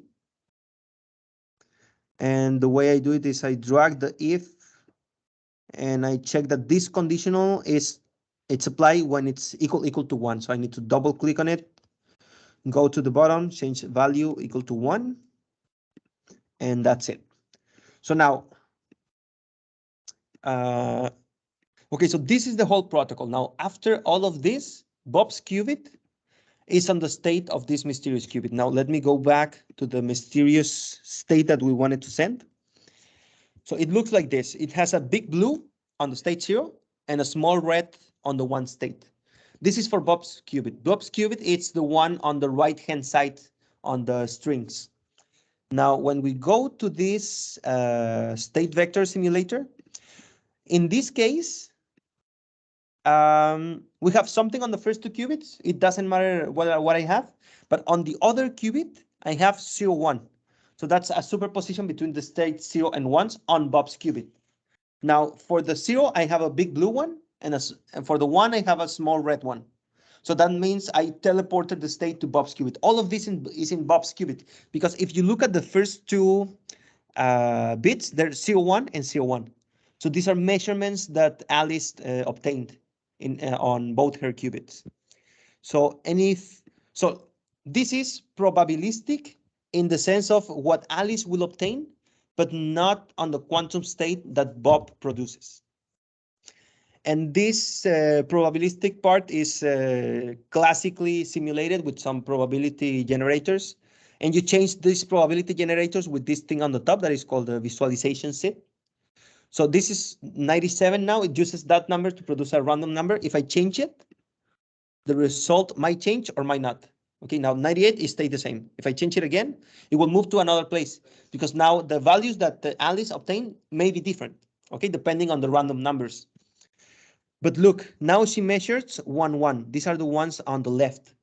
And the way I do it is I drag the if, and I check that this conditional is It's applied when it's equal to 1. So I need to double click on it, go to the bottom, change value equal to 1, and that's it. So now, okay, so this is the whole protocol. Now, after all of this, Bob's qubit is on the state of this mysterious qubit. Now, let me go back to the mysterious state that we wanted to send. So it looks like this. It has a big blue on the state 0 and a small red on the 1 state. This is for Bob's qubit. Bob's qubit, it's the one on the right-hand side on the strings. Now, when we go to this state vector simulator, in this case, we have something on the first 2 qubits. It doesn't matter what I have, but on the other qubit, I have 0, 1. So that's a superposition between the state 0 and 1s on Bob's qubit. Now, for the 0, I have a big blue one, and for the 1, I have a small red one. So that means I teleported the state to Bob's qubit. All of this is in Bob's qubit, because if you look at the first 2 bits, they're 0, 1 and 0, 1. So these are measurements that Alice obtained on both her qubits. So this is probabilistic in the sense of what Alice will obtain, but not on the quantum state that Bob produces. And this probabilistic part is classically simulated with some probability generators. And you change these probability generators with this thing on the top that is called the visualization set. So this is 97 now. It uses that number to produce a random number. If I change it, the result might change or might not. Okay, now 98 is stay the same. If I change it again, it will move to another place because now the values that Alice obtained may be different, okay, depending on the random numbers. But look, now she measures 1, 1. These are the ones on the left.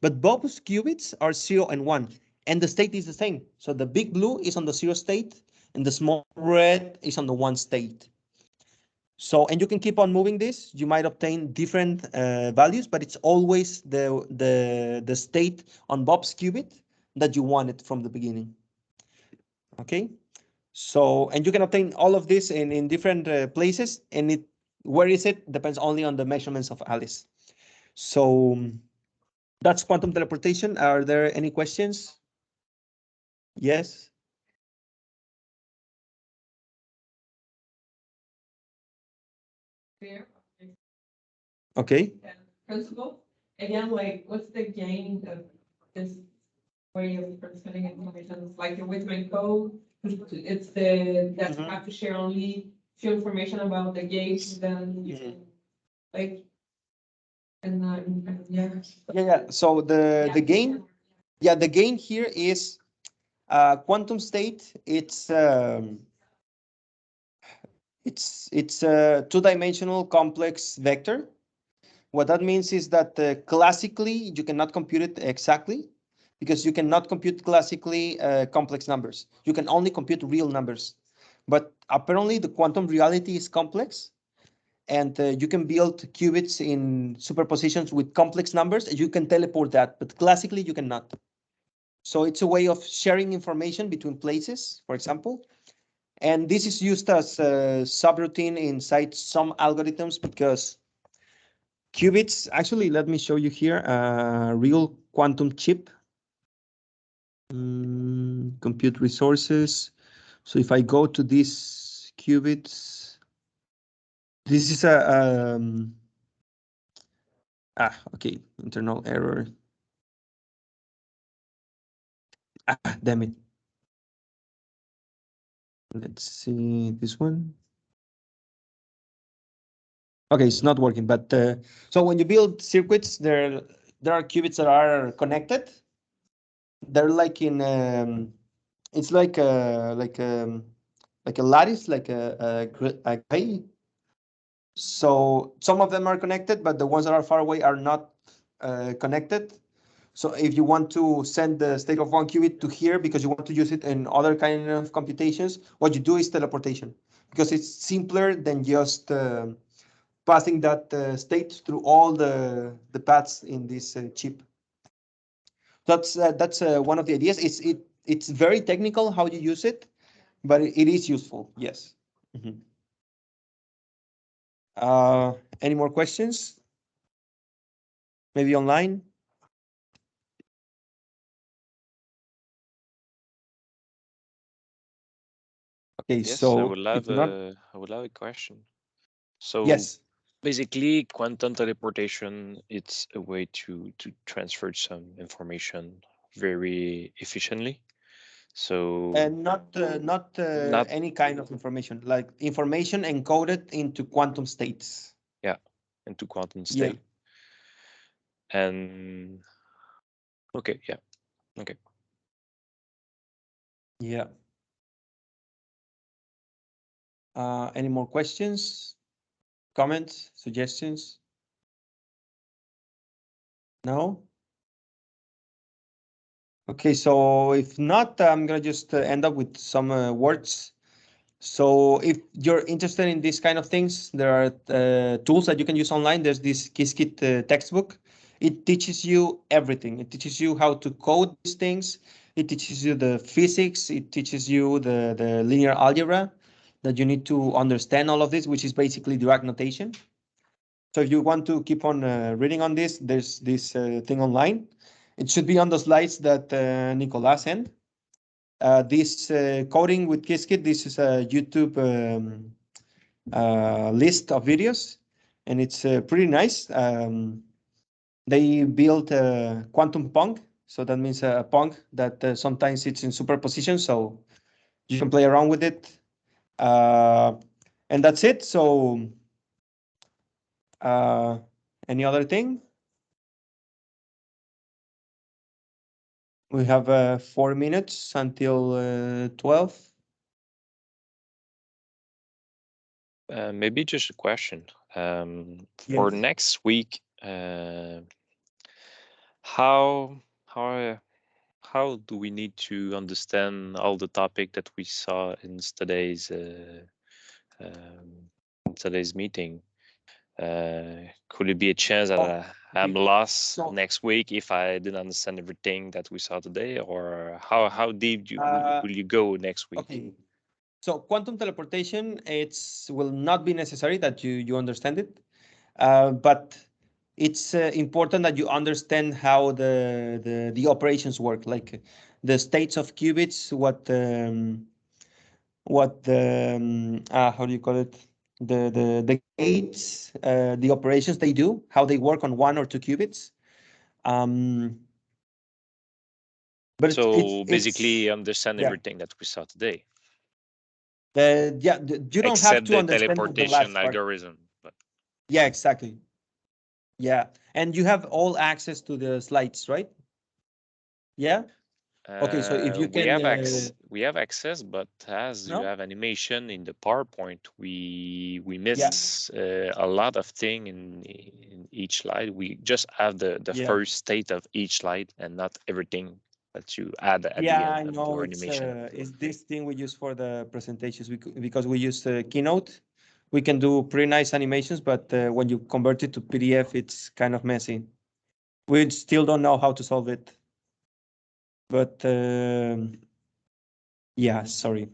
But Bob's qubits are 0 and 1, and the state is the same. So the big blue is on the 0 state, and the small red is on the 1 state. So, and you can keep on moving this. You might obtain different values, but it's always the state on Bob's qubit that you wanted from the beginning. Okay, so, and you can obtain all of this in different places, and where is it depends only on the measurements of Alice. So that's quantum teleportation. Are there any questions? Yes. Clear? Okay. Principle, again, like, what's the gain of this way of transmitting information? It's like the Whitman code, it's that you have to share only few information about the gate, then you can, like, and yeah. Yeah. So the gain, the gain here is quantum state. It's a 2-dimensional complex vector. What that means is that classically you cannot compute it exactly because you cannot compute classically complex numbers. You can only compute real numbers. But apparently the quantum reality is complex, and you can build qubits in superpositions with complex numbers. And you can teleport that, but classically you cannot. So it's a way of sharing information between places, for example. And this is used as a subroutine inside some algorithms because qubits, actually, let me show you here a real quantum chip. Compute resources. So if I go to these qubits, this is okay, internal error. Damn it. Let's see this one. Okay, it's not working, but so when you build circuits, there are qubits that are connected. They're like in it's like a lattice, like a gray. So some of them are connected, but the ones that are far away are not connected. So if you want to send the state of 1 qubit to here because you want to use it in other kind of computations, what you do is teleportation because it's simpler than just passing that state through all the paths in this chip. That's one of the ideas. It's very technical how you use it, but it is useful. Yes. Any more questions? Maybe online? Okay, Yes, so I would if love not, a question. So yes. basically, quantum teleportation, it's a way to transfer some information very efficiently. So And not any kind of information, like information encoded into quantum states. yeah, into quantum Yeah. state. And okay, yeah, okay. Yeah. Any more questions, comments, suggestions? No? Okay, so if not, I'm gonna just end up with some words. So if you're interested in these kind of things, there are tools that you can use online. There's this Qiskit textbook. It teaches you everything. It teaches you how to code these things. It teaches you the physics. It teaches you the linear algebra that you need to understand all of this, which is basically Dirac notation. So if you want to keep on reading on this, there's this thing online. It should be on the slides that Nicolas sent. This coding with Qiskit, this is a YouTube list of videos, and it's pretty nice. They built a quantum pong, so that means a pong that sometimes it's in superposition, so you can play around with it. And that's it. So any other thing? We have 4 minutes until 12. Maybe just a question. For Yes. next week, how do we need to understand all the topic that we saw in today's meeting? Could it be a chance that I'm lost next week if I didn't understand everything that we saw today, or how deep will you go next week? Okay. So quantum teleportation, will not be necessary that you understand it, but it's important that you understand how the operations work, like the states of qubits, how do you call it? The gates, the operations they do, how they work on 1 or 2 qubits. But So basically, it's understand yeah. everything that we saw today, You don't have except to the understand the teleportation last part. algorithm. But Yeah, exactly. Yeah, and you have all access to the slides, right? Yeah. Okay, so if you we can, have access, but as you no? have animation in the PowerPoint, we miss a lot of thing in each slide. We just have the Yeah. first state of each slide and not everything that you add at the Yeah, I end of know your it's animation. this thing we use for the presentations because we use Keynote. We can do pretty nice animations, but when you convert it to PDF, it's kind of messy. We still don't know how to solve it. But yeah, sorry.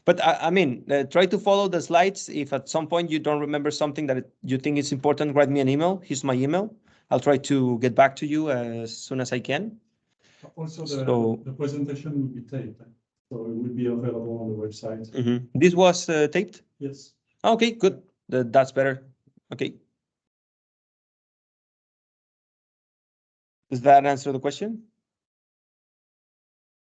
But I mean, try to follow the slides. If at some point you don't remember something that you think is important, write me an email. Here's my email. I'll try to get back to you as soon as I can. Also, So- the presentation will be taped, so it will be available on the website. This was taped? Yes. Okay, good. That's better. Okay. Does that answer the question?